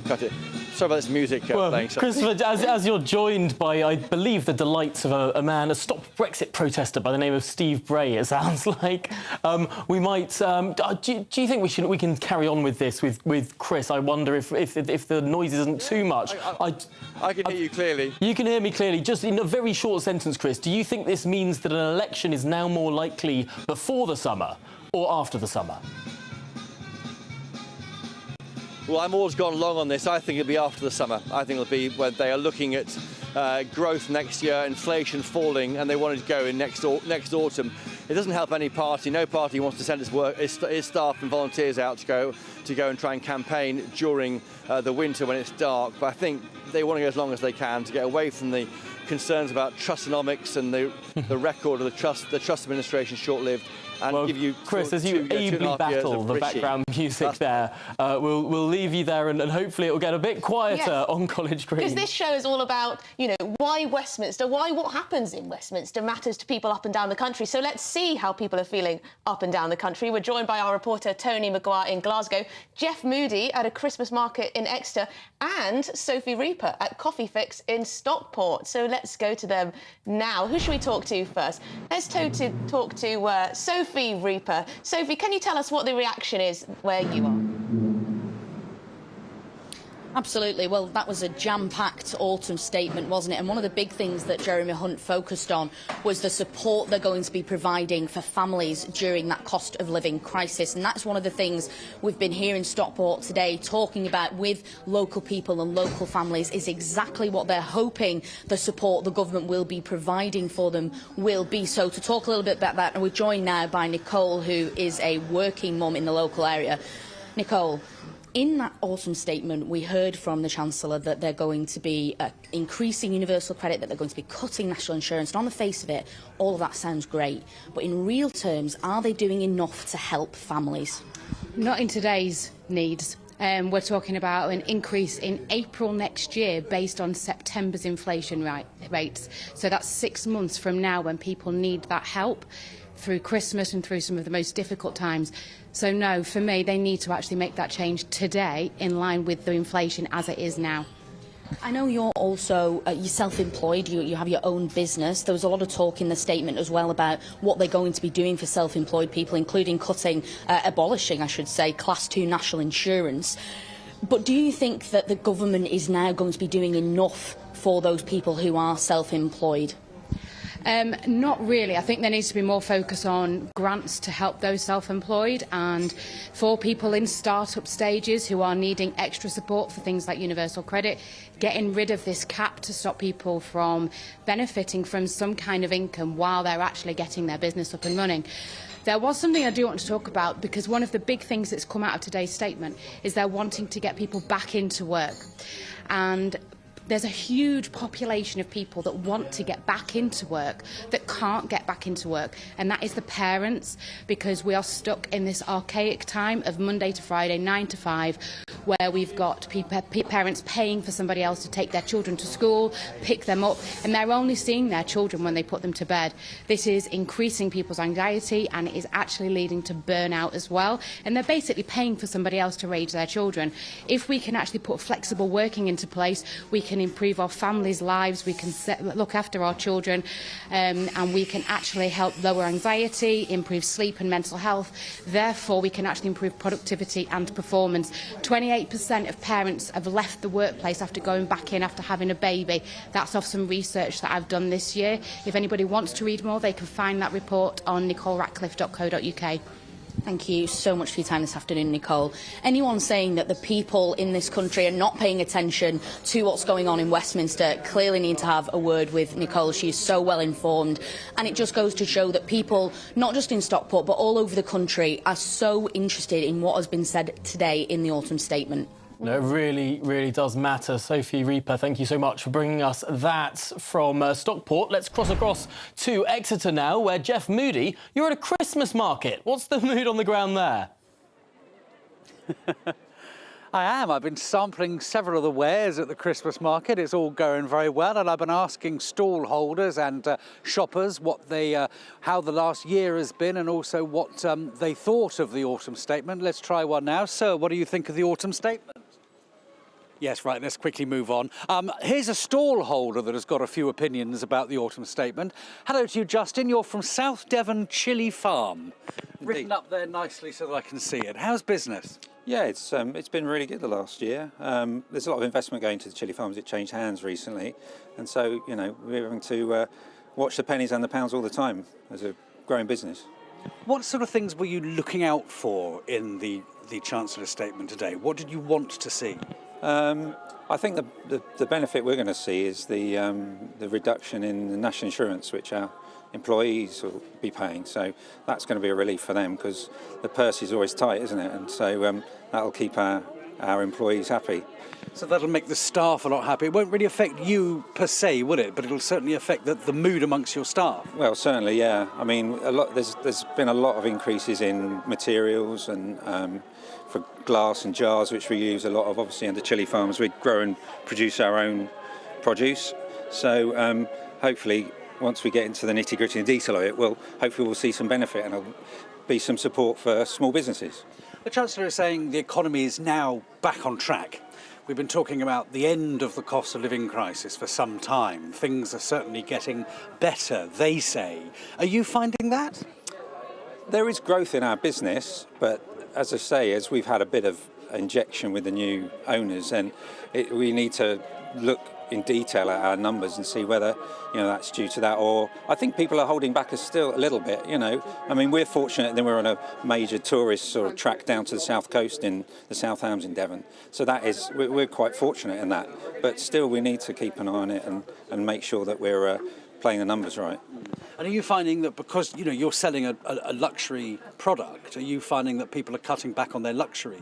cut it. Sorry about this music playing. Christopher, as you're joined by, I believe, the delights of a man, a Stop Brexit protester by the name of Steve Bray, it sounds like, we might... do you think we can carry on with this with Chris? I wonder if the noise isn't too much. I can hear you clearly. You can hear me clearly. Just in a very short sentence, Chris, do you think this means that an election is now more likely before the summer or after the summer? Well, I'm always gone long on this. I think it'll be after the summer. I think it'll be when they are looking at growth next year, inflation falling, and they wanted to go in next autumn. It doesn't help any party. No party wants to send its staff and volunteers out to go and try and campaign during the winter when it's dark. But I think they want to go as long as they can to get away from the concerns about trustonomics and the record of the Truss administration short-lived. And give you Chris, as you ably battle the background music there, we'll leave you there and hopefully it'll get a bit quieter on College Green. Because this show is all about, you know, why Westminster, why what happens in Westminster matters to people up and down the country. So let's see how people are feeling up and down the country. We're joined by our reporter Tony Maguire in Glasgow, Jeff Moody at a Christmas market in Exeter, and Sophie Reaper at Coffee Fix in Stockport. So let's go to them now. Who should we talk to first? Let's talk to Sophie Reaper. Sophie, can you tell us what the reaction is where you are? Absolutely. Well, that was a jam-packed autumn statement, wasn't it? And one of the big things that Jeremy Hunt focused on was the support they're going to be providing for families during that cost of living crisis. And that's one of the things we've been here in Stockport today talking about with local people and local families is exactly what they're hoping the support the government will be providing for them will be. So to talk a little bit about that, and we're joined now by Nicole, who is a working mum in the local area. Nicole, in that autumn statement, we heard from the Chancellor that they're going to be increasing universal credit, that they're going to be cutting national insurance. And on the face of it, all of that sounds great. But in real terms, are they doing enough to help families? Not in today's needs. We're talking about an increase in April next year based on September's inflation rates. So that's 6 months from now when people need that help through Christmas and through some of the most difficult times. So no, for me, they need to actually make that change today in line with the inflation as it is now. I know you're also you're self-employed, you have your own business. There was a lot of talk in the statement as well about what they're going to be doing for self-employed people, including abolishing, I should say, Class 2 national insurance. But do you think that the government is now going to be doing enough for those people who are self-employed? Not really. I think there needs to be more focus on grants to help those self-employed and for people in start-up stages who are needing extra support for things like universal credit, getting rid of this cap to stop people from benefiting from some kind of income while they're actually getting their business up and running. There was something I do want to talk about because one of the big things that's come out of today's statement is they're wanting to get people back into work. And there's a huge population of people that want to get back into work that can't get back into work, and that is the parents, because we are stuck in this archaic time of Monday to Friday, 9 to 5, where we've got parents paying for somebody else to take their children to school, pick them up, and they're only seeing their children when they put them to bed. This is increasing people's anxiety and it is actually leading to burnout as well, and they're basically paying for somebody else to raise their children. If we can actually put flexible working into place, we can improve our families' lives, we can look after our children, and we can actually help lower anxiety, improve sleep and mental health. Therefore, we can actually improve productivity and performance. 28% of parents have left the workplace after going back in after having a baby. That's off some research that I've done this year. If anybody wants to read more, they can find that report on nicoleratcliffe.co.uk. Thank you so much for your time this afternoon, Nicole. Anyone saying that the people in this country are not paying attention to what's going on in Westminster clearly need to have a word with Nicole. She is so well informed, and it just goes to show that people, not just in Stockport but all over the country, are so interested in what has been said today in the autumn statement. No, it really, really does matter. Sophie Reaper, thank you so much for bringing us that from Stockport. Let's cross across to Exeter now, where Jeff Moody, you're at a Christmas market. What's the mood on the ground there? I am. I've been sampling several of the wares at the Christmas market. It's all going very well, and I've been asking stall holders and shoppers what how the last year has been, and also what they thought of the autumn statement. Let's try one now. Sir, what do you think of the autumn statement? Yes, right, let's quickly move on. Here's a stall holder that has got a few opinions about the autumn statement. Hello to you, Justin. You're from South Devon Chili Farm. Indeed. Written up there nicely so that I can see it. How's business? Yeah, it's been really good the last year. There's a lot of investment going to the chili farms. It changed hands recently. And so, you know, we're having to watch the pennies and the pounds all the time as a growing business. What sort of things were you looking out for in the Chancellor's statement today? What did you want to see? I think the benefit we're going to see is the reduction in the national insurance, which our employees will be paying. So that's going to be a relief for them, because the purse is always tight, isn't it? And so that'll keep our employees happy. So that'll make the staff a lot happy. It won't really affect you per se, will it? But it'll certainly affect the mood amongst your staff. Well, certainly, yeah. I mean, there's been a lot of increases in materials and for glass and jars, which we use a lot of. Obviously, in the chili farms, we grow and produce our own produce. So hopefully, once we get into the nitty-gritty and detail of it, hopefully we'll see some benefit, and there'll be some support for small businesses. The Chancellor is saying the economy is now back on track. We've been talking about the end of the cost of living crisis for some time. Things are certainly getting better, they say. Are you finding that? There is growth in our business, but as I say, as we've had a bit of injection with the new owners, and we need to look in detail at our numbers and see whether, you know, that's due to that, or I think people are holding back us still a little bit, you know. I mean, we're fortunate that we're on a major tourist sort of track down to the south coast in the South Hams in Devon. So that is, we're quite fortunate in that. But still, we need to keep an eye on it and make sure that we're playing the numbers right. And are you finding that because, you know, you're selling a luxury product, are you finding that people are cutting back on their luxuries?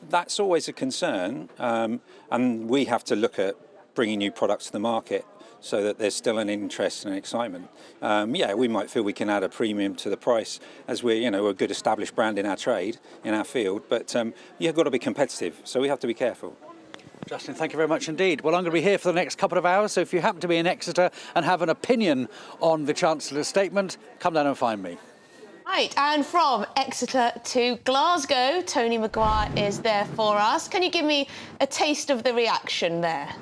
That's always a concern, and we have to look at bringing new products to the market so that there's still an interest and excitement. Yeah, we might feel we can add a premium to the price as we're, you know, a good established brand in our trade, in our field, but you've got to be competitive, so we have to be careful. Justin, thank you very much indeed. Well, I'm going to be here for the next couple of hours, so if you happen to be in Exeter and have an opinion on the Chancellor's statement, come down and find me. Right, and from Exeter to Glasgow, Tony Maguire is there for us. Can you give me a taste of the reaction there?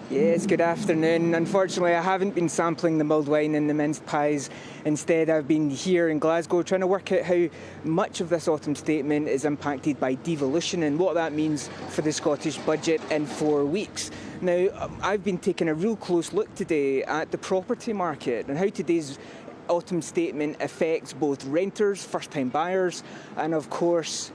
Yes, good afternoon. Unfortunately, I haven't been sampling the mulled wine and the minced pies. Instead, I've been here in Glasgow trying to work out how much of this autumn statement is impacted by devolution and what that means for the Scottish budget in 4 weeks. Now, I've been taking a real close look today at the property market and how today's autumn statement affects both renters, first-time buyers, and of course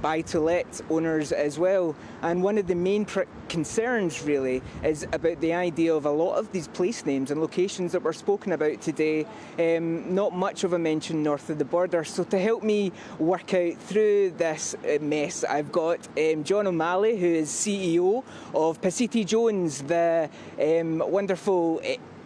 buy-to-let owners as well. And one of the main concerns really is about the idea of a lot of these place names and locations that were spoken about today, not much of a mention north of the border. So to help me work out through this mess, I've got John O'Malley, who is CEO of Passiti Jones, the wonderful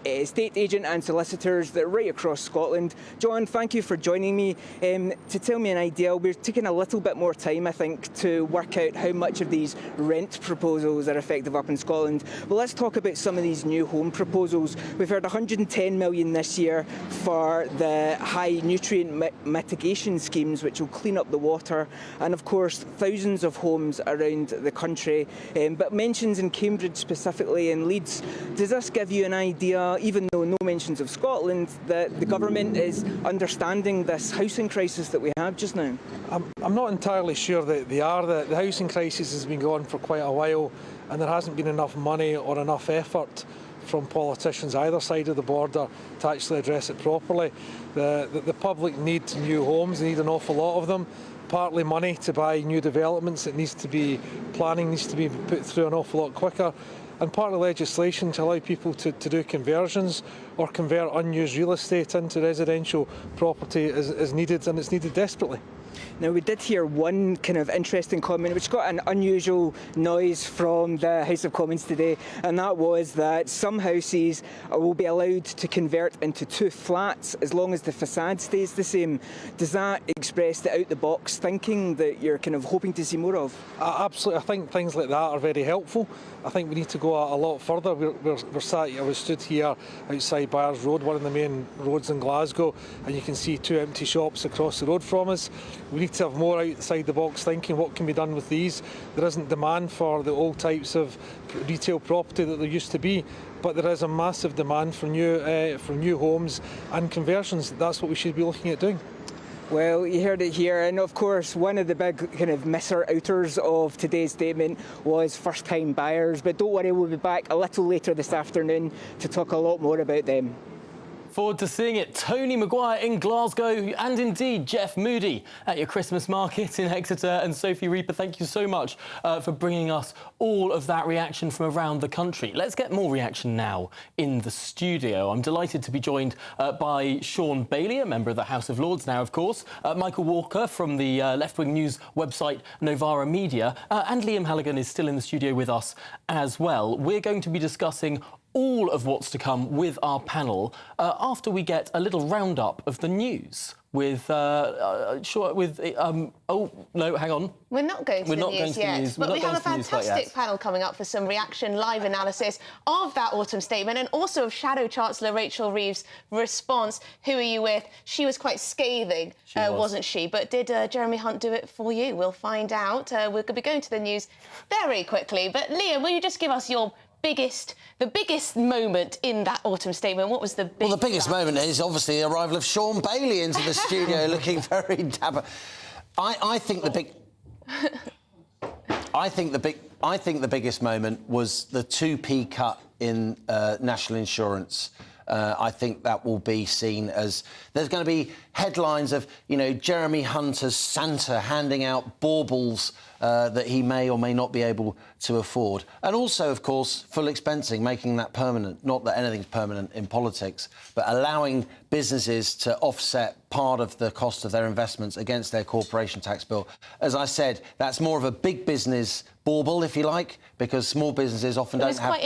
estate agent and solicitors that are right across Scotland. John, thank you for joining me. To tell me an idea, we're taking a little bit more time, I think, to work out how much of these rent proposals are effective up in Scotland. But let's talk about some of these new home proposals. We've heard 110 million this year for the high nutrient mitigation schemes, which will clean up the water, and of course thousands of homes around the country, but mentions in Cambridge specifically and Leeds. Does this give you an idea, even though no mentions of Scotland, that the government is understanding this housing crisis that we have just now? I'm not entirely sure that they are. The housing crisis has been going for quite a while, and there hasn't been enough money or enough effort from politicians either side of the border to actually address it properly. The public need new homes, they need an awful lot of them. Partly money to buy new developments, planning needs to be put through an awful lot quicker, and partly legislation to allow people to do conversions or convert unused real estate into residential property is needed, and it's needed desperately. Now, we did hear one kind of interesting comment which got an unusual noise from the House of Commons today, and that was that some houses will be allowed to convert into 2 flats as long as the facade stays the same. Does that express the out-the-box thinking that you're kind of hoping to see more of? Absolutely. I think things like that are very helpful. I think we need to go a lot further. I was stood here outside Byres Road, one of the main roads in Glasgow, and you can see 2 empty shops across the road from us. We need to have more outside the box thinking. What can be done with these? There isn't demand for the old types of retail property that there used to be, but there is a massive demand for new homes and conversions. That's what we should be looking at doing. Well, you heard it here, and of course one of the big kind of misser-outers of today's statement was first-time buyers, but don't worry, we'll be back a little later this afternoon to talk a lot more about them. Forward to seeing it. Tony Maguire in Glasgow, and indeed Jeff Moody at your Christmas market in Exeter, and Sophie Reaper, thank you so much for bringing us all of that reaction from around the country. Let's get more reaction now in the studio. I'm delighted to be joined by Sean Bailey, a member of the House of Lords now, of course, Michael Walker from the left-wing news website Novara Media, and Liam Halligan is still in the studio with us as well. We're going to be discussing all of what's to come with our panel after we get a little roundup of the news with oh no, hang on. We're not going to the news yet, but we have a fantastic panel coming up for some reaction, live analysis of that autumn statement, and also of Shadow Chancellor Rachel Reeves' response. Who are you with? She was quite scathing, wasn't she? But did Jeremy Hunt do it for you? We'll find out. We're going to be going to the news very quickly. But Liam, will you just give us the biggest moment in that autumn statement? What was the big... Well, the biggest moment is obviously the arrival of Sean Bailey into the studio looking very dapper. I think the biggest moment was the 2p cut in national insurance. I think that will be seen as... There's going to be headlines of, you know, Jeremy Hunt as Santa handing out baubles that he may or may not be able to afford. And also, of course, full expensing, making that permanent. Not that anything's permanent in politics, but allowing businesses to offset part of the cost of their investments against their corporation tax bill. As I said, that's more of a big business bauble, if you like, because small businesses often don't have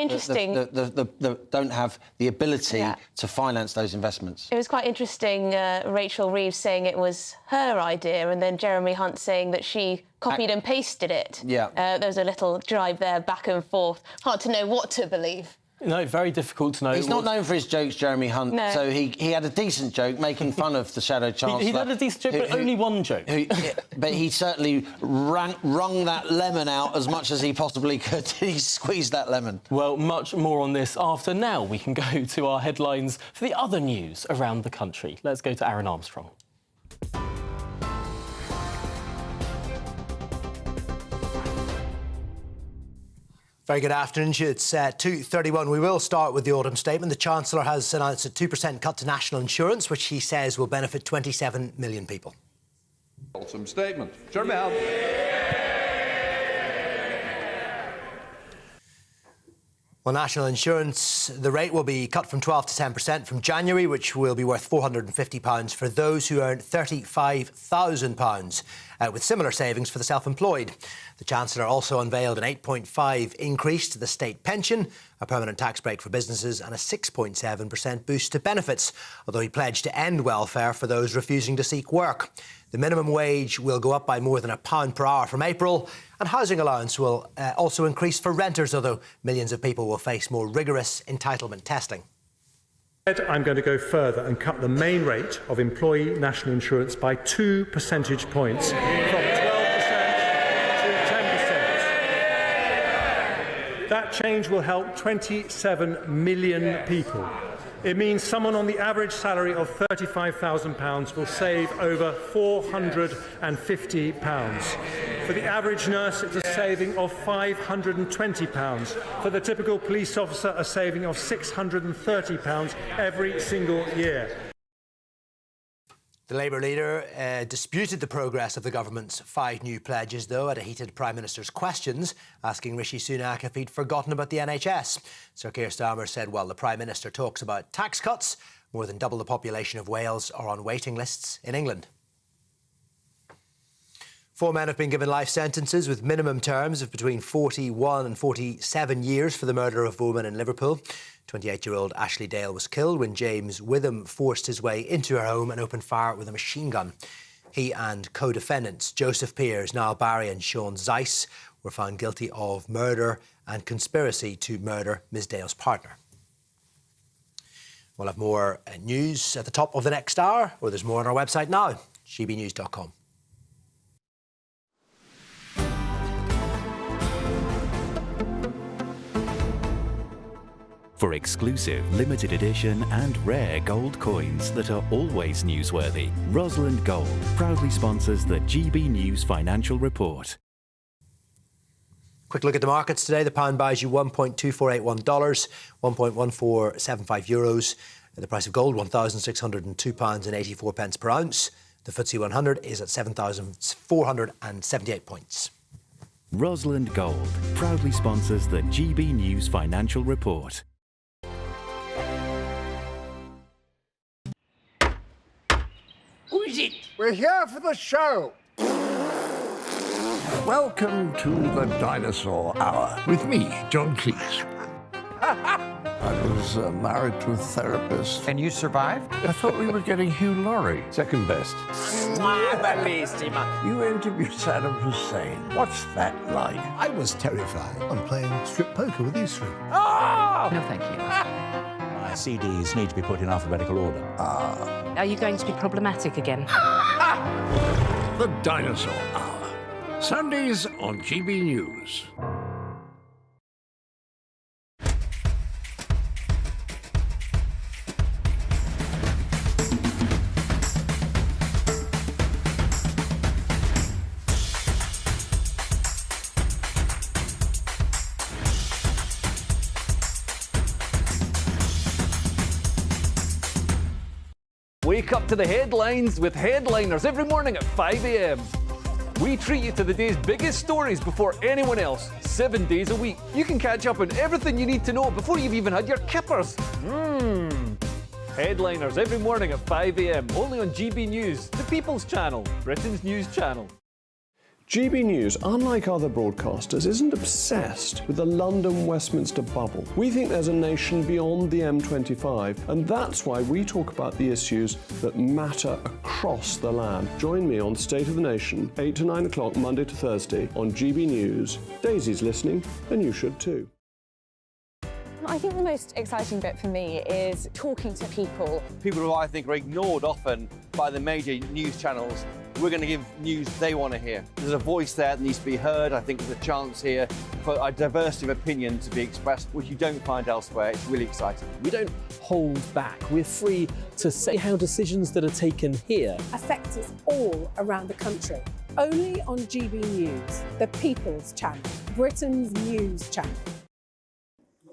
don't have the ability to finance those investments. It was quite interesting, Rachel Reeves saying it was her idea, and then Jeremy Hunt saying that she copied and pasted it. There was a little drive there, back and forth. Hard to know what to believe. No, very difficult to know. He's not known for his jokes, Jeremy Hunt, so he had a decent joke making fun of the Shadow Chancellor. He had a decent joke, but only one joke. But he certainly wrung that lemon out as much as he possibly could. He squeezed that lemon. Well, much more on this after. Now we can go to our headlines for the other news around the country. Let's go to Aaron Armstrong. Very good afternoon. It's 2:31. We will start with the autumn statement. The Chancellor has announced a 2% cut to national insurance, which he says will benefit 27 million people. Autumn statement. Jeremy Hunt. Well, national insurance, the rate will be cut from 12 to 10% from January, which will be worth £450 for those who earn £35,000, with similar savings for the self-employed. The Chancellor also unveiled an 8.5% increase to the state pension, a permanent tax break for businesses and a 6.7% boost to benefits, although he pledged to end welfare for those refusing to seek work. The minimum wage will go up by more than £1 per hour from April, and housing allowance will also increase for renters, although millions of people will face more rigorous entitlement testing. I'm going to go further and cut the main rate of employee national insurance by 2 percentage points from 12% to 10%. That change will help 27 million people. It means someone on the average salary of £35,000 will save over £450. For the average nurse, it's a saving of £520. For the typical police officer, a saving of £630 every single year. The Labour leader disputed the progress of the government's 5 new pledges, though, at a heated Prime Minister's questions, asking Rishi Sunak if he'd forgotten about the NHS. Sir Keir Starmer said while the Prime Minister talks about tax cuts, more than double the population of Wales are on waiting lists in England. 4 men have been given life sentences with minimum terms of between 41 and 47 years for the murder of a woman in Liverpool. 28-year-old Ashley Dale was killed when James Witham forced his way into her home and opened fire with a machine gun. He and co-defendants Joseph Peers, Niall Barry and Sean Zeiss were found guilty of murder and conspiracy to murder Ms Dale's partner. We'll have more news at the top of the next hour, or there's more on our website now, gbnews.com. For exclusive, limited edition and rare gold coins that are always newsworthy, Rosalind Gold proudly sponsors the GB News Financial Report. Quick look at the markets today. The pound buys you $1.2481, 1.1475 euros. The price of gold, £1,602.84 per ounce. The FTSE 100 is at 7,478 points. Rosalind Gold proudly sponsors the GB News Financial Report. Who is it? We're here for the show. Welcome to the Dinosaur Hour with me, John Cleese. I was married to a therapist. And you survived? I thought we were getting Hugh Laurie. Second best. You interviewed Saddam Hussein. What's that like? I was terrified. I'm playing strip poker with you three. Oh! No, thank you. My CDs need to be put in alphabetical order. Are you going to be problematic again? The Dinosaur Hour. Sundays on GB News. Wake up to the headlines with Headliners every morning at 5 a.m. We treat you to the day's biggest stories before anyone else, 7 days a week. You can catch up on everything you need to know before you've even had your kippers. Headliners every morning at 5 a.m. only on GB News, the People's Channel, Britain's news channel. GB News, unlike other broadcasters, isn't obsessed with the London-Westminster bubble. We think there's a nation beyond the M25, and that's why we talk about the issues that matter across the land. Join me on State of the Nation, 8 to 9 o'clock, Monday to Thursday, on GB News. Daisy's listening, and you should too. I think the most exciting bit for me is talking to people. People who I think are ignored often by the major news channels. We're going to give news they want to hear. There's a voice there that needs to be heard. I think there's a chance here for a diversity of opinion to be expressed, which you don't find elsewhere. It's really exciting. We don't hold back. We're free to say how decisions that are taken here affect us all around the country. Only on GB News, the People's Channel, Britain's news channel.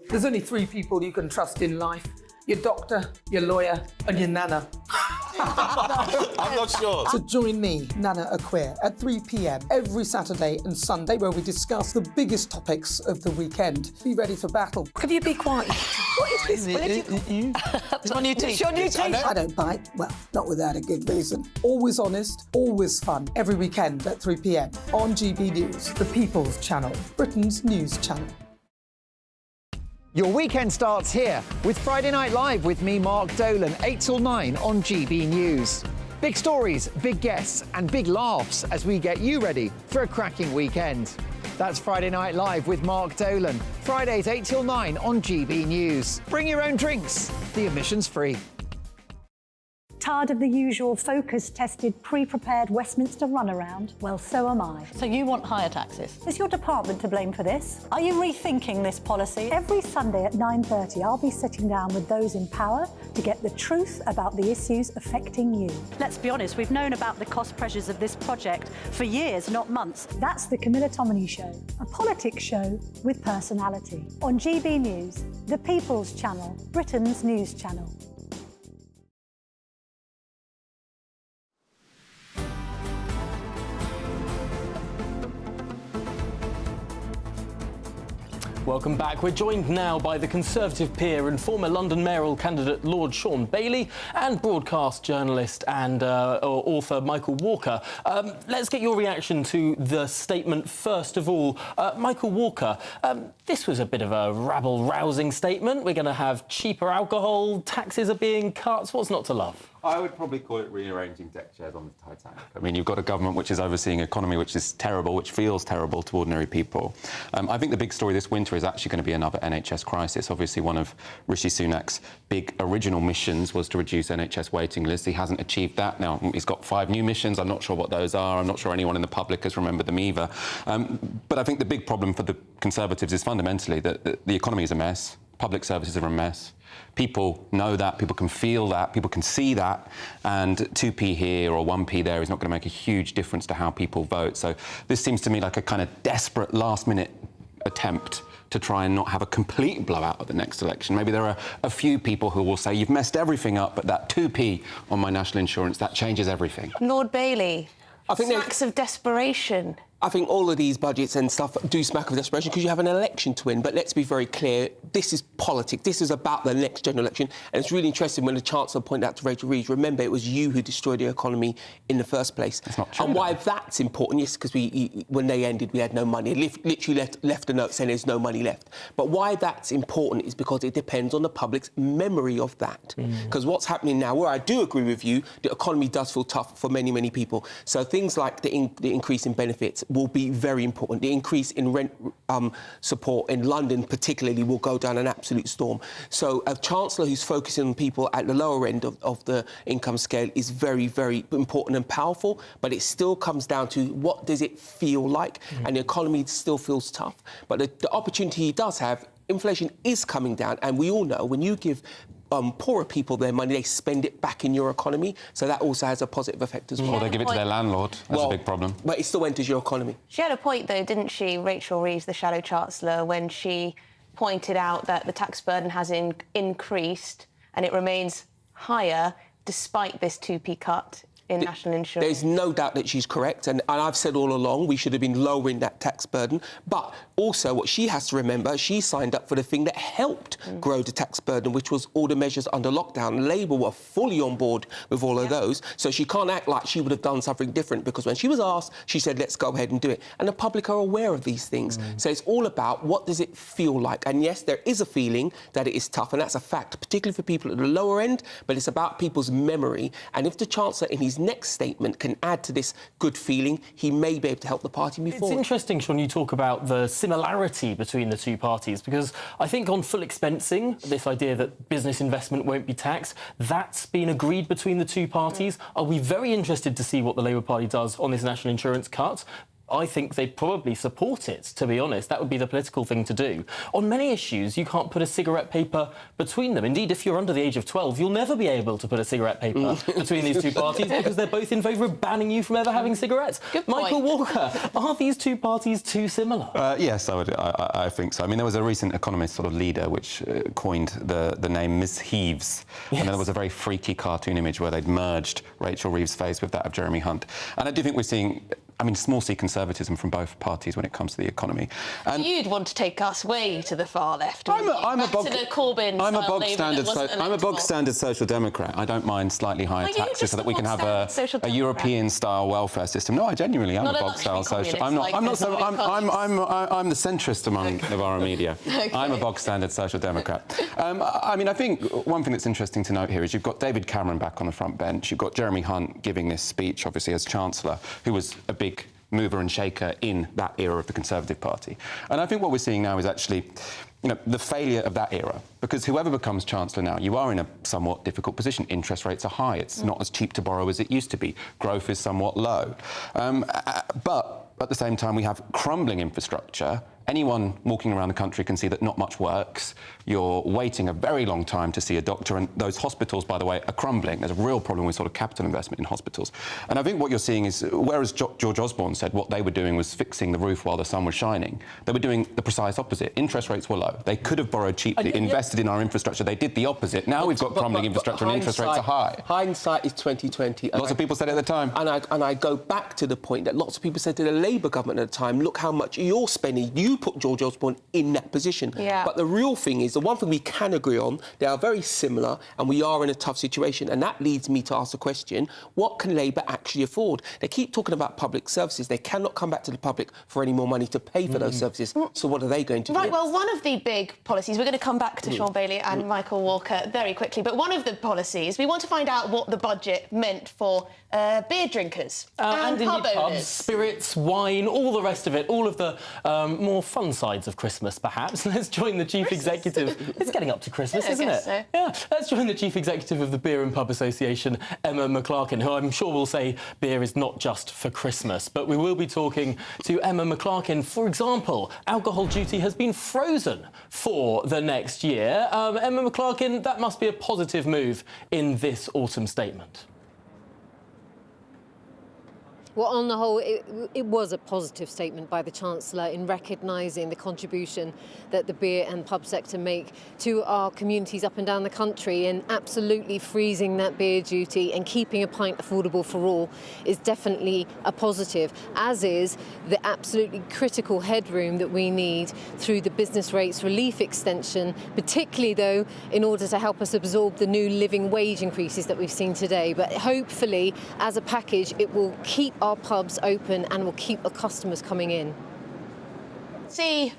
There's only 3 people you can trust in life. Your doctor, your lawyer, and your nana. I'm not sure. So join me, Nana Aquare, at 3 p.m. every Saturday and Sunday, where we discuss the biggest topics of the weekend. Be ready for battle. Could you be quiet? What is this? It's my new teeth. It's your new teeth. I don't bite. Well, not without a good reason. Always honest, always fun. Every weekend at 3 p.m. on GB News, the People's Channel, Britain's news channel. Your weekend starts here with Friday Night Live with me, Mark Dolan, 8 till 9 on GB News. Big stories, big guests and big laughs as we get you ready for a cracking weekend. That's Friday Night Live with Mark Dolan. Fridays 8 till 9 on GB News. Bring your own drinks. The admission's free. Tired of the usual focus-tested, pre-prepared Westminster runaround? Well, so am I. So you want higher taxes? Is your department to blame for this? Are you rethinking this policy? Every Sunday at 9:30, I'll be sitting down with those in power to get the truth about the issues affecting you. Let's be honest, we've known about the cost pressures of this project for years, not months. That's the Camilla Tominey Show, a politics show with personality. On GB News, the People's Channel, Britain's news channel. Welcome back. We're joined now by the Conservative peer and former London mayoral candidate Lord Sean Bailey and broadcast journalist and author Michael Walker. Let's get your reaction to the statement first of all. Michael Walker, this was a bit of a rabble-rousing statement. We're going to have cheaper alcohol, taxes are being cut. What's not to love? I would probably call it rearranging deck chairs on the Titanic. I mean, you've got a government which is overseeing an economy which is terrible, which feels terrible to ordinary people. I think the big story this winter is actually going to be another NHS crisis. Obviously, one of Rishi Sunak's big original missions was to reduce NHS waiting lists. He hasn't achieved that. Now, he's got 5 new missions. I'm not sure what those are. I'm not sure anyone in the public has remembered them either. But I think the big problem for the Conservatives is fundamentally that the economy is a mess. Public services are a mess. People know that, people can feel that, people can see that, and 2p here or 1p there is not going to make a huge difference to how people vote. So this seems to me like a kind of desperate last-minute attempt to try and not have a complete blowout at the next election. Maybe there are a few people who will say, you've messed everything up, but that 2p on my national insurance, that changes everything. Lord Bailey, I think smacks of desperation. I think all of these budgets and stuff do smack of desperation because you have an election to win. But let's be very clear, this is politics. This is about the next general election. And it's really interesting when the Chancellor pointed out to Rachel Reeves, remember, it was you who destroyed the economy in the first place. That's not true. And why that's important, yes, because when they ended, we had no money. Literally left a note saying there's no money left. But why that's important is because it depends on the public's memory of that. Because what's happening now, where I do agree with you, the economy does feel tough for many, many people. So things like the increase in benefits will be very important. The increase in rent support in London particularly will go down an absolute storm. So a Chancellor who's focusing on people at the lower end of the income scale is very, very important and powerful, but it still comes down to what does it feel like, and the economy still feels tough. But the opportunity he does have, inflation is coming down, and we all know when you give poorer people their money, they spend it back in your economy, so that also has a positive effect as well. Or they give it to their landlord. That's a big problem. But it still enters your economy. She had a point, though, didn't she, Rachel Reeves, the Shadow Chancellor, when she pointed out that the tax burden has increased and it remains higher despite this 2p cut in national insurance. There's no doubt that she's correct, and I've said all along we should have been lowering that tax burden. But also what she has to remember, she signed up for the thing that helped grow the tax burden, which was all the measures under lockdown. Labour were fully on board with all of those, so she can't act like she would have done something different, because when she was asked, she said, let's go ahead and do it. And the public are aware of these things. So it's all about what does it feel like. And yes, there is a feeling that it is tough, and that's a fact, particularly for people at the lower end, but it's about people's memory. And if the Chancellor in his next statement can add to this good feeling, he may be able to help the party move forward. It's interesting, Sean, you talk about the similarity between the two parties, because I think on full expensing, this idea that business investment won't be taxed, that's been agreed between the two parties. Are we very interested to see what the Labour Party does on this national insurance cut? I think they'd probably support it, to be honest. That would be the political thing to do. On many issues, you can't put a cigarette paper between them. Indeed, if you're under the age of 12, you'll never be able to put a cigarette paper between these two parties because they're both in favour of banning you from ever having cigarettes. Michael Walker, are these two parties too similar? Yes, I think so. I mean, there was a recent Economist sort of leader which coined the name Miss Heaves, and then there was a very freaky cartoon image where they'd merged Rachel Reeves' face with that of Jeremy Hunt. And I do think we're seeing, I mean, small c conservatism from both parties when it comes to the economy. And you'd want to take us way to the far left. I'm a bog standard social democrat. I don't mind slightly higher taxes so that we can have a European-style welfare system. No, I genuinely am a bog-style social. I'm the centrist among Navarra media. Okay. I'm a bog-standard social democrat. I mean, I think one thing that's interesting to note here is you've got David Cameron back on the front bench. You've got Jeremy Hunt giving this speech, obviously, as Chancellor, who was a big mover and shaker in that era of the Conservative Party. And I think what we're seeing now is actually, you know, the failure of that era. Because whoever becomes Chancellor now, you are in a somewhat difficult position. Interest rates are high. It's not as cheap to borrow as it used to be. Growth is somewhat low. But at the same time, we have crumbling infrastructure. Anyone walking around the country can see that not much works. You're waiting a very long time to see a doctor, and those hospitals, by the way, are crumbling. There's a real problem with sort of capital investment in hospitals. And I think what you're seeing is, whereas George Osborne said what they were doing was fixing the roof while the sun was shining, they were doing the precise opposite. Interest rates were low. They could have borrowed cheaply, invested in our infrastructure. They did the opposite. Now we've got crumbling infrastructure and interest rates are high. Hindsight is 2020. Lots of people said it at the time. And I go back to the point that lots of people said to the Labour government at the time, look how much you're spending. You put George Osborne in that position. Yeah. But the real thing is, the one thing we can agree on, they are very similar and we are in a tough situation. And that leads me to ask the question, what can Labour actually afford? They keep talking about public services. They cannot come back to the public for any more money to pay for those services. So what are they going to do? Right, well, one of the big policies, we're going to come back to Sean Bailey and Michael Walker very quickly, but one of the policies, we want to find out what the budget meant for beer drinkers and pub indeed owners. pubs, spirits, wine, all the rest of it, all of the more fun sides of Christmas, perhaps. Let's join the Chief Executive. It's getting up to Christmas, Yeah, I isn't it? guess so. Yeah. Let's join the Chief Executive of the Beer and Pub Association, Emma McClarkin, who I'm sure will say beer is not just for Christmas. But we will be talking to Emma McClarkin. For example, alcohol duty has been frozen for the next year. Emma McClarkin, that must be a positive move in this autumn statement. Well, on the whole, it was a positive statement by the Chancellor in recognising the contribution that the beer and pub sector make to our communities up and down the country, and absolutely freezing that beer duty and keeping a pint affordable for all is definitely a positive, as is the absolutely critical headroom that we need through the business rates relief extension, particularly, though, in order to help us absorb the new living wage increases that we've seen today. But hopefully, as a package, it will keep our pubs open and will keep the customers coming in. See,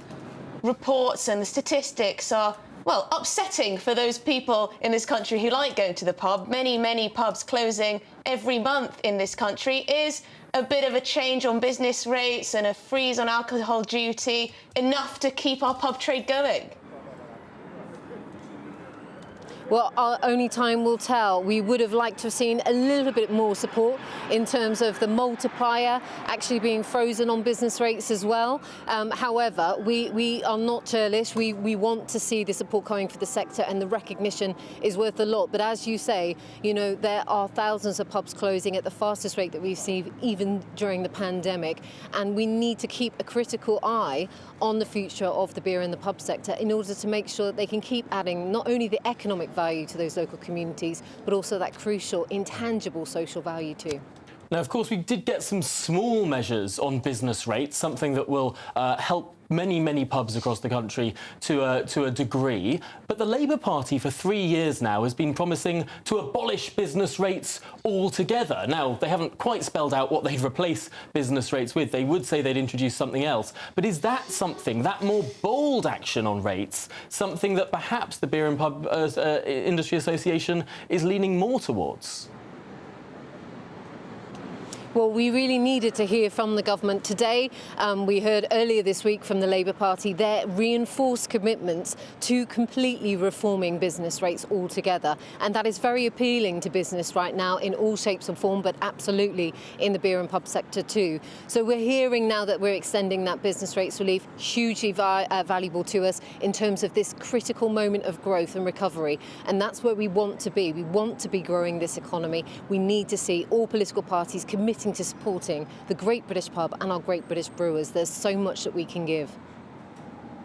reports and the statistics are, well, upsetting for those people in this country who like going to the pub. Many pubs closing every month in this country. Is a bit of a change on business rates and a freeze on alcohol duty enough to keep our pub trade going? Well, only time will tell. We would have liked to have seen a little bit more support in terms of the multiplier actually being frozen on business rates as well. However, we are not churlish. We want to see the support coming for the sector, and the recognition is worth a lot. But as you say, you know, there are thousands of pubs closing at the fastest rate that we've seen even during the pandemic. And we need to keep a critical eye on the future of the beer and the pub sector in order to make sure that they can keep adding not only the economic value to those local communities, but also that crucial, intangible social value too. Now, of course, we did get some small measures on business rates, something that will help many pubs across the country to a degree. But the Labour Party for 3 years now has been promising to abolish business rates altogether. Now, they haven't quite spelled out what they'd replace business rates with. They would say they'd introduce something else. But is that something, that more bold action on rates, something that perhaps the Beer and Pub Industry Association is leaning more towards? Well, we really needed to hear from the government today. We heard earlier this week from the Labour Party their reinforced commitments to completely reforming business rates altogether. And that is very appealing to business right now in all shapes and form, but absolutely in the beer and pub sector too. So we're hearing now that we're extending that business rates relief, hugely valuable to us in terms of this critical moment of growth and recovery. And that's where we want to be. We want to be growing this economy. We need to see all political parties committing to supporting the Great British Pub and our Great British Brewers. There's so much that we can give.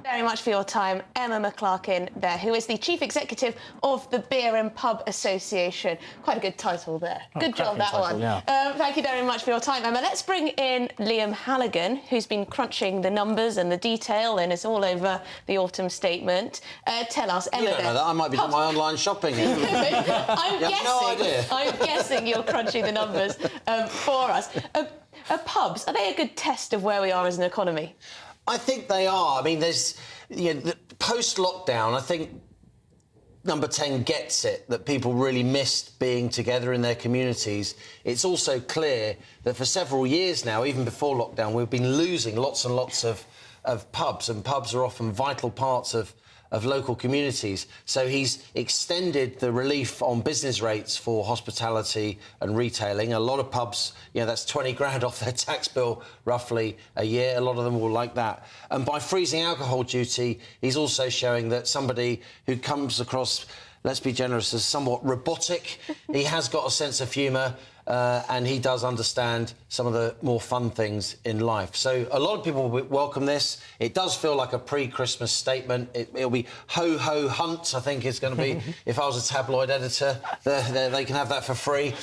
Very much for your time, Emma McClarkin there, who is the Chief Executive of the Beer and Pub Association. Quite a good title there. Good job, that one. Yeah. Thank you very much for your time, Emma. Let's bring in Liam Halligan, who's been crunching the numbers and the detail and is all over the autumn statement. Tell us, Emma. You don't know that. I might be doing my online shopping. I'm guessing you're crunching the numbers for us. Pubs, are they a good test of where we are as an economy? I think they are. I mean, there's, you know, the post-lockdown, I think Number 10 gets it, that people really missed being together in their communities. It's also clear that for several years now, even before lockdown, we've been losing lots and lots of pubs, and pubs are often vital parts of local communities. So he's extended the relief on business rates for hospitality and retailing. A lot of pubs, you know, that's 20 grand off their tax bill roughly a year. A lot of them will like that. And by freezing alcohol duty, he's also showing that somebody who comes across, let's be generous, as somewhat robotic, he has got a sense of humour, and he does understand some of the more fun things in life. So a lot of people will welcome this. It does feel like a pre-Christmas statement. It'll be ho-ho hunt, I think it's going to be. If I was a tabloid editor, they can have that for free.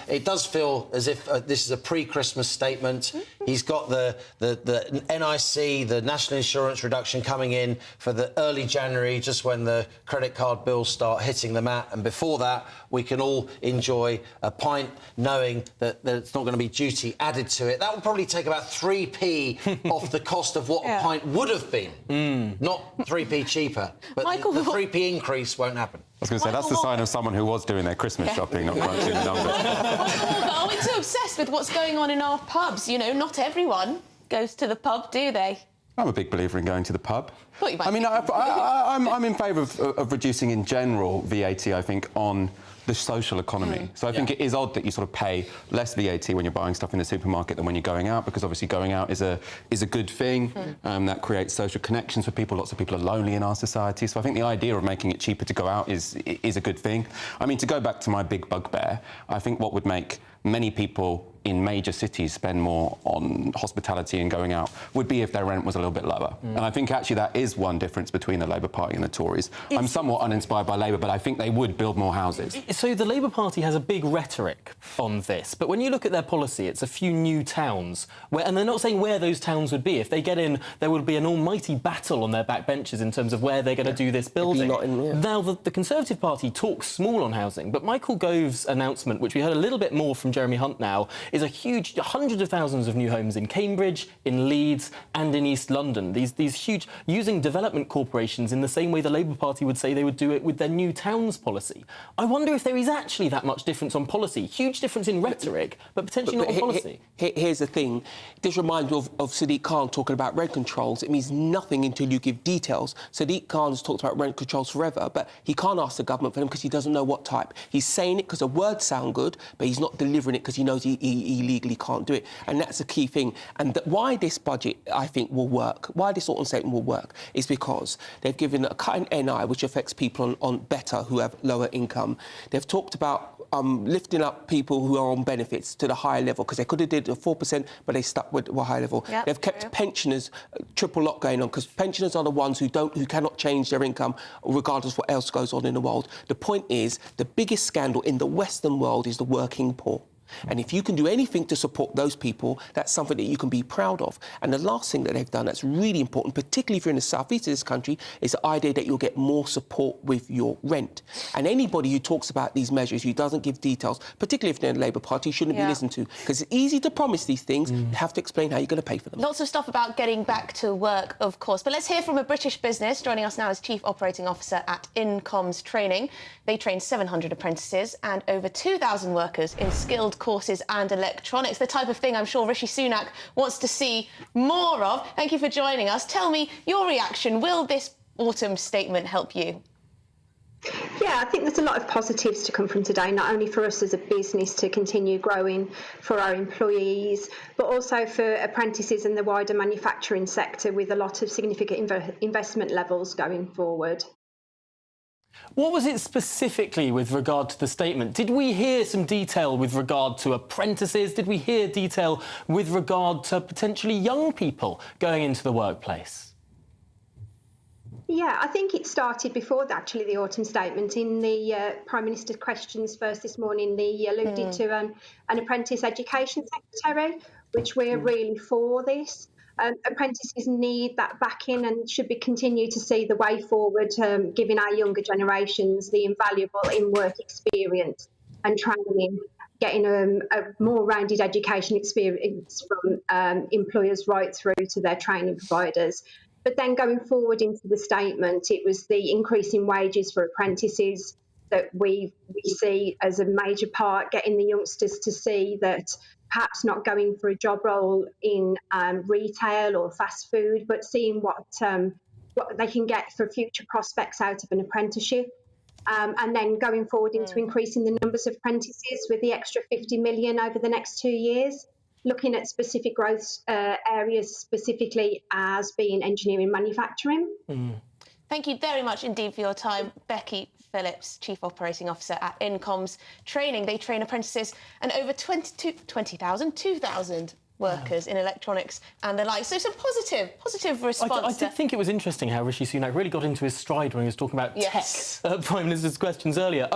It does feel as if this is a pre-Christmas statement. He's got the NIC, the National Insurance reduction, coming in for the early January, just when the credit card bills start hitting the mat. And before that, we can all enjoy a pint knowing that it's not going to be duty added to it. That will probably take about 3p off the cost of what a pint would have been. Not 3p cheaper, but Michael, the 3p increase won't happen. I was going to say, that's the sign of someone who was doing their Christmas shopping, not crunching the numbers. Are we too obsessed with what's going on in our pubs? You know, not everyone goes to the pub, do they? I'm a big believer in going to the pub. Thought you might. I mean, I'm in favour of reducing in general VAT, I think, on the social economy. So I think it is odd that you sort of pay less VAT when you're buying stuff in the supermarket than when you're going out, because obviously going out is a good thing. That creates social connections for people. Lots of people are lonely in our society. So I think the idea of making it cheaper to go out is a good thing. I mean, to go back to my big bugbear, I think what would make many people in major cities spend more on hospitality and going out would be if their rent was a little bit lower. And I think actually that is one difference between the Labour Party and the Tories. I'm somewhat uninspired by Labour, but I think they would build more houses. So the Labour Party has a big rhetoric on this, but when you look at their policy, it's a few new towns, and they're not saying where those towns would be. If they get in, there would be an almighty battle on their backbenches in terms of where they're going to do this building. Now, the Conservative Party talks small on housing, but Michael Gove's announcement, which we heard a little bit more from Jeremy Hunt now, is a huge, hundreds of thousands of new homes in Cambridge, in Leeds and in East London. These huge, using development corporations in the same way the Labour Party would say they would do it with their new towns policy. I wonder if there is actually that much difference on policy. Huge difference in rhetoric, but potentially not on policy. Here's the thing. This reminds me of Sadiq Khan talking about rent controls. It means nothing until you give details. Sadiq Khan has talked about rent controls forever, but he can't ask the government for them because he doesn't know what type. He's saying it because the words sound good, but he's not delivering it because he knows he legally can't do it. And that's the key thing. And why this budget, I think, will work, why this autumn statement will work, is because they've given a cut in NI, which affects people on better who have lower income. They've talked about lifting up people who are on benefits to the higher level, because they could have did a 4%, but they stuck with a higher level. They've kept pensioners, triple lock going on, because pensioners are the ones who cannot change their income regardless of what else goes on in the world. The point is, the biggest scandal in the Western world is the working poor. And if you can do anything to support those people, that's something that you can be proud of. And the last thing that they've done that's really important, particularly if you're in the southeast of this country, is the idea that you'll get more support with your rent. And anybody who talks about these measures, who doesn't give details, particularly if they're in the Labour Party, shouldn't be listened to. Because it's easy to promise these things, you have to explain how you're going to pay for them. Lots of stuff about getting back to work, of course. But let's hear from a British business. Joining us now is Chief Operating Officer at Incoms Training. They train 700 apprentices and over 2,000 workers in skilled courses and electronics, the type of thing I'm sure Rishi Sunak wants to see more of. Thank you for joining us. Tell me your reaction. Will this autumn statement help you? Yeah, I think there's a lot of positives to come from today, not only for us as a business to continue growing for our employees, but also for apprentices and the wider manufacturing sector, with a lot of significant investment levels going forward. What was it specifically with regard to the statement? Did we hear some detail with regard to apprentices? Did we hear detail with regard to potentially young people going into the workplace? Yeah, I think it started before the autumn statement. In the Prime Minister's questions first this morning, they alluded to an apprentice education secretary, which we're really for this. Apprentices need that backing and should be continue to see the way forward, giving our younger generations the invaluable in-work experience and training, getting a more rounded education experience from employers right through to their training providers. But then going forward into the statement, it was the increase in wages for apprentices that we see as a major part, getting the youngsters to see that perhaps not going for a job role in retail or fast food, but seeing what they can get for future prospects out of an apprenticeship. And then going forward into increasing the numbers of apprentices with the extra 50 million over the next 2 years, looking at specific growth areas, specifically as being engineering manufacturing. Thank you very much indeed for your time, Becky Phillips, Chief Operating Officer at Incoms Training. They train apprentices and over 2,000 workers in electronics and the like. So some positive response. I did think it was interesting how Rishi Sunak really got into his stride when he was talking about tech Prime Minister's questions earlier.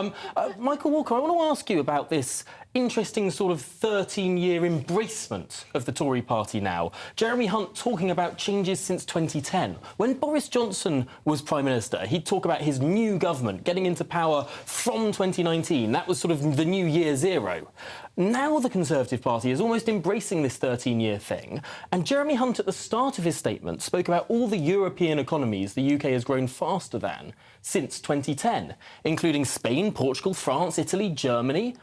Michael Walker, I want to ask you about this interesting sort of 13-year embracement of the Tory party now. Jeremy Hunt talking about changes since 2010. When Boris Johnson was Prime Minister, he'd talk about his new government getting into power from 2019. That was sort of the new year zero. Now the Conservative Party is almost embracing this 13-year thing. And Jeremy Hunt, at the start of his statement, spoke about all the European economies the UK has grown faster than since 2010, including Spain, Portugal, France, Italy, Germany.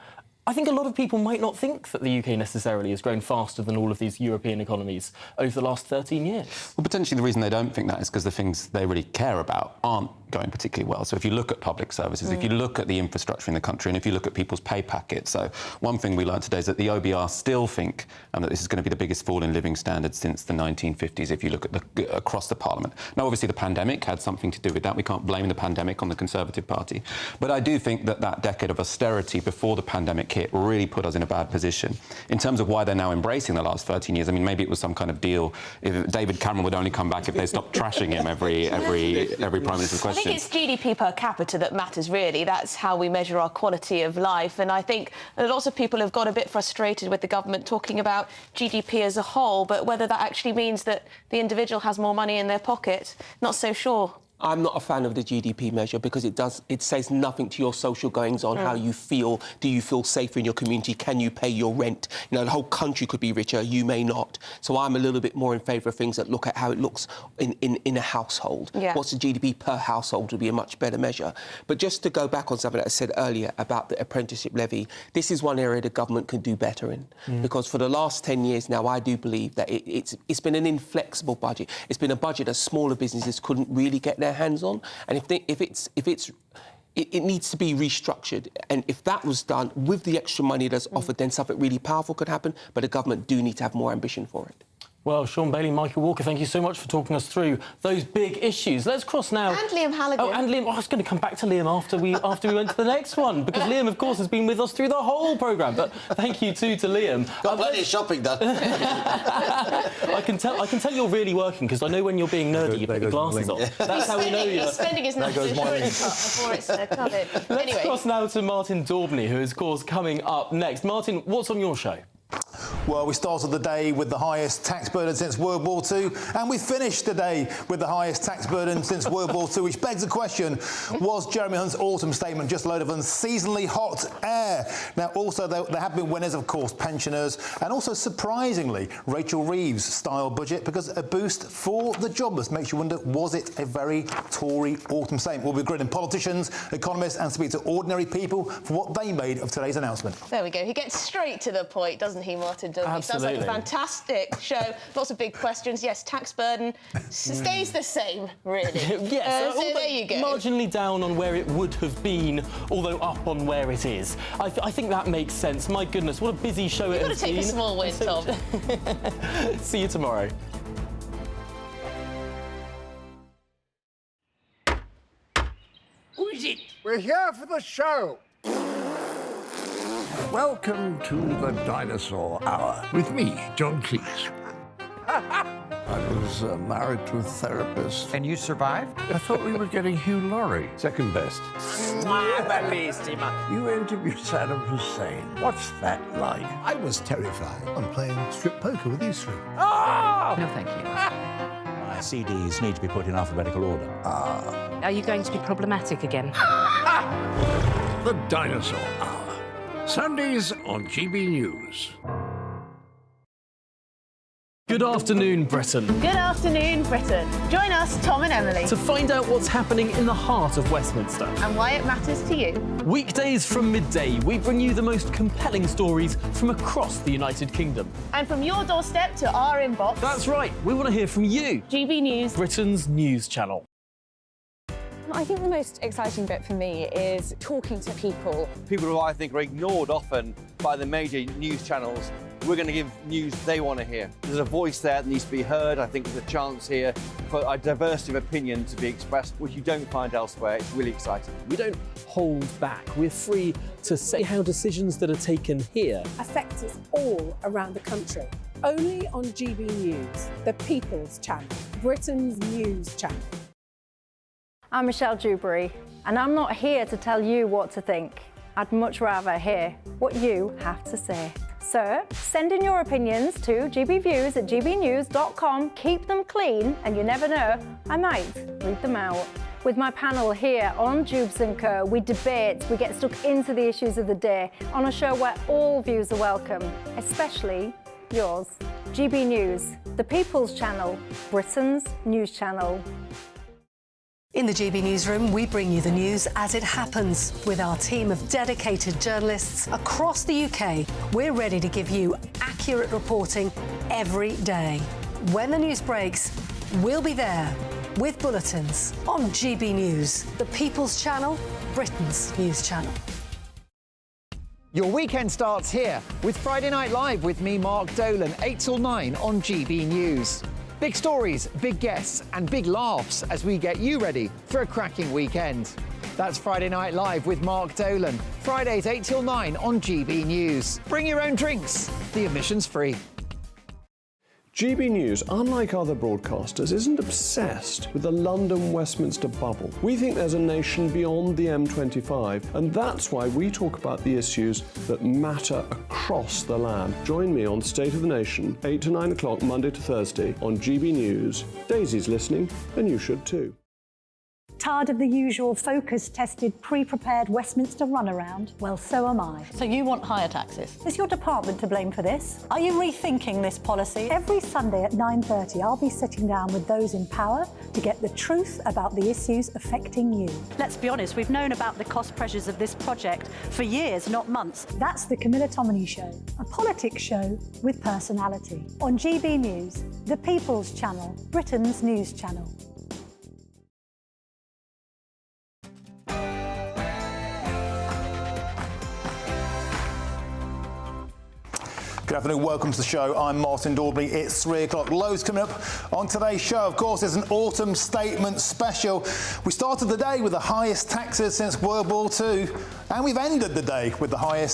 I think a lot of people might not think that the UK necessarily has grown faster than all of these European economies over the last 13 years. Well, potentially the reason they don't think that is because the things they really care about aren't going particularly well. So if you look at public services, if you look at the infrastructure in the country, and if you look at people's pay packets, so one thing we learned today is that the OBR still think that this is going to be the biggest fall in living standards since the 1950s if you look at across the Parliament. Now, obviously, the pandemic had something to do with that. We can't blame the pandemic on the Conservative Party. But I do think that that decade of austerity before the pandemic hit really put us in a bad position. In terms of why they're now embracing the last 13 years, I mean, maybe it was some kind of deal. If David Cameron would only come back if they stopped trashing him every Prime Minister's question. I think it's GDP per capita that matters, really. That's how we measure our quality of life. And I think lots of people have got a bit frustrated with the government talking about GDP as a whole, but whether that actually means that the individual has more money in their pocket, not so sure. I'm not a fan of the GDP measure because it says nothing to your social goings on, how you feel. Do you feel safer in your community? Can you pay your rent? You know, the whole country could be richer, you may not. So I'm a little bit more in favour of things that look at how it looks in a household. Yeah. What's the GDP per household would be a much better measure. But just to go back on something that I said earlier about the apprenticeship levy, this is one area the government can do better in. Because for the last 10 years now, I do believe that it's been an inflexible budget. It's been a budget that smaller businesses couldn't really get their hands on, and it needs to be restructured. And if that was done with the extra money that's offered, then something really powerful could happen. But the government do need to have more ambition for it. Well, Sean Bailey, Michael Walker, thank you so much for talking us through those big issues. Let's cross now. And Liam Halligan. Oh, and Liam. I was going to come back to Liam after we went to the next one, because Liam, of course, has been with us through the whole programme. But thank you too to Liam. Got plenty of shopping done. I can tell you're really working, because I know when you're being nerdy, you put your glasses on. That's how we know you're. He's spending his national insurance before it's covered. Let's cross now to Martin Daubney, who is, of course, coming up next. Martin, what's on your show? Well, we started the day with the highest tax burden since World War II, and we finished the day with the highest tax burden since World War II, which begs the question, was Jeremy Hunt's autumn statement just a load of unseasonably hot air? Now, also, there have been winners, of course, pensioners, and also, surprisingly, Rachel Reeves' style budget, because a boost for the jobless makes you wonder, was it a very Tory autumn statement? We'll be grilling politicians, economists, and speak to ordinary people for what they made of today's announcement. There we go. He gets straight to the point, doesn't he, Martin Daubney? Sounds like a fantastic show. Lots of big questions. Yes, tax burden stays the same, really. Yes, so there you go. Marginally down on where it would have been, although up on where it is. I think that makes sense. My goodness, what a busy show it has been. You've got to take a small win, Tom. See you tomorrow. Who is it? We're here for the show. Welcome to the Dinosaur Hour with me, John Cleese. I was married to a therapist. And you survived? I thought we were getting Hugh Laurie. Second best. You interviewed Saddam Hussein. What's that like? I was terrified. I'm playing strip poker with you three. Oh! No, thank you. My CDs need to be put in alphabetical order. Are you going to be problematic again? The Dinosaur Hour. Sundays on GB News. Good afternoon, Britain. Good afternoon, Britain. Join us, Tom and Emily, to find out what's happening in the heart of Westminster and why it matters to you. Weekdays from midday, we bring you the most compelling stories from across the United Kingdom. And from your doorstep to our inbox. That's right, we want to hear from you. GB News, Britain's news channel. I think the most exciting bit for me is talking to people. People who I think are ignored often by the major news channels. We're going to give news they want to hear. There's a voice there that needs to be heard. I think there's a chance here for a diversity of opinion to be expressed, which you don't find elsewhere. It's really exciting. We don't hold back. We're free to say how decisions that are taken here affect us all around the country. Only on GB News, the People's Channel, Britain's news channel. I'm Michelle Dewberry, and I'm not here to tell you what to think. I'd much rather hear what you have to say. So send in your opinions to gbviews@gbnews.com. Keep them clean, and you never know, I might read them out. With my panel here on Jubes & Co, we debate, we get stuck into the issues of the day on a show where all views are welcome, especially yours. GB News, the People's Channel, Britain's news channel. In the GB Newsroom, we bring you the news as it happens. With our team of dedicated journalists across the UK, we're ready to give you accurate reporting every day. When the news breaks, we'll be there with bulletins on GB News, the People's Channel, Britain's news channel. Your weekend starts here with Friday Night Live with me, Mark Dolan, 8 till 9 on GB News. Big stories, big guests and big laughs as we get you ready for a cracking weekend. That's Friday Night Live with Mark Dolan. Fridays 8 till 9 on GB News. Bring your own drinks. The admission's free. GB News, unlike other broadcasters, isn't obsessed with the London-Westminster bubble. We think there's a nation beyond the M25, and that's why we talk about the issues that matter across the land. Join me on State of the Nation, 8 to 9 o'clock, Monday to Thursday, on GB News. Daisy's listening, and you should too. Tired of the usual focus-tested, pre-prepared Westminster runaround? Well, so am I. So you want higher taxes? Is your department to blame for this? Are you rethinking this policy? Every Sunday at 9:30, I'll be sitting down with those in power to get the truth about the issues affecting you. Let's be honest, we've known about the cost pressures of this project for years, not months. That's the Camilla Tominey Show, a politics show with personality. On GB News, the People's Channel, Britain's news channel. Good afternoon, welcome to the show. I'm Martin Daubry. It's 3 o'clock. Loads coming up on today's show. Of course, it's an autumn statement special. We started the day with the highest taxes since World War II, and we've ended the day with the highest